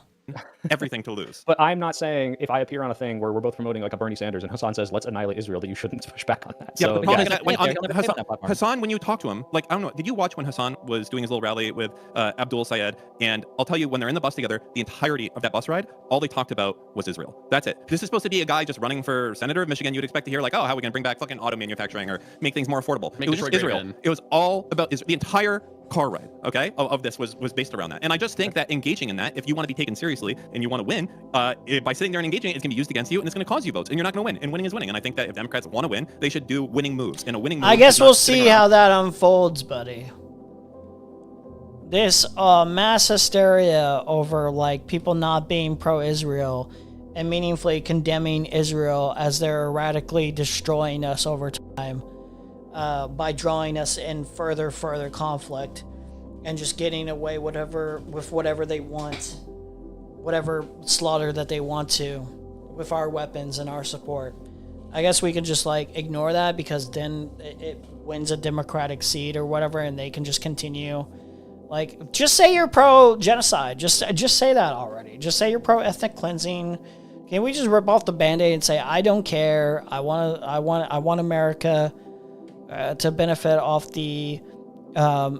S9: Everything to lose.
S12: But I'm not saying if I appear on a thing where we're both promoting like a Bernie Sanders and Hasan says, let's annihilate Israel, that you shouldn't push back on that.
S9: Yeah,
S12: So,
S9: but the problem is that Hasan, when you talk to him, like, I don't know, did you watch when Hasan was doing his little rally with Abdul Sayed? And I'll tell you, when they're in the bus together, the entirety of that bus ride, all they talked about was Israel. That's it. This is supposed to be a guy just running for senator of Michigan. You'd expect to hear like, oh, how are we going to bring back fucking auto manufacturing or make things more affordable? It was just Israel. It was all about Israel. The entire car ride, okay, of this was based around that. And I just think that engaging in that, if you want to be taken seriously and you want to win, by sitting there and engaging, it's going to be used against you and it's going to cause you votes and you're not going to win. And winning is winning. And I think that if Democrats want to win, they should do winning moves. And a winning move,
S1: I guess we'll see how that unfolds, buddy. This mass hysteria over like people not being pro-Israel and meaningfully condemning Israel as they're radically destroying us over time by drawing us in further conflict and just getting away with whatever they want, whatever slaughter that they want to with our weapons and our support. I guess we can just like ignore that because then it wins a Democratic seat or whatever and they can just continue. Like, just say you're pro-genocide. Just say that already. Just say you're pro-ethnic cleansing. Can we just rip off the Band-Aid and say, I don't care. I want America to benefit off the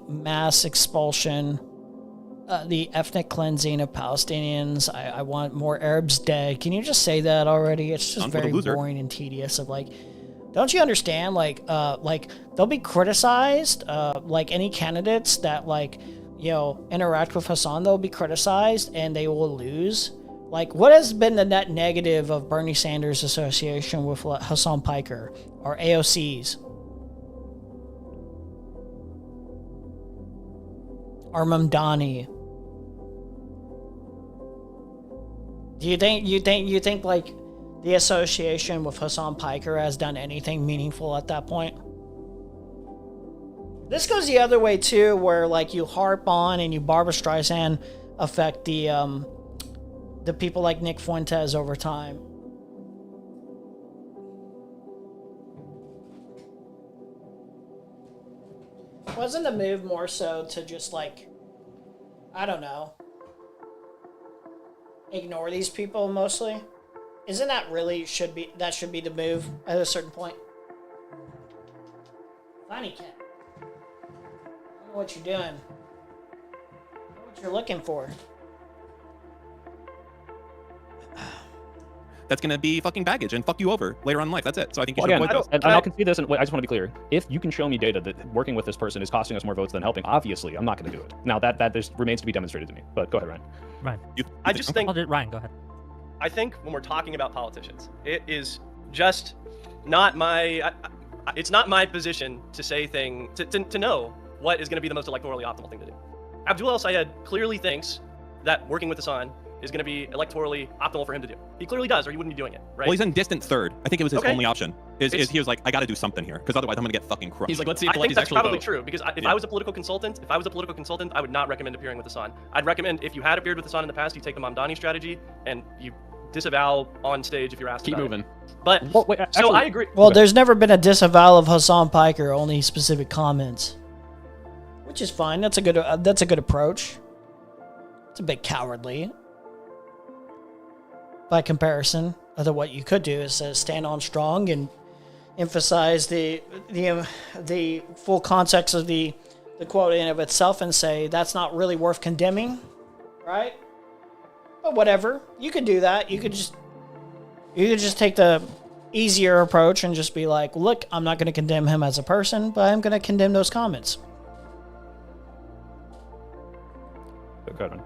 S1: mass expulsion, the ethnic cleansing of Palestinians. I want more Arabs dead. Can you just say that already? It's just very boring and tedious. Of like, don't you understand? Like they'll be criticized. Like any candidates that like, interact with Hasan, they'll be criticized and they will lose. Like, what has been the net negative of Bernie Sanders' association with Hasan Piker or AOC's? Or Mamdani? Do you think like the association with Hasan Piker has done anything meaningful at that point? This goes the other way too, where like you harp on and you Barbra Streisand affect the people like Nick Fuentes over time. Wasn't the move more so to just like, I don't know, ignore these people mostly? Isn't that really should be the move at a certain point? Funny cat. I don't know what you're doing. I know what you're looking for.
S9: That's going to be fucking baggage and fuck you over later on in life. That's it. So I think you should
S12: again,
S9: avoid those.
S12: and I'll concede this, and I just want to be clear. If you can show me data that working with this person is costing us more votes than helping, obviously, I'm not going to do it. Now, that remains to be demonstrated to me. But go ahead, Ryan.
S5: Ryan.
S14: I just think...
S5: Ryan, go ahead.
S14: I think when we're talking about politicians, it is just not my... it's not my position to say to know what is going to be the most electorally optimal thing to do. Abdul El-Sayed clearly thinks that working with Hasan is going to be electorally optimal for him to do. He clearly does, or he wouldn't be doing it, right?
S9: Well, he's in distant third. I think it was his only option. He was like, I got to do something here, because otherwise I'm going to get fucking crushed.
S10: He's like, let's see if
S14: I think
S10: Peloti's
S14: that's
S10: actually
S14: probably
S10: vote.
S14: true, because if I was a political consultant, I would not recommend appearing with Hasan. I'd recommend, if you had appeared with Hasan in the past, you take the Mamdani strategy, and you disavow on stage if you're asked
S10: Keep
S14: about
S10: moving.
S14: It. But, so I agree.
S1: Well, there's never been a disavowal of Hasan Piker, only specific comments. Which is fine. That's a good approach. It's a bit cowardly. By comparison, other what you could do is stand on strong and emphasize the full context of the quote in of itself and say that's not really worth condemning, right? But whatever, you could do that. You could just take the easier approach and just be like, look, I'm not going to condemn him as a person, but I'm going to condemn those comments.
S12: Good one.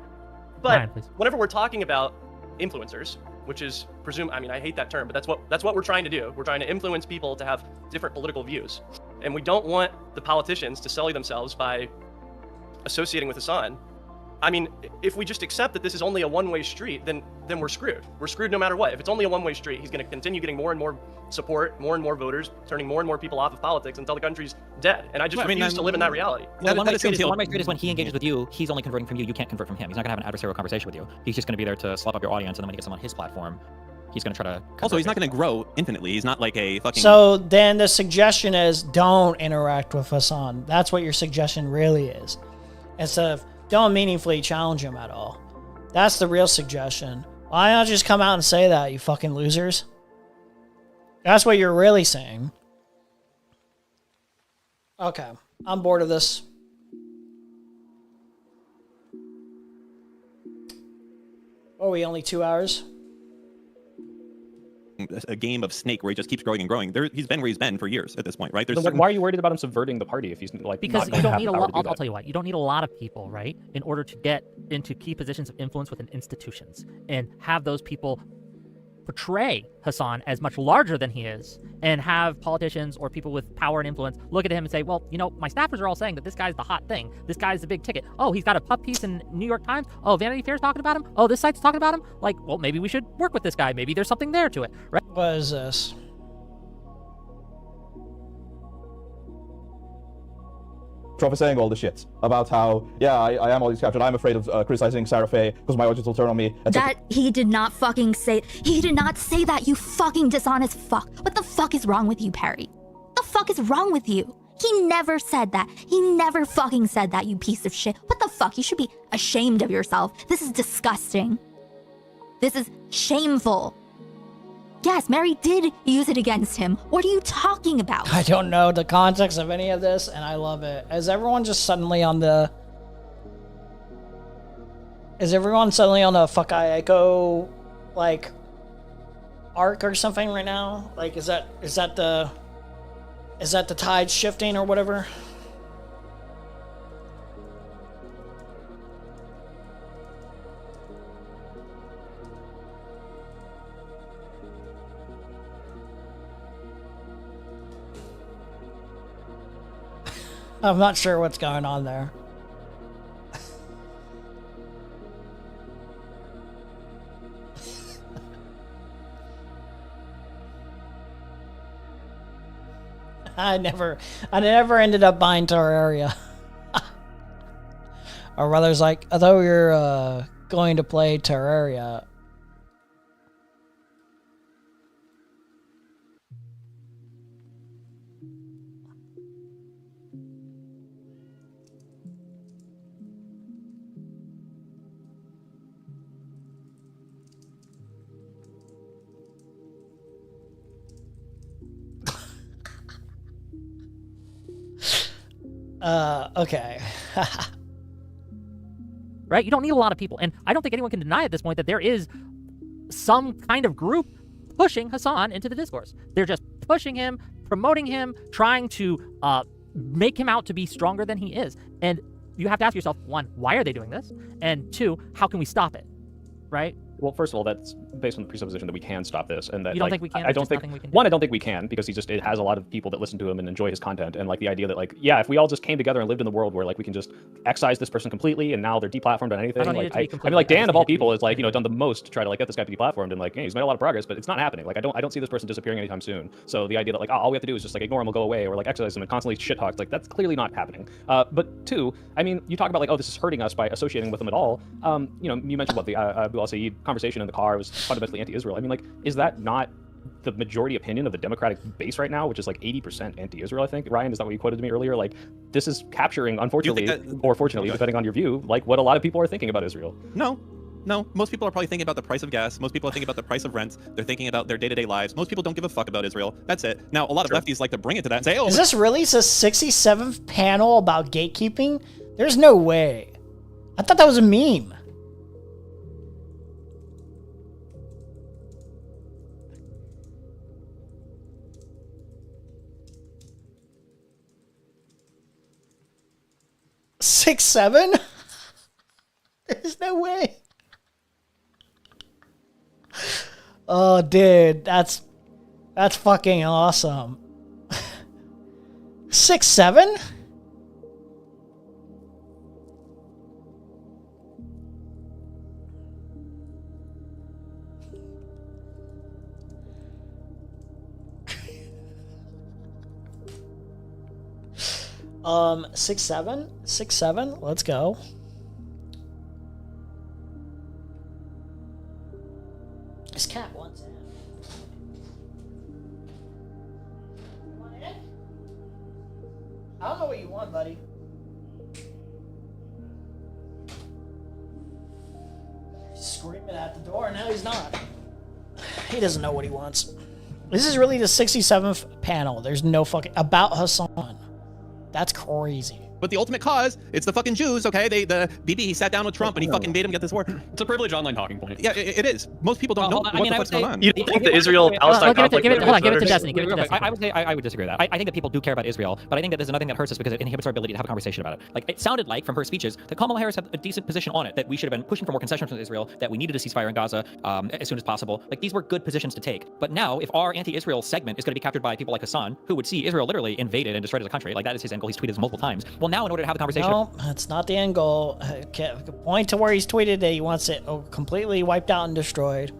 S14: But whenever we're talking about influencers, which is I hate that term, but that's what we're trying to do. We're trying to influence people to have different political views. And we don't want the politicians to sully themselves by associating with Hasan. I mean, if we just accept that this is only a one-way street, then we're screwed. We're screwed no matter what. If it's only a one-way street, he's going to continue getting more and more support, more and more voters, turning more and more people off of politics until the country's dead. And I just refuse to live in that reality.
S11: Well, one-way street is when he engages with you, he's only converting from you. You can't convert from him. He's not going to have an adversarial conversation with you. He's just going to be there to slap up your audience, and then when he gets them on his platform, he's going to try to...
S9: Also, he's not going to grow infinitely. He's not like a fucking...
S1: So then the suggestion is don't interact with Hasan. That's what your suggestion really is. Instead of don't meaningfully challenge him at all. That's the real suggestion. Why not just come out and say that, you fucking losers? That's what you're really saying. Okay, I'm bored of this. Oh, we only 2 hours?
S9: A game of Snake where he just keeps growing and growing. He's been where he's been for years at this point, right?
S12: Then why are you worried about him subverting the party if he's like
S5: because
S12: not
S5: you don't
S12: have
S5: need a
S12: power
S5: lot.
S12: to do
S5: I'll
S12: that?
S5: tell you what. You don't need a lot of people, right, in order to get into key positions of influence within institutions and have those people portray Hasan as much larger than he is, and have politicians or people with power and influence look at him and say, well, you know, my staffers are all saying that this guy's the hot thing. This guy's the big ticket. Oh, he's got a pup piece in New York Times. Oh, Vanity Fair's talking about him. Oh, this site's talking about him. Like, well, maybe we should work with this guy. Maybe there's something there to it, right?
S1: What is this?
S21: Trump is saying all the shit about how, yeah, I am all these captured. I'm afraid of criticizing Sarah Faye because my audience will turn on me.
S22: That he did not fucking say. He did not say that, you fucking dishonest fuck. What the fuck is wrong with you, Perry? What the fuck is wrong with you? He never said that. He never fucking said that, you piece of shit. What the fuck? You should be ashamed of yourself. This is disgusting. This is shameful. Yes, Mary did use it against him. What are you talking about?
S1: I don't know the context of any of this, and I love it. Is everyone suddenly on the fuck I Echo, like, arc or something right now? Like, is that the tide shifting or whatever? I'm not sure what's going on there. I never ended up buying Terraria. Our brother's like, I thought we were going to play Terraria. Okay.
S5: Right? You don't need a lot of people. And I don't think anyone can deny at this point that there is some kind of group pushing Hasan into the discourse. They're just pushing him, promoting him, trying to make him out to be stronger than he is. And you have to ask yourself, one, why are they doing this? And two, how can we stop it? Right?
S12: Well, first of all, that's based on the presupposition that we can stop this, and that
S5: you don't
S12: like,
S5: think we can?
S12: I don't think
S5: we can
S12: one. I don't think we can because it has a lot of people that listen to him and enjoy his content, and like the idea that like yeah, if we all just came together and lived in the world where like we can just excise this person completely, and now they're deplatformed on anything. Like I mean, like Dan of all people is like done the most to try to like get this guy deplatformed, and like hey, he's made a lot of progress, but it's not happening. Like I don't see this person disappearing anytime soon. So the idea that like all we have to do is just like ignore him, will go away, or like excise him and constantly shit talk, like that's clearly not happening. But two, I mean, you talk about like oh, this is hurting us by associating with him at all. You mentioned what the Abu al-Sayyid conversation in the car was fundamentally anti-Israel. I mean, like, is that not the majority opinion of the Democratic base right now, which is like 80% anti-Israel, I think? Ryan, is that what you quoted to me earlier? Like, this is capturing, unfortunately, or fortunately, depending on your view, like what a lot of people are thinking about Israel.
S9: No. No, most people are probably thinking about the price of gas. Most people are thinking about the price of rent. They're thinking about their day-to-day lives. Most people don't give a fuck about Israel. That's it. Now, a lot of lefties like to bring it to that and say, oh,
S1: Is this really the 67th panel about gatekeeping? There's no way. I thought that was a meme. Six, seven? There's no way. Oh, dude, that's fucking awesome. 6, 7? Um, 6, 7? 6, 7? Let's go. This cat wants it. You want in? I don't know what you want, buddy. He's screaming at the door. Now he's not. He doesn't know what he wants. This is really the 67th panel. There's no fucking... About Hasan. That's crazy.
S9: But the ultimate cause, it's the fucking Jews, okay? The BB, he sat down with Trump and he fucking made him get this war.
S10: It's a privileged online talking point.
S9: Yeah, it is. Most people don't know what the fuck's going on.
S14: You don't think the Israel-Palestine conflict...
S11: Hold on, give it to Destiny. Give it to Destiny. I would disagree with that. I think that people do care about Israel, but I think that there's another thing that hurts us because it inhibits our ability to have a conversation about it. Like, it sounded like, from her speeches, that Kamala Harris had a decent position on it, that we should have been pushing for more concessions from Israel, that we needed a ceasefire in Gaza as soon as possible. Like, these were good positions to take. But now, if our anti-Israel segment is going to be captured by people like Hasan, who would see Israel literally invaded and destroyed as a country, like that is his end goal, he's tweeted this multiple times. Well, now in order to have the conversation...
S1: No, that's not the end goal. Point to where he's tweeted that he wants it completely wiped out and destroyed.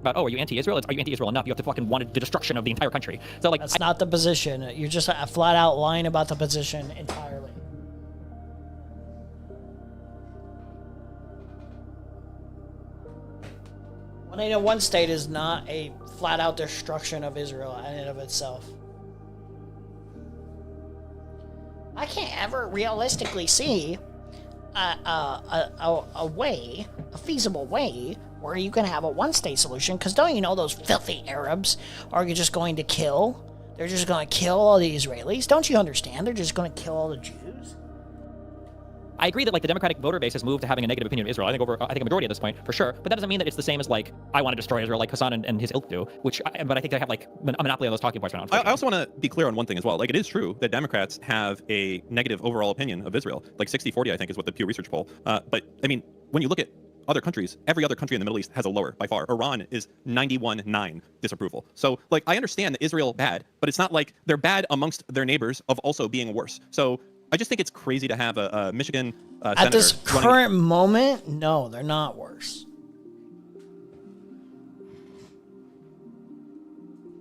S11: About, oh, are you anti-Israel? Are you anti-Israel enough? You have to fucking want the destruction of the entire country. So, like,
S1: that's not the position. You're just flat out lying about the position entirely. One state is not a flat out destruction of Israel in and of itself. I can't ever realistically see a way, a feasible way, where you can have a one-state solution. Because don't you know those filthy Arabs are just going to kill? They're just going to kill all the Israelis. Don't you understand? They're just going to kill all the Jews.
S11: I agree that like the Democratic voter base has moved to having a negative opinion of Israel. I think a majority at this point, for sure. But that doesn't mean that it's the same as like I want to destroy Israel, like Hasan and his ilk do. But I think they have like a monopoly on those talking points right now.
S9: I also want to be clear on one thing as well. Like, it is true that Democrats have a negative overall opinion of Israel. Like 60-40, I think, is what the Pew Research poll. But I mean, when you look at other countries, every other country in the Middle East has a lower by far. Iran is 91.9 disapproval. So like, I understand that Israel bad, but it's not like they're bad amongst their neighbors of also being worse. So I just think it's crazy to have a Michigan senator
S1: at this current moment. No, they're not worse.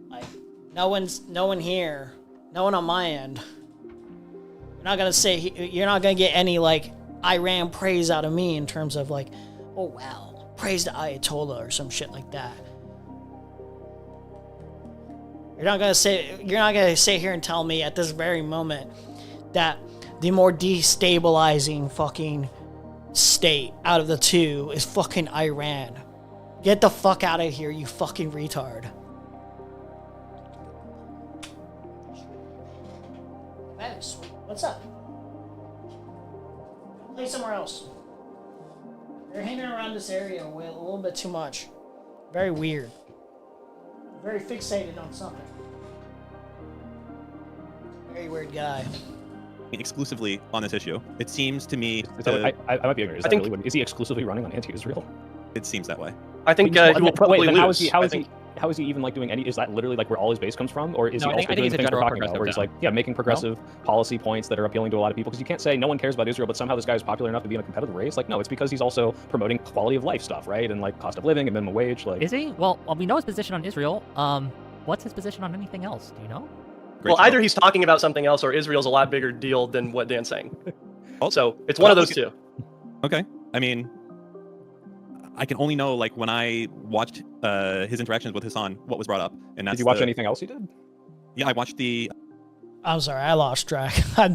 S1: Like, no one here, no one on my end. You're not gonna get any like Iran praise out of me in terms of like, oh wow, praise the Ayatollah or some shit like that. You're not gonna sit here and tell me at this very moment that the more destabilizing fucking state out of the two is fucking Iran. Get the fuck out of here, you fucking retard. That is sweet. What's up? Play somewhere else. You're hanging around this area with a little bit too much. Very weird. Very fixated on something. Very weird guy.
S9: Exclusively on this issue. It seems to me...
S12: I might be ignorant. Is he exclusively running on anti-Israel?
S9: It seems that way.
S14: I think he will probably lose.
S12: How is he even like doing any? Is that literally like where all his base comes from, or is he also doing the things we're talking about, where he's like, making progressive policy points that are appealing to a lot of people? Because you can't say no one cares about Israel, but somehow this guy is popular enough to be in a competitive race. Like, no, it's because he's also promoting quality of life stuff, right? And like cost of living and minimum wage. Like,
S5: is he? Well, we know his position on Israel. What's his position on anything else? Do you know?
S14: Well, either he's talking about something else, or Israel's a lot bigger deal than what Dan's saying. So it's one of those two.
S9: Okay. I mean, I can only know like when I watched his interactions with Hasan, what was brought up, and that's.
S12: Did you watch anything else he did?
S9: Yeah, I watched the
S1: I'm sorry, I lost track. I'm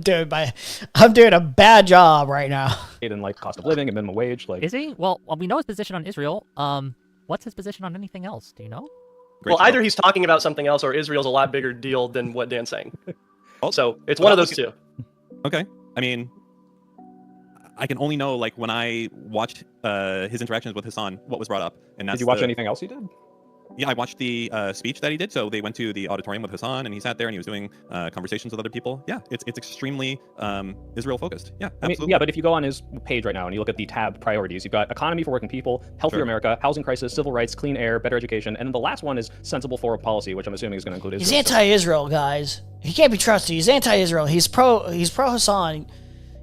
S1: doing a bad job right now.
S12: And like cost of living and minimum wage, like
S5: Is he? Well, we know his position on Israel. What's his position on anything else? Do you know?
S14: Well, either he's talking about something else, or Israel's a lot bigger deal than what Dan's saying. So it's one of those two.
S9: Okay. I mean, I can only know like when I watched his interactions with Hasan, what was brought up. And that's
S12: did you watch anything else he did?
S9: Yeah, I watched the speech that he did. So they went to the auditorium with Hasan, and he sat there and he was doing conversations with other people. Yeah, it's extremely Israel focused. Yeah,
S12: I mean,
S9: absolutely.
S12: yeah, but if you go on his page right now and you look at the tab priorities, you've got economy for working people, healthier
S9: Sure.
S12: America, housing crisis, civil rights, clean air, better education, and then the last one is sensible foreign policy, which I'm assuming is going to include Israel.
S1: He's anti-Israel, guys. He can't be trusted. He's anti-Israel. He's pro Hasan.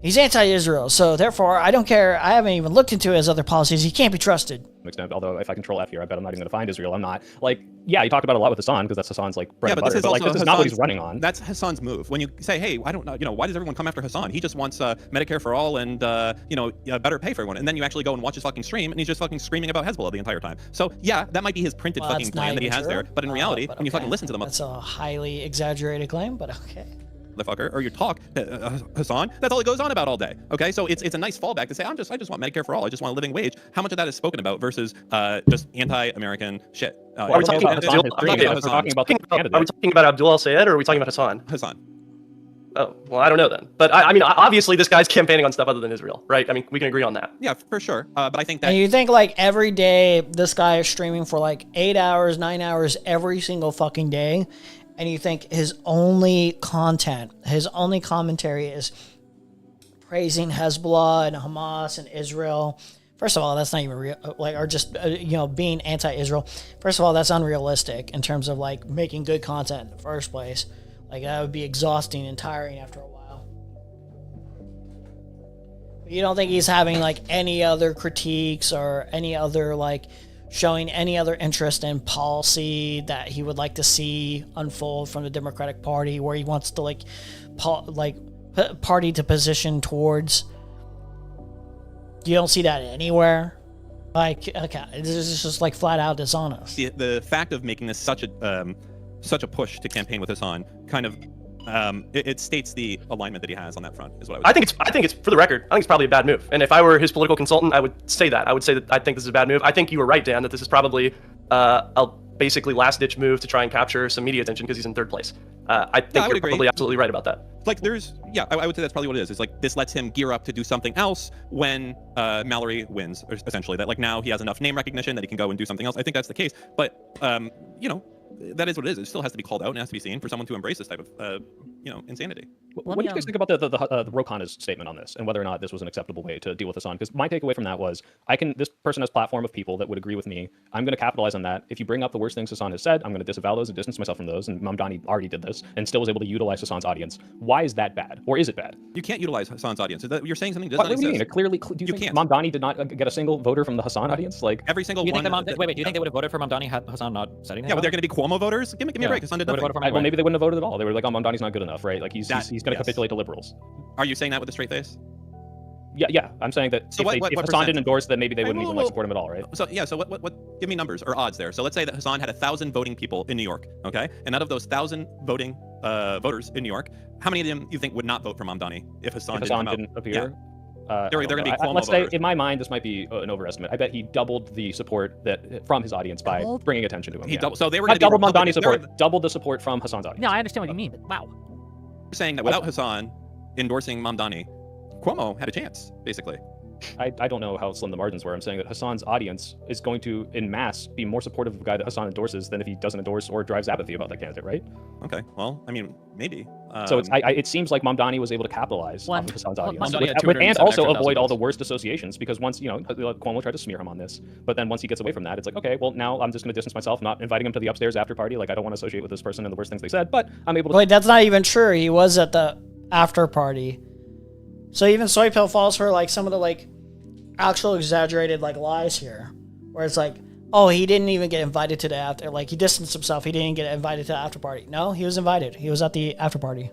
S1: He's anti-Israel. So therefore, I don't care. I haven't even looked into his other policies. He can't be trusted.
S12: Extent, although if I control F here, I bet I'm not even going to find Israel. I'm not. Like, yeah, he talked about it a lot with Hasan because that's Hasan's like bread and butter. But like, this is not what he's running on.
S9: That's Hasan's move. When you say, hey, I don't know, why does everyone come after Hasan? He just wants Medicare for all and better pay for everyone. And then you actually go and watch his fucking stream, and he's just fucking screaming about Hezbollah the entire time. So yeah, that might be his printed fucking plan that he has there. But in reality, when you fucking listen to them,
S1: That's a highly exaggerated claim, but okay.
S9: motherfucker, or you talk Hasan, that's all it goes on about all day. Okay, so it's a nice fallback to say I just want Medicare for all. I just want a living wage. How much of that is spoken about versus just anti-American shit?
S14: Are we talking about Abdul al-Sayed, or are we talking about Hasan?
S9: Hasan.
S14: Oh, well, I don't know then. But I mean, obviously this guy's campaigning on stuff other than Israel, right? I mean, we can agree on that.
S9: Yeah, for sure. But I think that...
S1: And you think like every day this guy is streaming for like 8 hours, 9 hours every single fucking day, and you think his only content, his only commentary is praising Hezbollah and Hamas and Israel. First of all, that's not even real, like, or just, being anti-Israel. First of all, that's unrealistic in terms of like making good content in the first place. Like, that would be exhausting and tiring after a while. You don't think he's having like any other critiques or any other like showing any other interest in policy that he would like to see unfold from the Democratic Party, where he wants to party to position towards? You don't see that anywhere. Like, okay, this is just like flat out dishonest.
S9: The fact of making this such a push to campaign with Hasan kind of it states the alignment that he has on that front, is what I would say.
S14: I think it's for the record, I think it's probably a bad move. And if I were his political consultant, I would say that. I would say that I think this is a bad move. I think you were right, Dan, that this is probably a basically last-ditch move to try and capture some media attention because he's in third place. I think you're probably absolutely right about that.
S9: Like, I would say that's probably what it is. It's like this lets him gear up to do something else when Mallory wins, essentially. That like now he has enough name recognition that he can go and do something else. I think that's the case. But that is what it is. It still has to be called out and has to be seen for someone to embrace this type of insanity.
S12: What do you guys think about the Rokana's statement on this and whether or not this was an acceptable way to deal with Hasan? Because my takeaway from that was, this person has a platform of people that would agree with me. I'm going to capitalize on that. If you bring up the worst things Hasan has said, I'm going to disavow those and distance myself from those. And Mamdani already did this and still was able to utilize Hasan's audience. Why is that bad? Or is it bad?
S9: You can't utilize Hasan's audience. You're saying something does
S12: what
S9: not
S12: do you
S9: exist.
S12: mean? Clearly, do you think Mamdani did not get a single voter from the Hasan audience? Like
S9: every single
S11: do you
S9: one.
S11: Think wait, do you think they would have voted for Mamdani had Hasan not said anything?
S9: Yeah, but they're going to be Cuomo voters. Give me a break. Hasan did nothing.
S12: Well, maybe they wouldn't have voted at all. They were like, "Oh, Mamdani's not good enough, right? Like he's going to capitulate to liberals."
S9: Are you saying that with a straight face?
S12: Yeah. I'm saying that if Hasan didn't endorse, then maybe they wouldn't even support him at all, right?
S9: So what? Give me numbers or odds there. So let's say that Hasan had 1,000 voting people in New York, okay? And out of those 1,000 voting voters in New York, how many of them you think would not vote for Mamdani if Hasan
S12: didn't appear?
S9: Yeah. They're going to be Cuomo
S12: let's
S9: voters.
S12: say, in my mind, this might be an overestimate. I bet he doubled the support from his audience by bringing attention to him.
S9: So they were
S12: not doubled Mamdani's support, doubled the support from Hasan's audience.
S5: No, I understand what you mean, but wow.
S9: You're saying that without Hasan endorsing Mamdani, Cuomo had a chance, basically.
S12: I don't know how slim the margins were. I'm saying that Hasan's audience is going to, en masse, be more supportive of a guy that Hasan endorses than if he doesn't endorse or drives apathy about that candidate, right?
S9: Okay, well, I mean, maybe.
S12: So it seems like Mamdani was able to capitalize off of Hasan's audience,
S9: Mamdani
S12: and also avoid all the worst associations, because once, Cuomo tried to smear him on this, but then once he gets away from that, it's like, okay, well, now I'm just going to distance myself, not inviting him to the upstairs after party. Like, I don't want to associate with this person and the worst things they said, but I'm able to...
S1: Wait, that's not even true. He was at the after party. So even Soy Pill falls for like some of the like actual exaggerated like lies here, where it's like, oh, he didn't even get invited to the after, like he distanced himself, he didn't get invited to the after party. No, he was invited. He was at the after party.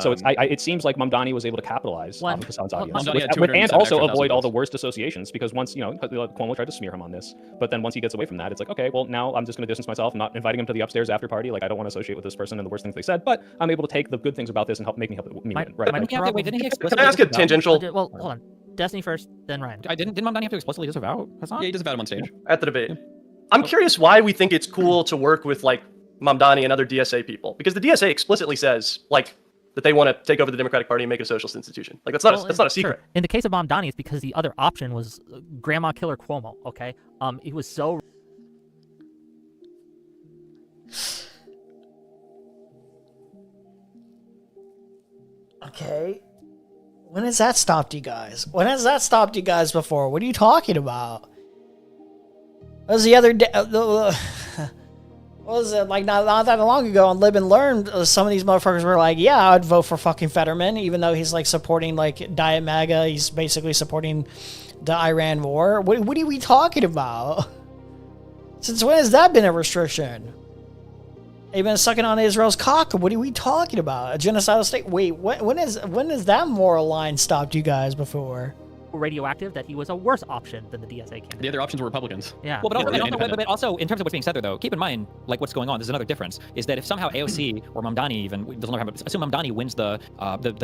S12: So it seems like Mamdani was able to capitalize off of Hasan's audience,
S10: Mamdani had
S12: and
S10: 207
S12: also
S10: extra
S12: avoid all the
S10: thousand
S12: worst associations, because once, Cuomo tried to smear him on this, but then once he gets away from that, it's like, okay, well, now I'm just going to distance myself. I'm not inviting him to the upstairs after party. Like, I don't want to associate with this person and the worst things they said, but I'm able to take the good things about this and help me win, right?
S11: Wait, didn't he
S14: Can I ask a tangential?
S5: Well, hold on. Destiny first, then Ryan.
S11: Didn't Mamdani have to explicitly disavow Hasan?
S10: Yeah, he disavowed him on stage.
S14: At the debate. I'm curious why we think it's cool to work with like Mamdani and other DSA people, because the DSA explicitly says like that they want to take over the Democratic Party and make it a socialist institution. Like that's not a secret.
S5: Sure. In the case of Mamdani, it's because the other option was Grandma Killer Cuomo. Okay, he was so.
S1: Okay. When has that stopped you guys? When has that stopped you guys before? What are you talking about? What was the other day? What was it, like not that long ago on Live and Learn, some of these motherfuckers were like, yeah, I'd vote for fucking Fetterman, even though he's like supporting like Diet MAGA. He's basically supporting the Iran war. What are we talking about? Since when has that been a restriction? They've been sucking on Israel's cock. What are we talking about? A genocidal state? Wait, when has that moral line stopped you guys before?
S5: Radioactive, that he was a worse option than the DSA candidate.
S10: The other options were Republicans.
S5: Yeah.
S11: Well, but also, in terms of what's being said there, though, keep in mind, like, what's going on. There's another difference, is that if somehow AOC or Mamdani even doesn't know how, assume Mamdani wins the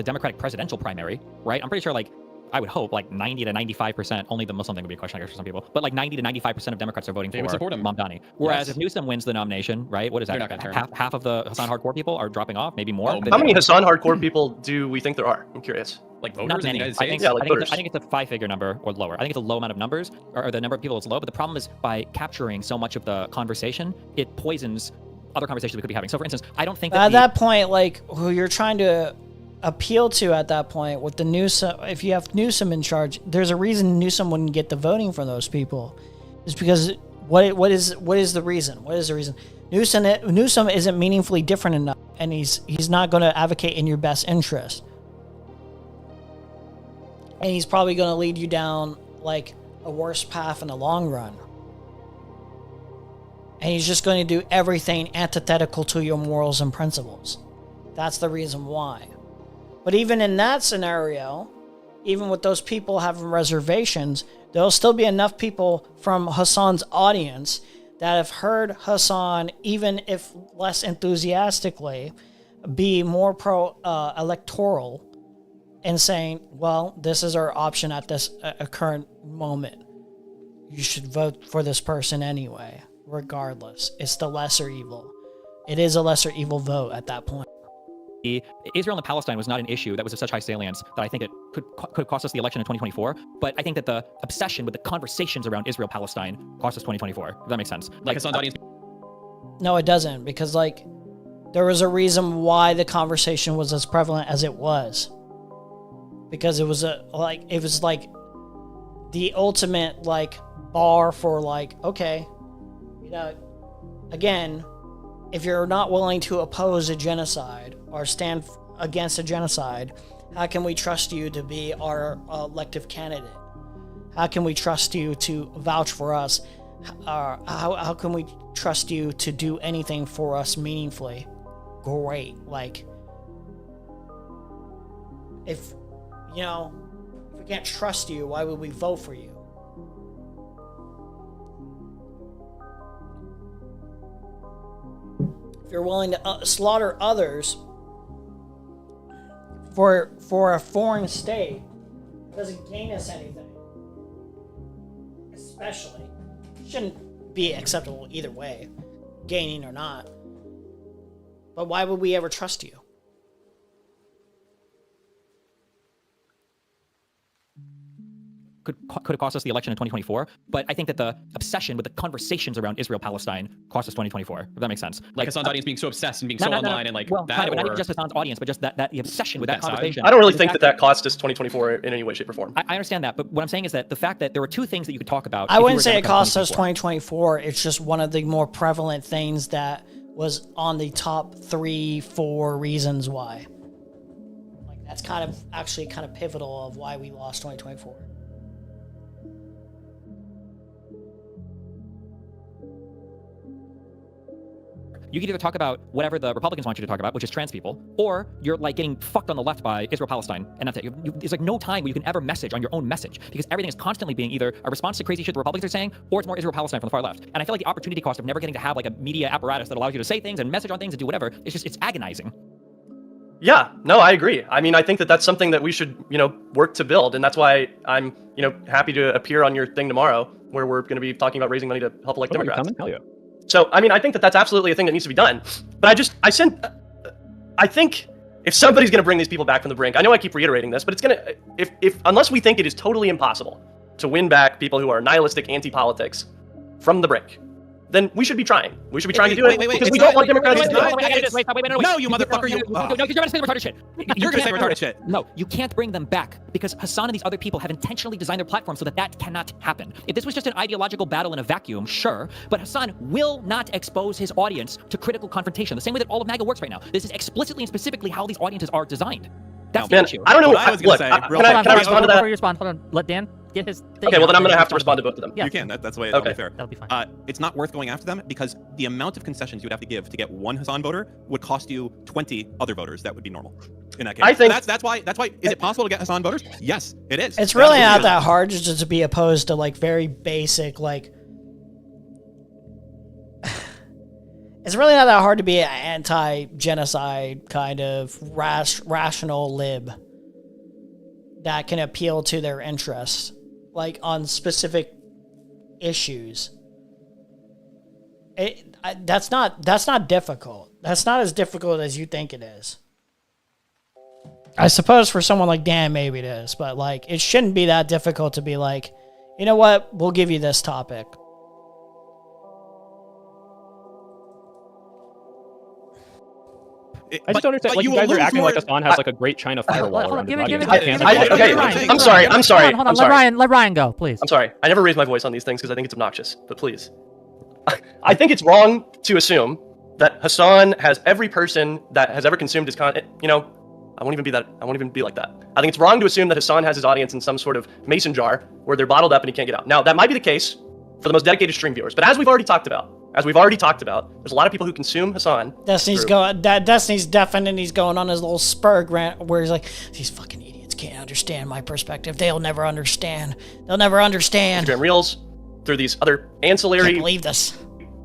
S11: Democratic presidential primary, right? I'm pretty sure, like, I would hope, like 90 to 95%. Only the Muslim thing would be a question, I guess, for some people. But like 90 to 95% of Democrats are voting
S10: They
S11: for
S10: would support him.
S11: Mamdani. Whereas
S10: Yes.
S11: if Newsom wins the nomination, right? What is
S10: They're
S11: that?
S10: not gonna turn.
S11: Half of the Hasan hardcore people are dropping off, maybe more.
S14: How many Hasan hardcore people do we think there are? I'm curious.
S10: Like
S11: Not
S10: voters in the
S11: many.
S10: United
S11: I think,
S10: States?
S14: Yeah, like voters.
S11: I think it's a 5-figure number or lower. I think it's a low amount of numbers, or the number of people is low. But the problem is by capturing so much of the conversation, it poisons other conversations we could be having. So, for instance, I don't think that
S1: At that point, like, who you're trying to appeal to at that point with the Newsom, if you have Newsom in charge, there's a reason Newsom wouldn't get the voting from those people. It's because what is the reason? What is the reason? Newsom isn't meaningfully different enough, and he's not going to advocate in your best interest. And he's probably going to lead you down like a worse path in the long run. And he's just going to do everything antithetical to your morals and principles. That's the reason why. But even in that scenario, even with those people having reservations, there'll still be enough people from Hasan's audience that have heard Hasan, even if less enthusiastically, be more pro-electoral and saying, well, this is our option at this current moment. You should vote for this person anyway, regardless. It's the lesser evil. It is a lesser evil vote at that point.
S11: Israel and Palestine was not an issue that was of such high salience that I think it could cost us the election in 2024. But I think that the obsession with the conversations around Israel-Palestine cost us 2024, if that makes sense.
S10: Like Hasan's audience.
S1: No, it doesn't, because like there was a reason why the conversation was as prevalent as it was. Because it was like the ultimate like bar for like, okay, again, if you're not willing to oppose a genocide or stand against a genocide, how can we trust you to be our elective candidate? How can we trust you to vouch for us? How can we trust you to do anything for us meaningfully? Great. Like, if we can't trust you, why would we vote for you? If you're willing to slaughter others for a foreign state, it doesn't gain us anything. Especially, shouldn't be acceptable either way, gaining or not. But why would we ever trust you?
S11: Could have cost us the election in 2024, but I think that the obsession with the conversations around Israel-Palestine cost us 2024, if that makes sense.
S10: Like Hasan's audience being so obsessed and being so online and like
S11: well,
S10: that.
S11: Not even just Hasan's audience, but just that the obsession with that conversation.
S14: I don't really think that cost us 2024 in any way, shape, or form.
S11: I understand that, but what I'm saying is that the fact that there were two things that you could talk about.
S1: I wouldn't say it cost us 2024. It's just one of the more prevalent things that was on the top 3-4 reasons why. Like that's kind of pivotal of why we lost 2024.
S11: You can either talk about whatever the Republicans want you to talk about, which is trans people, or you're like getting fucked on the left by Israel-Palestine, and that's it. There's like no time where you can ever message on your own message, because everything is constantly being either a response to crazy shit the Republicans are saying, or it's more Israel-Palestine from the far left. And I feel like the opportunity cost of never getting to have like a media apparatus that allows you to say things and message on things and do whatever, it's agonizing.
S14: Yeah, no, I agree. I mean, I think that that's something that we should, work to build. And that's why I'm, happy to appear on your thing tomorrow, where we're going to be talking about raising money to help elect Democrats.
S12: Hell yeah.
S14: So, I mean, I think that that's absolutely a thing that needs to be done. But I think if somebody's going to bring these people back from the brink, I know I keep reiterating this, but it's going to, unless we think it is totally impossible to win back people who are nihilistic anti-politics from the brink, then we should be trying. We should be trying to do it because we don't want Democrats to do it.
S11: No, you motherfucker! No, you're gonna say retarded shit. You're gonna say retarded shit. No, you can't bring them back because Hasan and these other people have intentionally designed their platform so that cannot happen. If this was just an ideological battle in a vacuum, sure, but Hasan will not expose his audience to critical confrontation. The same way that all of MAGA works right now. This is explicitly and specifically how these audiences are designed. That's the issue.
S14: I don't know
S11: what
S14: what I was going to say. Can I respond to that?
S5: Before you respond, hold on. Let Dan get his thing.
S14: Okay, well then I'm going to have to respond to both of them.
S9: You can. That's the way it'll be fair.
S5: That'll be fine.
S9: It's not worth going after them because the amount of concessions you would have to give to get one Hasan voter would cost you 20 other voters. That would be normal in that case.
S14: I think
S9: that's why. Is it possible to get Hasan voters? Yes, it is.
S1: It's really not that hard just to be opposed to like very basic like. It's really not that hard to be an anti-genocide kind of rational lib that can appeal to their interests, like on specific issues. That's not difficult. That's not as difficult as you think it is. I suppose for someone like Dan, maybe it is, but like it shouldn't be that difficult to be like, you know what? We'll give you this topic.
S12: I just don't understand. Like, you guys are acting like Hasan has like a great China firewall around his audience.
S14: I'm sorry.
S5: Hold on. Let Ryan go, please.
S14: I'm sorry. I never raise my voice on these things because I think it's obnoxious, but please. I think it's wrong to assume that Hasan has every person that has ever consumed his content, I won't even be like that. I think it's wrong to assume that Hasan has his audience in some sort of mason jar where they're bottled up and he can't get out. Now, that might be the case for the most dedicated stream viewers, but as we've already talked about, there's a lot of people who consume Hasan.
S1: Destiny's deafened and he's going on his little Spurg rant where he's like, these fucking idiots can't understand my perspective. They'll never understand.
S14: Instagram Reels, through these other ancillary
S1: Can't believe this.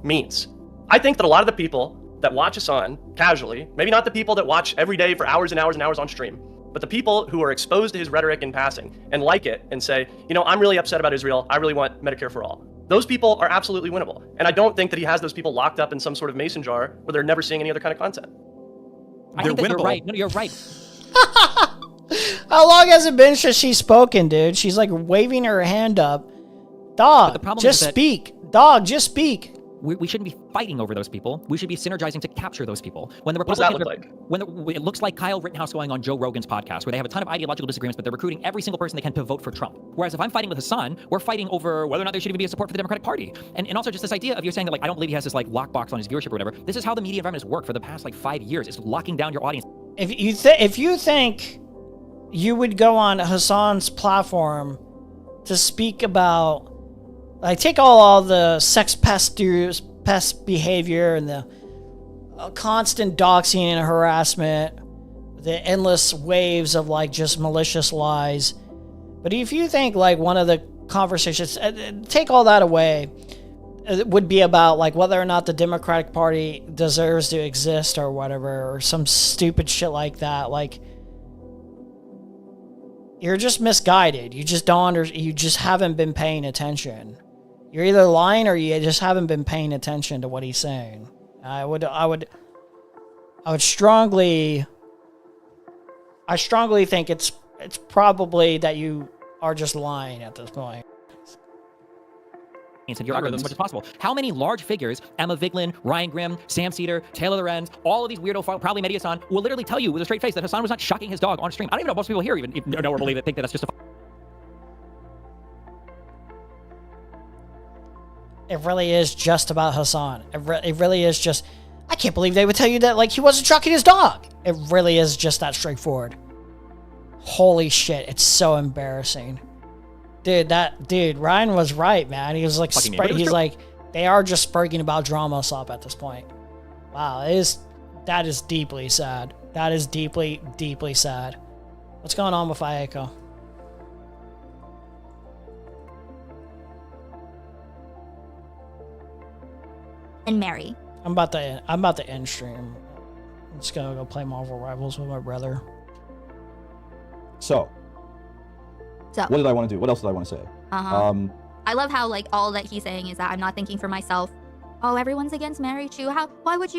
S14: means. I think that a lot of the people that watch Hasan casually, maybe not the people that watch every day for hours and hours and hours on stream, but the people who are exposed to his rhetoric in passing and like it and say, I'm really upset about Israel. I really want Medicare for all. Those people are absolutely winnable. And I don't think that he has those people locked up in some sort of mason jar where they're never seeing any other kind of content.
S11: I think that you're right. No, you're right.
S1: How long has it been since she's spoken, dude? She's like waving her hand up. Dog, just speak. Dog, just speak.
S11: We shouldn't be fighting over those people. We should be synergizing to capture those people. When the
S14: What does that
S11: Republicans
S14: look like?
S11: it looks like Kyle Rittenhouse going on Joe Rogan's podcast, where they have a ton of ideological disagreements, but they're recruiting every single person they can to vote for Trump. Whereas if I'm fighting with Hasan, we're fighting over whether or not there should even be a support for the Democratic Party. And also just this idea of you're saying that like I don't believe he has this like lockbox on his viewership or whatever. This is how the media environment has worked for the past like 5 years. It's locking down your audience.
S1: If you think you would go on Hasan's platform to speak about, like, take all the sex pest behavior and the constant doxing and harassment, the endless waves of like just malicious lies. But if you think like one of the conversations, take all that away, it would be about like whether or not the Democratic Party deserves to exist or whatever, or some stupid shit like that. Like, you're just misguided. You just you just haven't been paying attention. You're either lying or you just haven't been paying attention to what he's saying. I strongly think it's probably that you are just lying at this point.
S11: And your algorithm as much as possible. How many large figures, Emma Vigeland, Ryan Grimm, Sam Cedar, Taylor Lorenz, all of these weirdo, probably Mehdi Hasan, will literally tell you with a straight face that Hasan was not shucking his dog on stream. I don't even know if most people here even know or believe it, think that that's just a...
S1: It really is just about Hasan. It really is just... I can't believe they would tell you that like he wasn't shucking his dog. It really is just that straightforward. Holy shit, it's so embarrassing. Dude, Ryan was right, man. He was like, he's like, they are just sparking about drama up at this point. Wow, that is deeply sad. That is deeply, deeply sad. What's going on with Aiko?
S22: And Mary.
S1: I'm about to end stream. I'm just gonna go play Marvel Rivals with my brother.
S21: So, what did I want to do? What else did I want to say?
S22: I love how like all that he's saying is that I'm not thinking for myself. Oh, everyone's against Mary Chu. Why would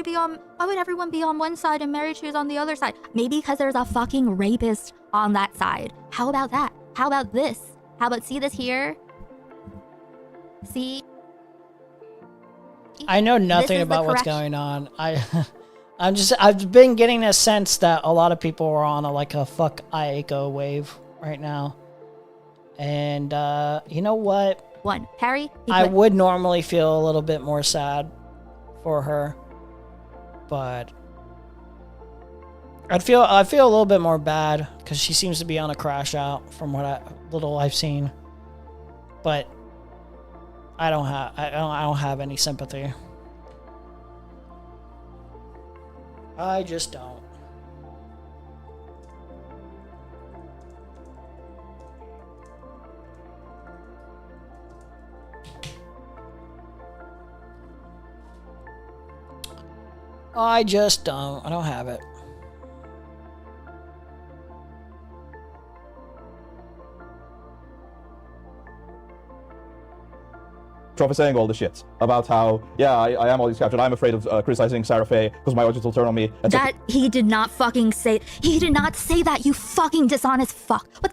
S22: everyone be on one side and Mary Chu's on the other side? Maybe because there's a fucking rapist on that side. How about that? How about this? How about see this here? See?
S1: I know nothing about what's going on. I've been getting a sense that a lot of people are on a fuck Aiko wave right now. And you know what?
S22: Harry?
S1: I would normally feel a little bit more sad for her, but I feel a little bit more bad because she seems to be on a crash out from what I've seen. But I don't have any sympathy. I just don't. I just don't. I don't have it.
S21: Trump is saying all the shit about how, yeah, I am all these captured. I'm afraid of criticizing Sarah Faye because my audience will turn on me.
S22: That he did not fucking say. He did not say that, you fucking dishonest fuck. What?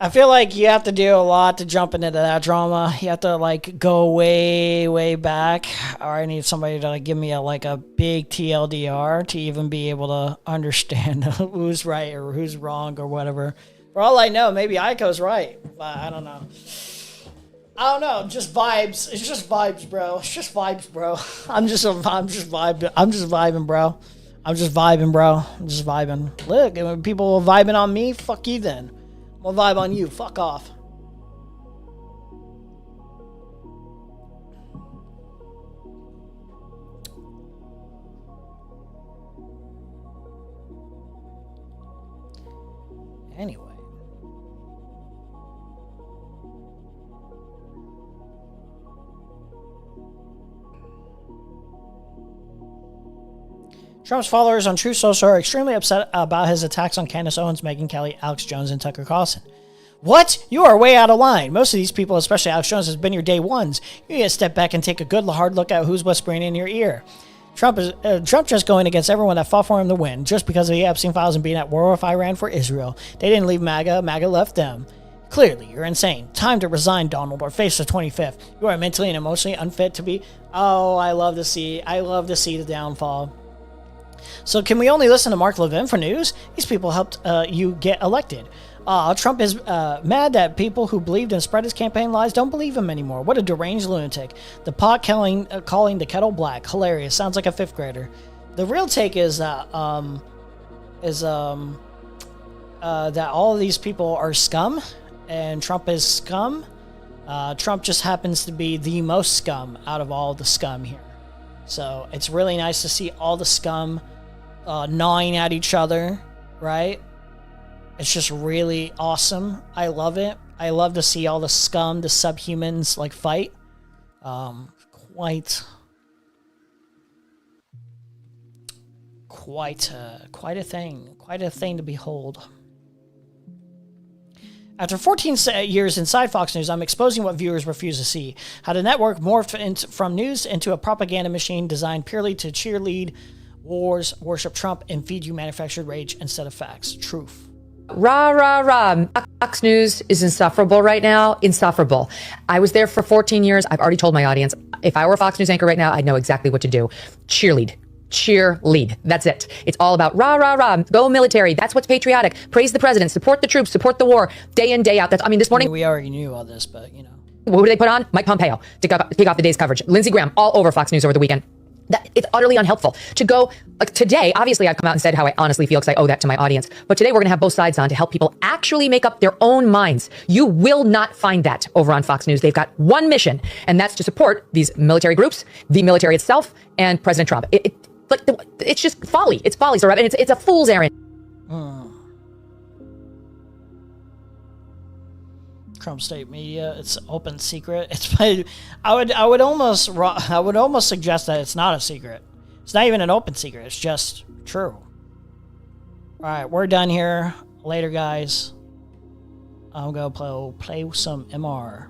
S1: I feel like you have to do a lot to jump into that drama. You have to go way, way back, or I need somebody to give me a big TLDR to even be able to understand who's right or who's wrong or whatever. For all I know, maybe Aiko's right, but I don't know. I don't know. Just vibes. It's just vibes, bro. It's just vibes, bro. I'm just vibing. I'm just vibing, bro. I'm just vibing, bro. I'm just vibing. Look, if people are vibing on me, fuck you then. I'll vibe on you. Fuck off. Anyway. Trump's followers on Truth Social are extremely upset about his attacks on Candace Owens, Megyn Kelly, Alex Jones, and Tucker Carlson. What? You are way out of line. Most of these people, especially Alex Jones, has been your day ones. You need to step back and take a good hard look at who's whispering in your ear. Trump just going against everyone that fought for him to win just because of the Epstein files and being at war with Iran for Israel. They didn't leave MAGA. MAGA left them. Clearly, you're insane. Time to resign, Donald, or face the 25th. You are mentally and emotionally unfit to be... Oh, I love to see the downfall. So can we only listen to Mark Levin for news? These people helped you get elected. Trump is mad that people who believed and spread his campaign lies don't believe him anymore. What a deranged lunatic. The pot calling the kettle black. Hilarious. Sounds like a fifth grader. The real take is that all of these people are scum, and Trump is scum. Trump just happens to be the most scum out of all the scum here. So it's really nice to see all the scum gnawing at each other, right? It's just really awesome. I love it. I love to see all the scum, the subhumans, fight. Quite a thing. Quite a thing to behold. After 14 years inside Fox News, I'm exposing what viewers refuse to see. How the network morphed from news into a propaganda machine designed purely to cheerlead wars, worship Trump, and feed you manufactured rage instead of facts. Truth.
S3: Rah, rah, rah. Fox News is insufferable right now. Insufferable. I was there for 14 years. I've already told my audience, if I were a Fox News anchor right now, I'd know exactly what to do. Cheerlead. Cheerlead. That's it. It's all about rah, rah, rah. Go military. That's what's patriotic. Praise the president. Support the troops. Support the war. Day in, day out. This morning...
S1: We already knew all this, but,
S3: What did they put on? Mike Pompeo to kick off the day's coverage. Lindsey Graham all over Fox News over the weekend. That it's utterly unhelpful to go like today. Obviously, I've come out and said how I honestly feel because I owe that to my audience. But today we're going to have both sides on to help people actually make up their own minds. You will not find that over on Fox News. They've got one mission, and that's to support these military groups, the military itself, and President Trump. It's just folly. It's folly, Sarab, and it's a fool's errand.
S1: Trump State Media. It's open secret. I would almost suggest that it's not a secret. It's not even an open secret. It's just true. All right, we're done here. Later, guys. I'm gonna play some MR.